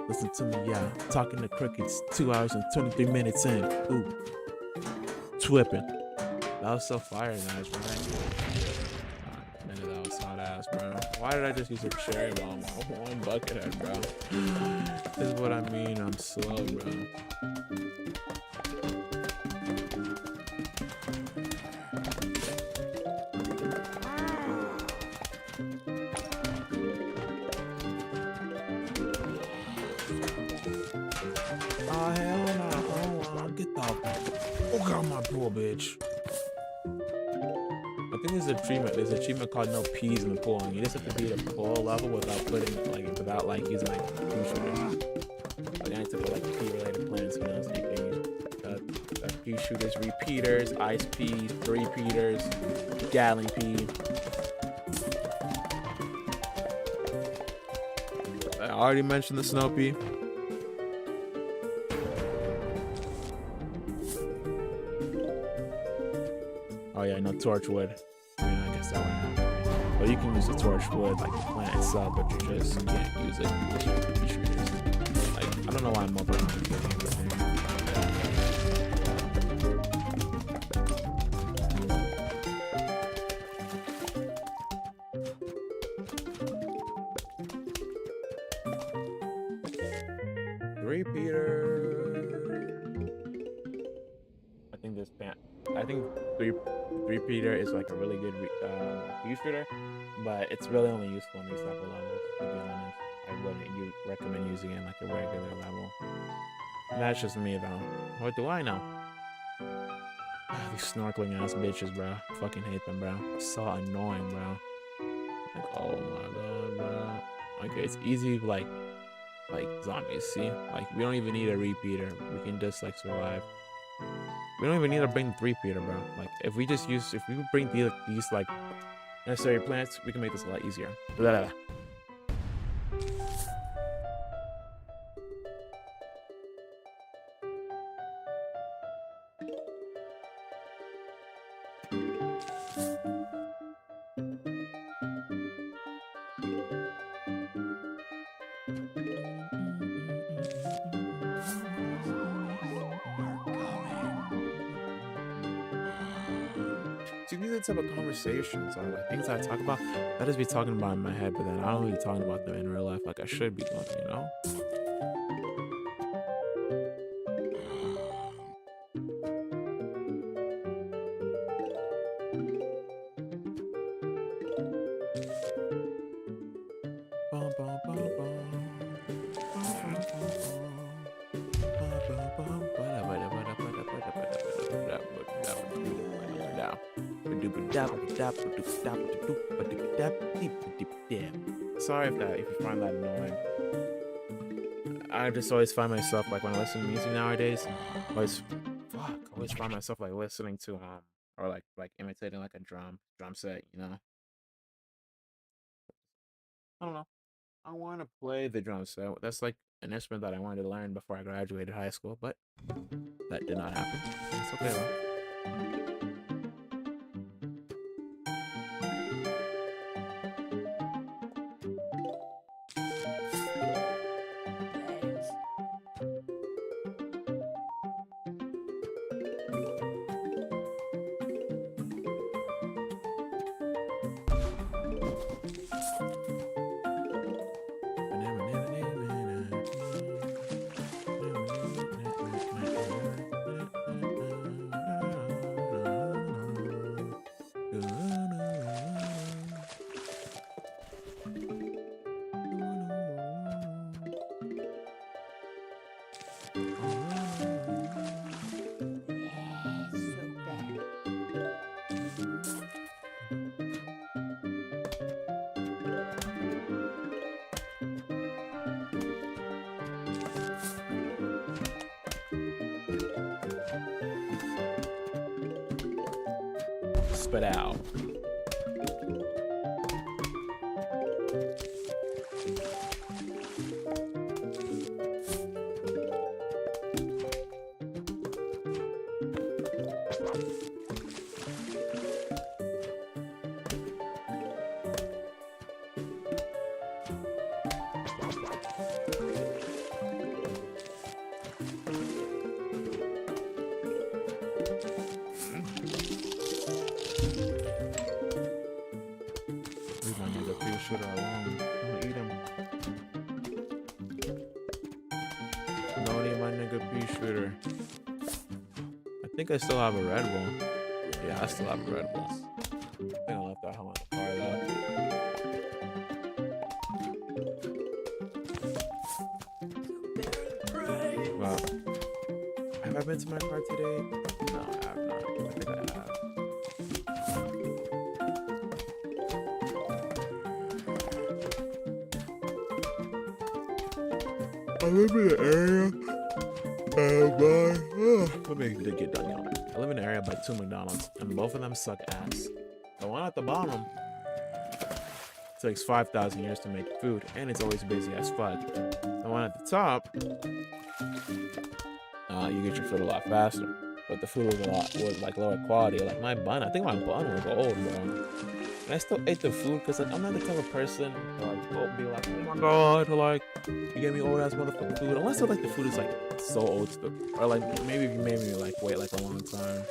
[SPEAKER 1] Listen to me, yeah. Talking to crickets 2 hours and 23 minutes in. Ooh. Twipping. That was so fire, guys, right? Man, that was hot ass, bro. Why did I just use a cherry bomb? One bucket head, bro. This is what I mean. I'm slow, bro. Oh, hell no. Hold on. Get the fuck out my pool, bitch. I think there's a treatment. There's a treatment called no peas in the pool, and you just have to be at a pool level without using like pea shooters. Like I need to put like pea-related plants, you know, so you can use pea shooters, repeaters, ice peas, three-peaters, gallon pea. I already mentioned the snow pea. Oh yeah, no torchwood. I mean, I guess that wouldn't happen. But you can use the torchwood, like the plant itself, but you just can't use it. Like, I don't know why I'm over on the game. I think three-peater is like a really good pea shooter, but it's really only useful in these type of levels, to be honest. I wouldn't recommend using it like a regular level. And that's just me though. What do I know? These snorkeling ass bitches, bro. I fucking hate them, bro. It's so annoying, bro. Like, oh my god, bro. Okay, it's easy like zombies, see? Like, we don't even need a repeater. We can just like survive. We don't even need to bring the three-peater, bro. Like, if we bring these like necessary plants, we can make this a lot easier. Blah, blah, blah. See, these are the type of conversations or like things I talk about. I just be talking about in my head, but then I don't be talking about them in real life like I should be doing, you know? Sorry if you find that annoying. I just always find myself like when I listen to music nowadays, I always find myself like listening to or like imitating like a drum set, you know. I don't know. I want to play the drum set. That's like an instrument that I wanted to learn before I graduated high school, but that did not happen. It's okay though. spit out. Leave my nigga pea shooter alone. Don't eat him. Don't eat my nigga pea shooter. I think I still have a red one. Yeah, I still have a red one. I think I left that home on the car though. But have I been to my car today? No, I have not. I think I have. I live in an area let me get done, y'all. I live in an area by 2 McDonald's, and both of them suck ass. The one at the bottom takes 5,000 years to make food, and it's always busy as fuck. The one at the top, you get your food a lot faster, but the food was like lower quality. Like my bun, I think my bun was old, bro. And I still ate the food because like, I'm not the type of person to like go be like, oh my god, like you gave me old ass motherfucking food. Unless like the food is like so old stuff, or like maybe if you made me like wait like a long time,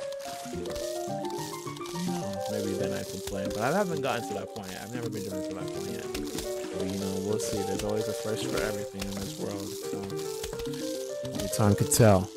[SPEAKER 1] maybe then I complain. But I haven't gotten to that point yet. I've never been driven to that point yet. But you know, we'll see. There's always a first for everything in this world, so only time could tell.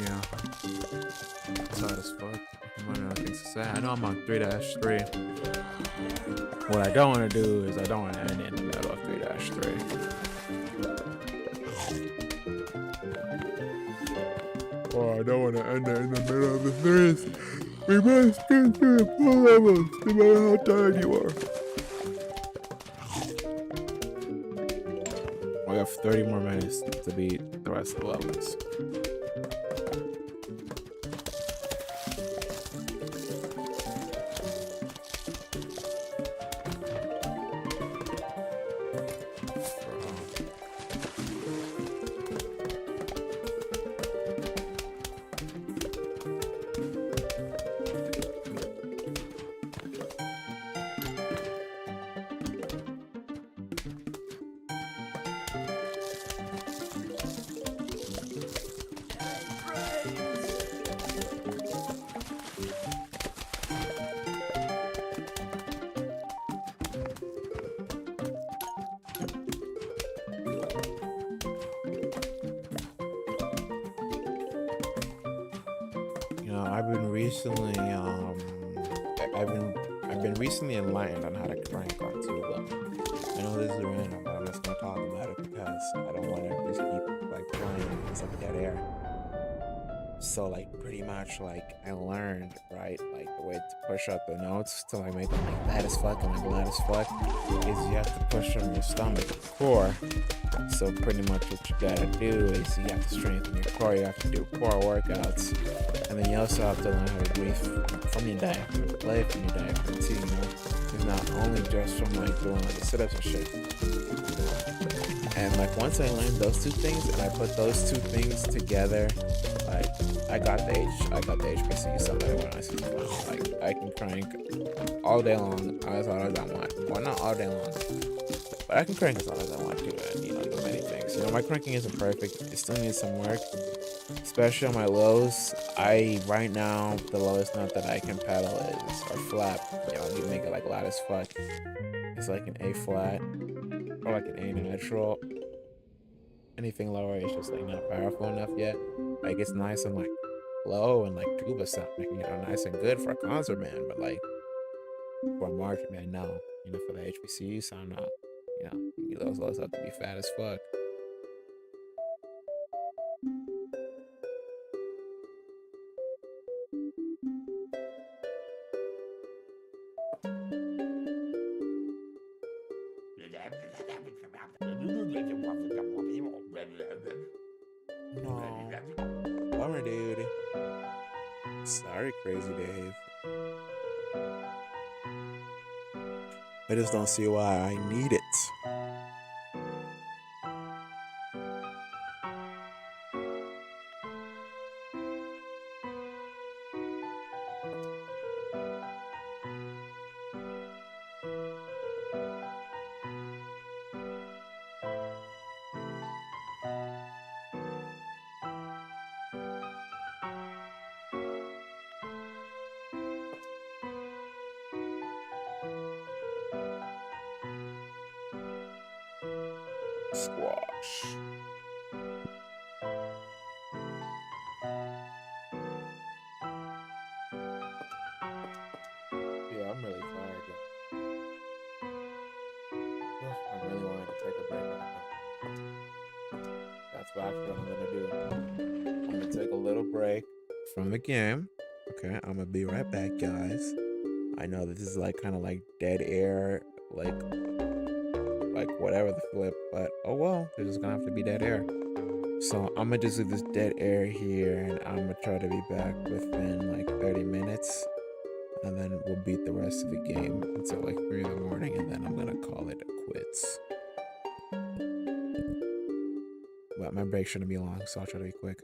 [SPEAKER 1] Yeah. Tired as fuck. I'm running out of things to say. I know I'm on 3-3. What I don't want to do is I don't want to end it in the middle of 3-3. Or I don't want to end it in the middle of the threes. We must get to the full levels, no matter how tired you are. We have 30 more minutes to beat the rest of the levels. I've been recently enlightened on how to crank on tuba. I know this is random, but I'm just gonna talk about it because I don't want to just keep like playing in some dead air. So like pretty much like I learned, right, like the way to push up the notes to like make them like bad as fuck and like loud as fuck is you have to push from your stomach to core. So pretty much what you gotta do is you have to strengthen your core, you have to do core workouts. And then you also have to learn how to breathe from your day, play from your day too, you know. It's not only just from like doing like the sit-ups and shit. And like once I learned those two things and I put those two things together, like I got the HPC something when I see like I can crank all day long as hard as I want. Well, not all day long, but I can crank as hard as I want to, and you know, do many things. You know, my cranking isn't perfect. It still needs some work, especially on my lows. Right now the lowest note that I can pedal is or flat. You know, you make it like loud as fuck. It's like an A flat or like an A natural. Anything lower is just like not powerful enough yet. Like it's nice and like low and like tuba sounding, you know, nice and good for a concert band, but like for a marching band, no. You know, for the HBCU sound, no. You know, those lows have to be fat as fuck. No. Bummer, dude. Sorry, Crazy Dave. I just don't see why I need it. Squash. Yeah, I'm really tired. I really wanted to take a break right now. That's actually what I'm gonna do. I'm gonna take a little break from the game. Okay, I'm gonna be right back, guys. I know that this is like kind of like dead air, like whatever the flip, but oh well, there's just gonna have to be dead air. So I'm gonna just do this dead air here, and I'm gonna try to be back within like 30 minutes, and then we'll beat the rest of the game until like 3 in the morning, and then I'm gonna call it quits. But my break shouldn't be long, so I'll try to be quick.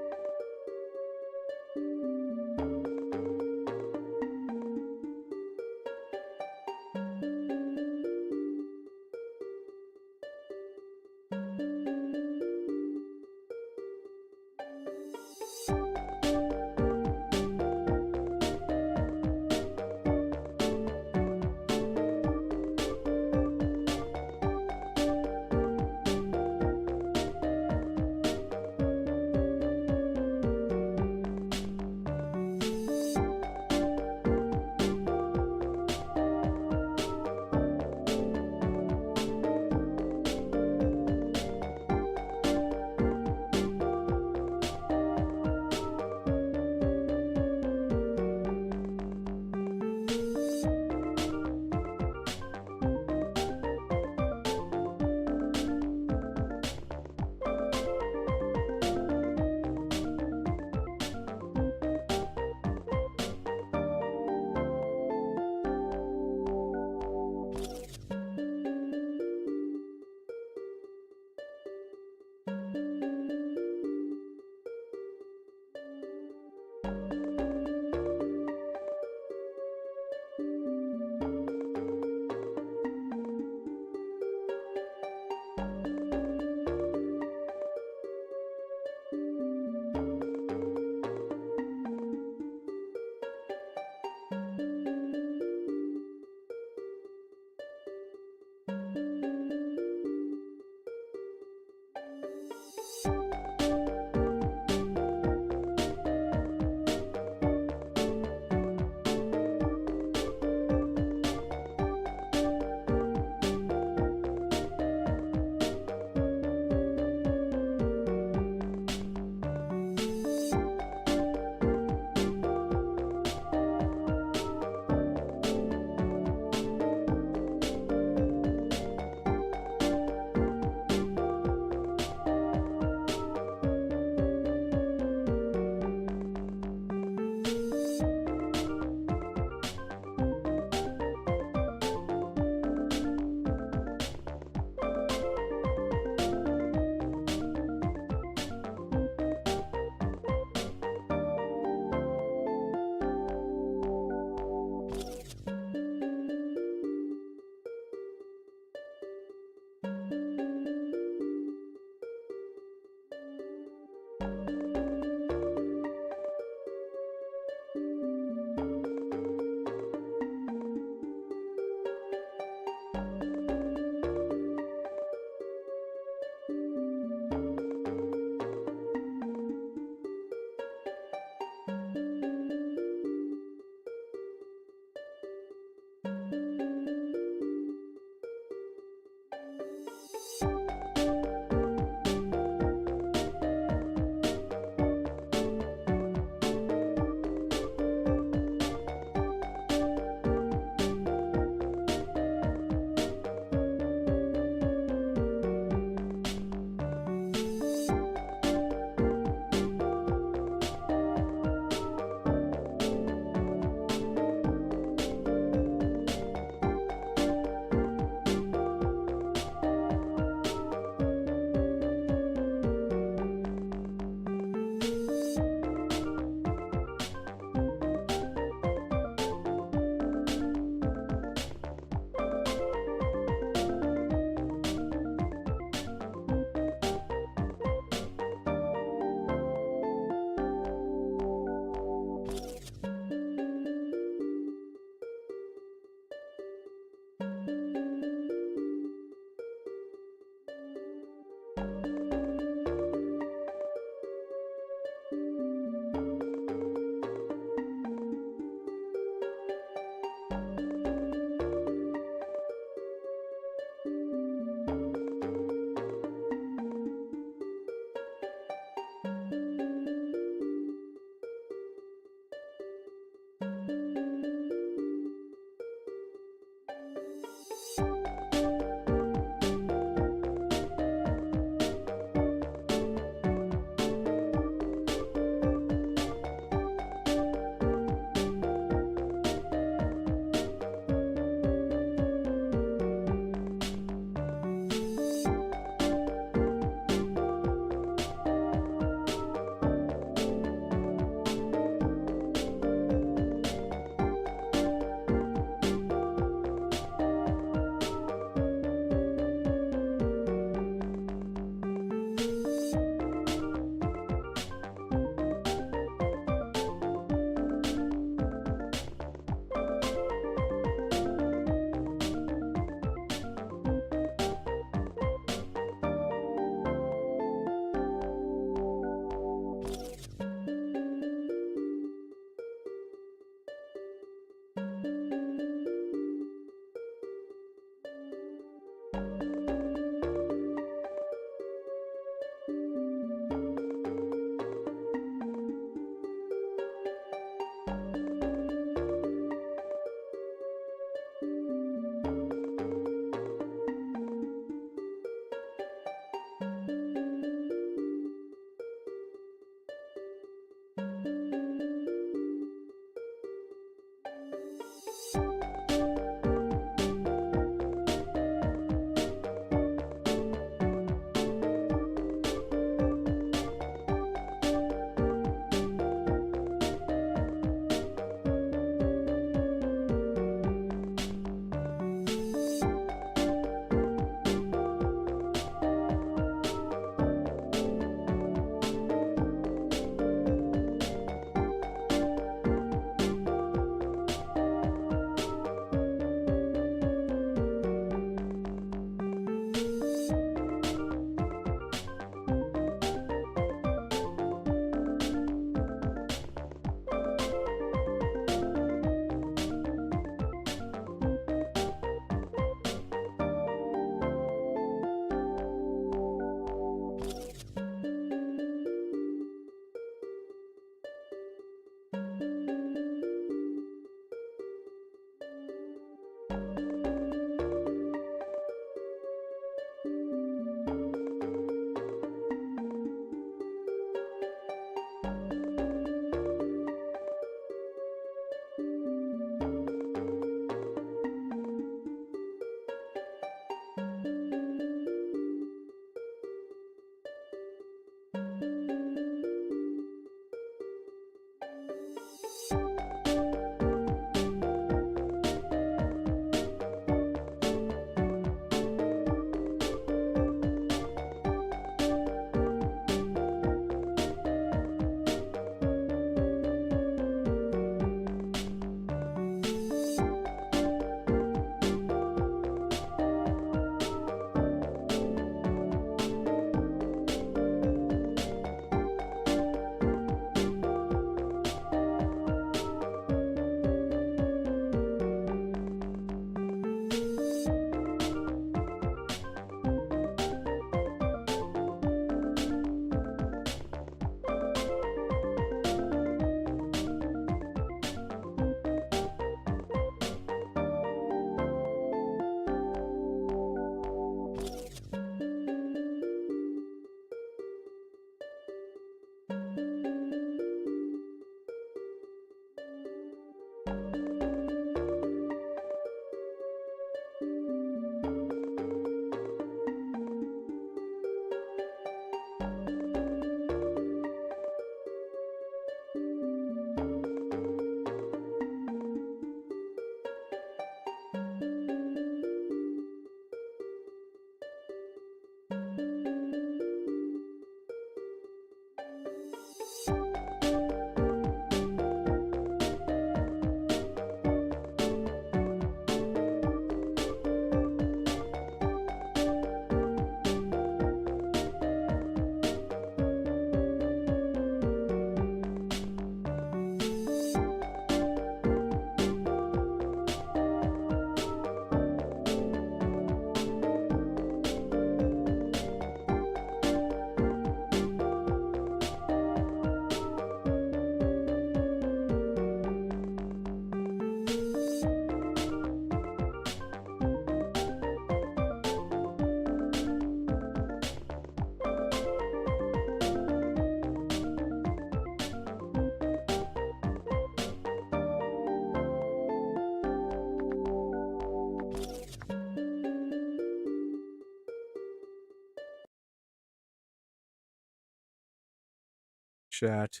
[SPEAKER 1] Chat.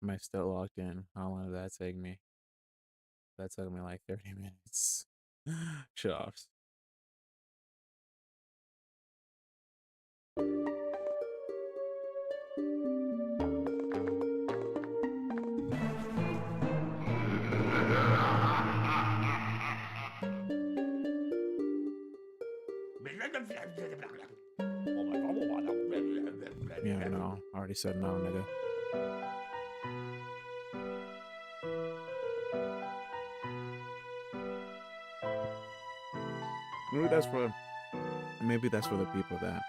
[SPEAKER 1] Am I still logged in? How long did that take me? That took me like 30 minutes. Chops. Yeah, no. I already said no, nigga. Maybe that's for the people that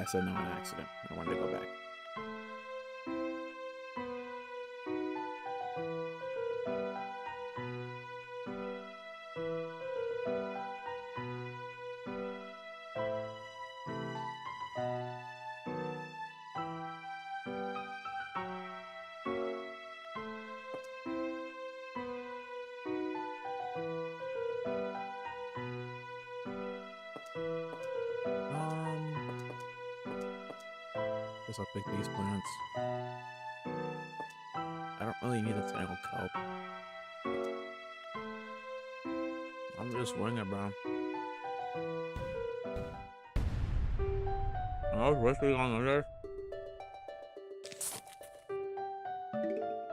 [SPEAKER 1] said no on accident. I wanted to go back. Guess I'll pick these plants. I don't really need a tangled kelp. I'm just winging, bro. I was risking on this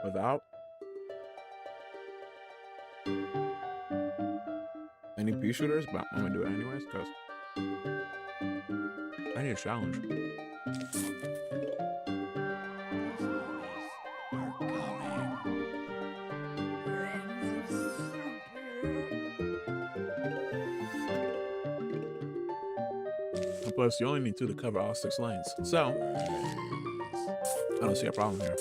[SPEAKER 1] without any pea shooters, but I'm gonna do it anyways because I need a challenge. And plus, you only need 2 to cover all 6 lanes, so I don't see a problem here.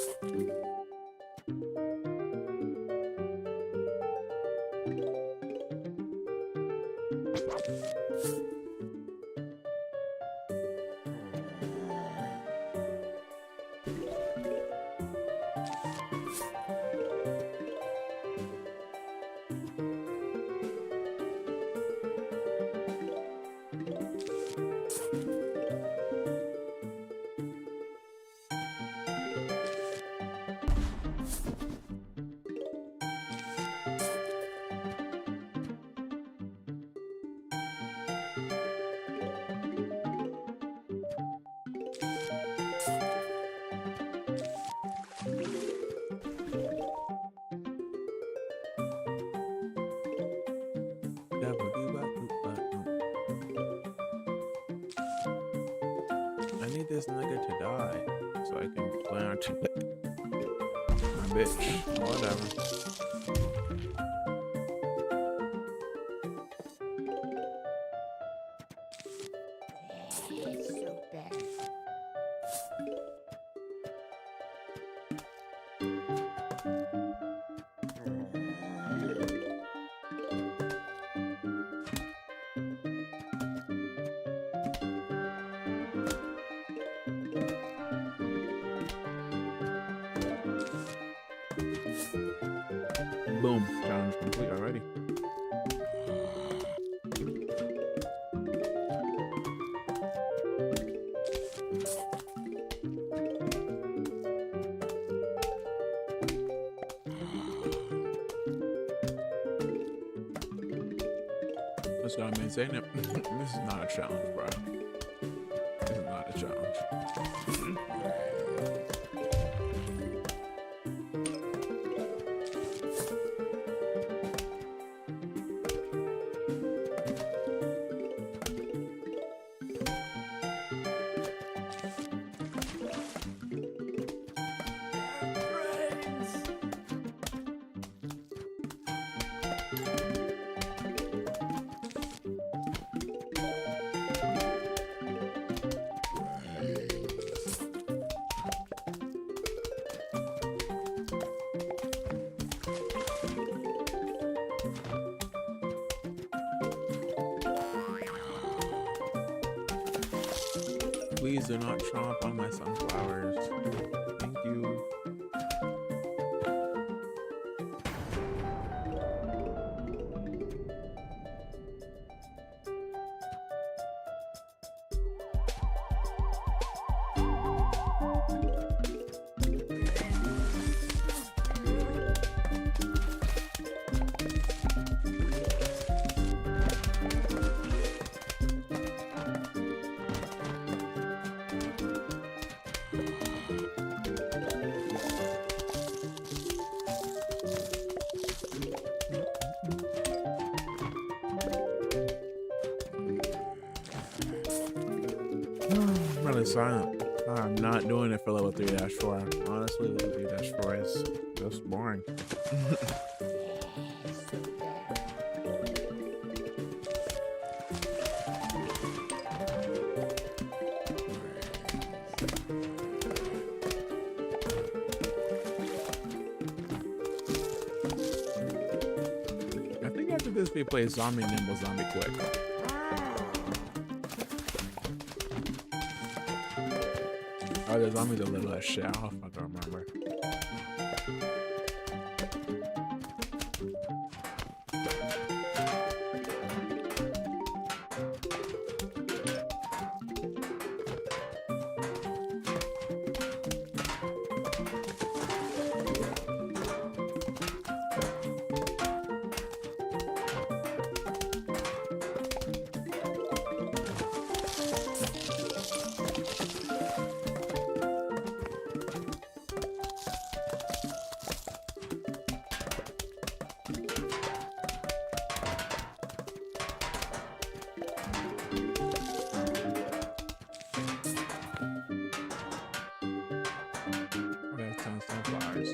[SPEAKER 1] I need this nigga to die so I can plant my bitch. Whatever.
[SPEAKER 3] It's so bad.
[SPEAKER 1] Boom. Challenge complete already. Just gotta maintain it. This is not a challenge, bro. This is not a challenge.
[SPEAKER 3] Brains.
[SPEAKER 1] Please do not chomp on my sunflowers. Thank you. really silent. I'm not doing it for level 3-4. Honestly, level 3-4 is just boring. I think after this we play Zombie Nimble Zombie Quick. Oh, the zombies are little as shit. I don't fucking remember. Okay, 10 sunflowers.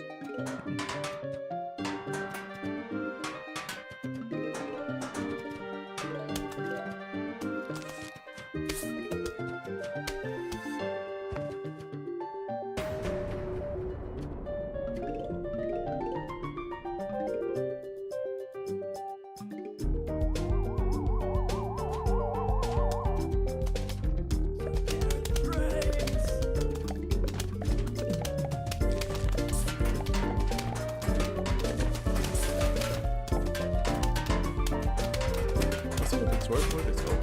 [SPEAKER 3] Brains.
[SPEAKER 1] Let's see what the sword for this over.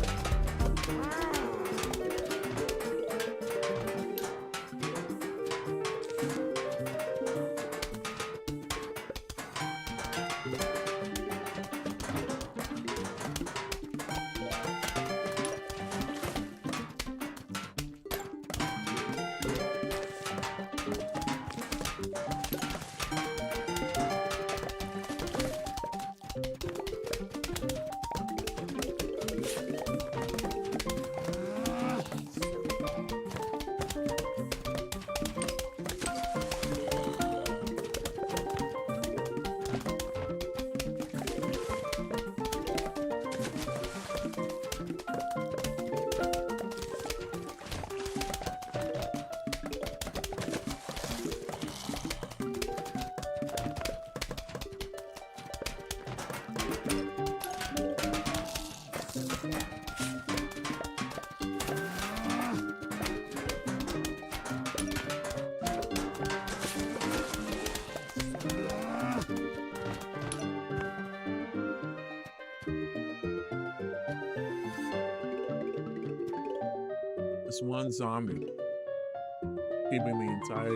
[SPEAKER 1] This one zombie keeping the entire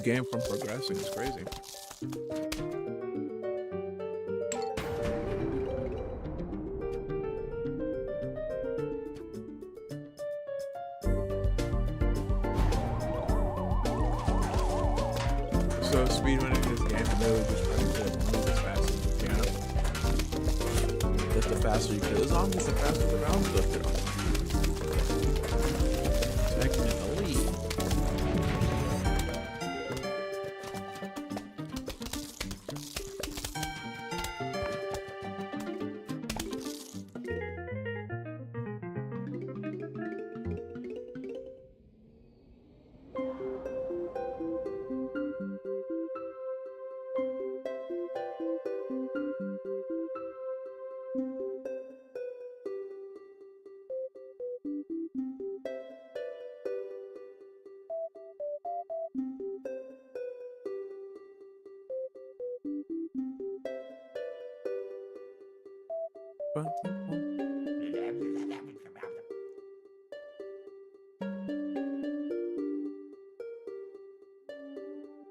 [SPEAKER 1] game from progressing. It's crazy. So speedrunning this game, literally just trying to kill zombies as fast as you can. If the faster you kill the zombies, the faster the rounds go through. Technically.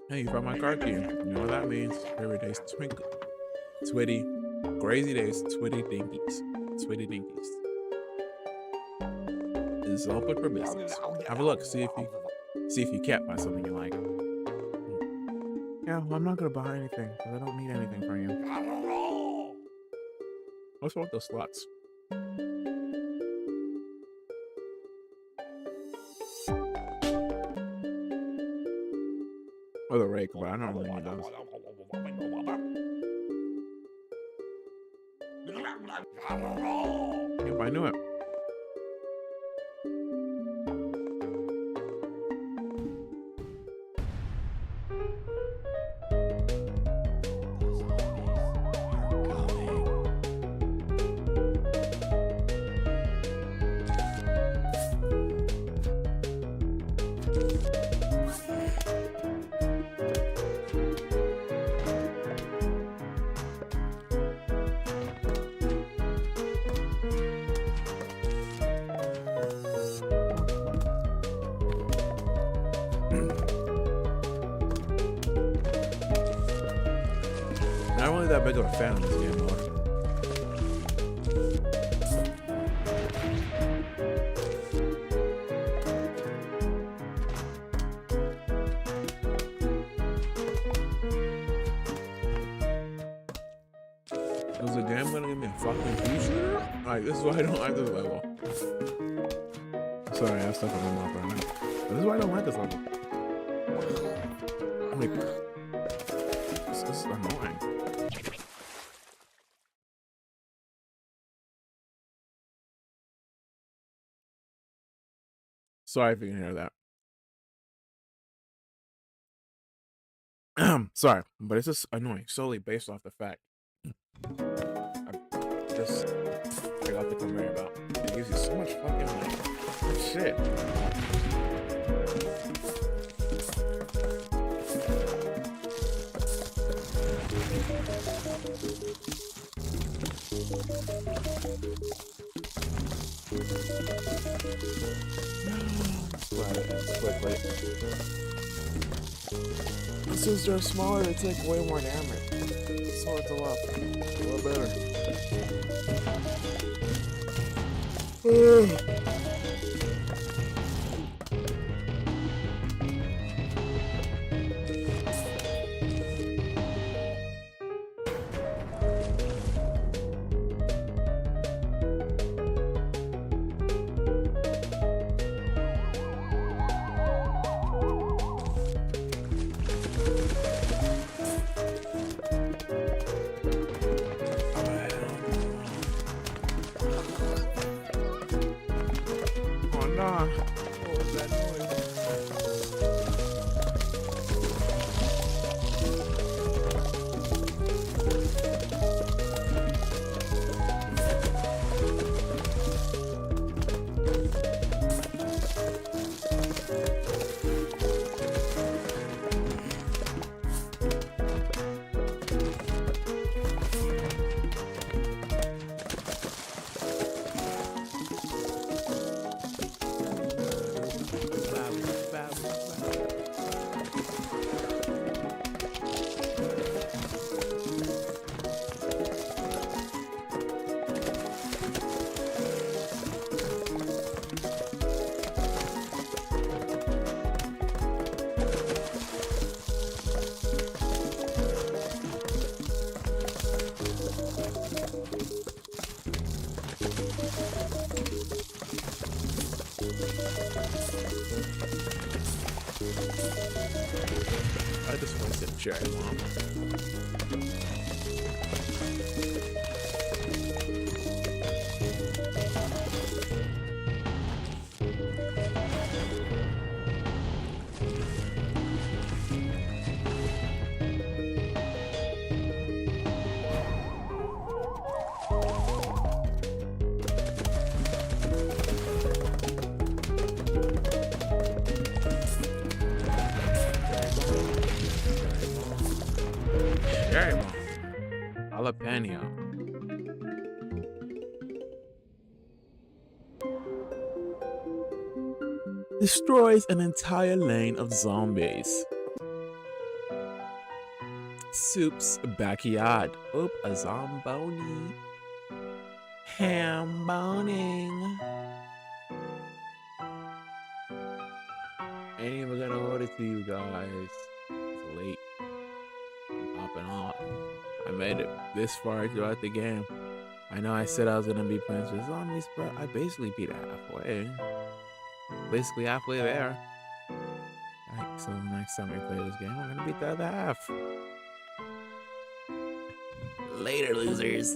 [SPEAKER 1] Hey, you found my car key. You know what that means. Every day's twinkle. Twitty. Crazy days. Twitty dinkies. Twitty dinkies. It's open for business. Have a look. See if you can't find something you like. Yeah, well, I'm not gonna buy anything because I don't need anything from you. What's wrong with those slots? Or the rake, but I don't really need those. Yep, I knew it. Not really that big of a fan of this game, though. Is the game gonna give me a fucking t-shirt? Alright, this is why I don't like this level. Sorry, I have stuff in my mouth right now. But this is why I don't like this level. Like, this is annoying. Sorry if you can hear that. Sorry, but it's just annoying solely based off the fact I got the conveyor belt. It gives you so much fucking like shit. Quickly. Since they're smaller, they take way more damage. So it's a lot better. What was that noise? I just wasted cherry bomb. Cherry bomb. Jalapeno. Destroys an entire lane of zombies. Soup's backyard. Oop, a zomboni. Hamboning. Ain't even gonna order to you guys. It's late. I'm popping off. I made it this far throughout the game. I know I said I was gonna be Plants vs Zombies, but I basically beat it halfway. Basically halfway there. I Like, so next time we play this game, we're gonna beat the other half. Later, losers.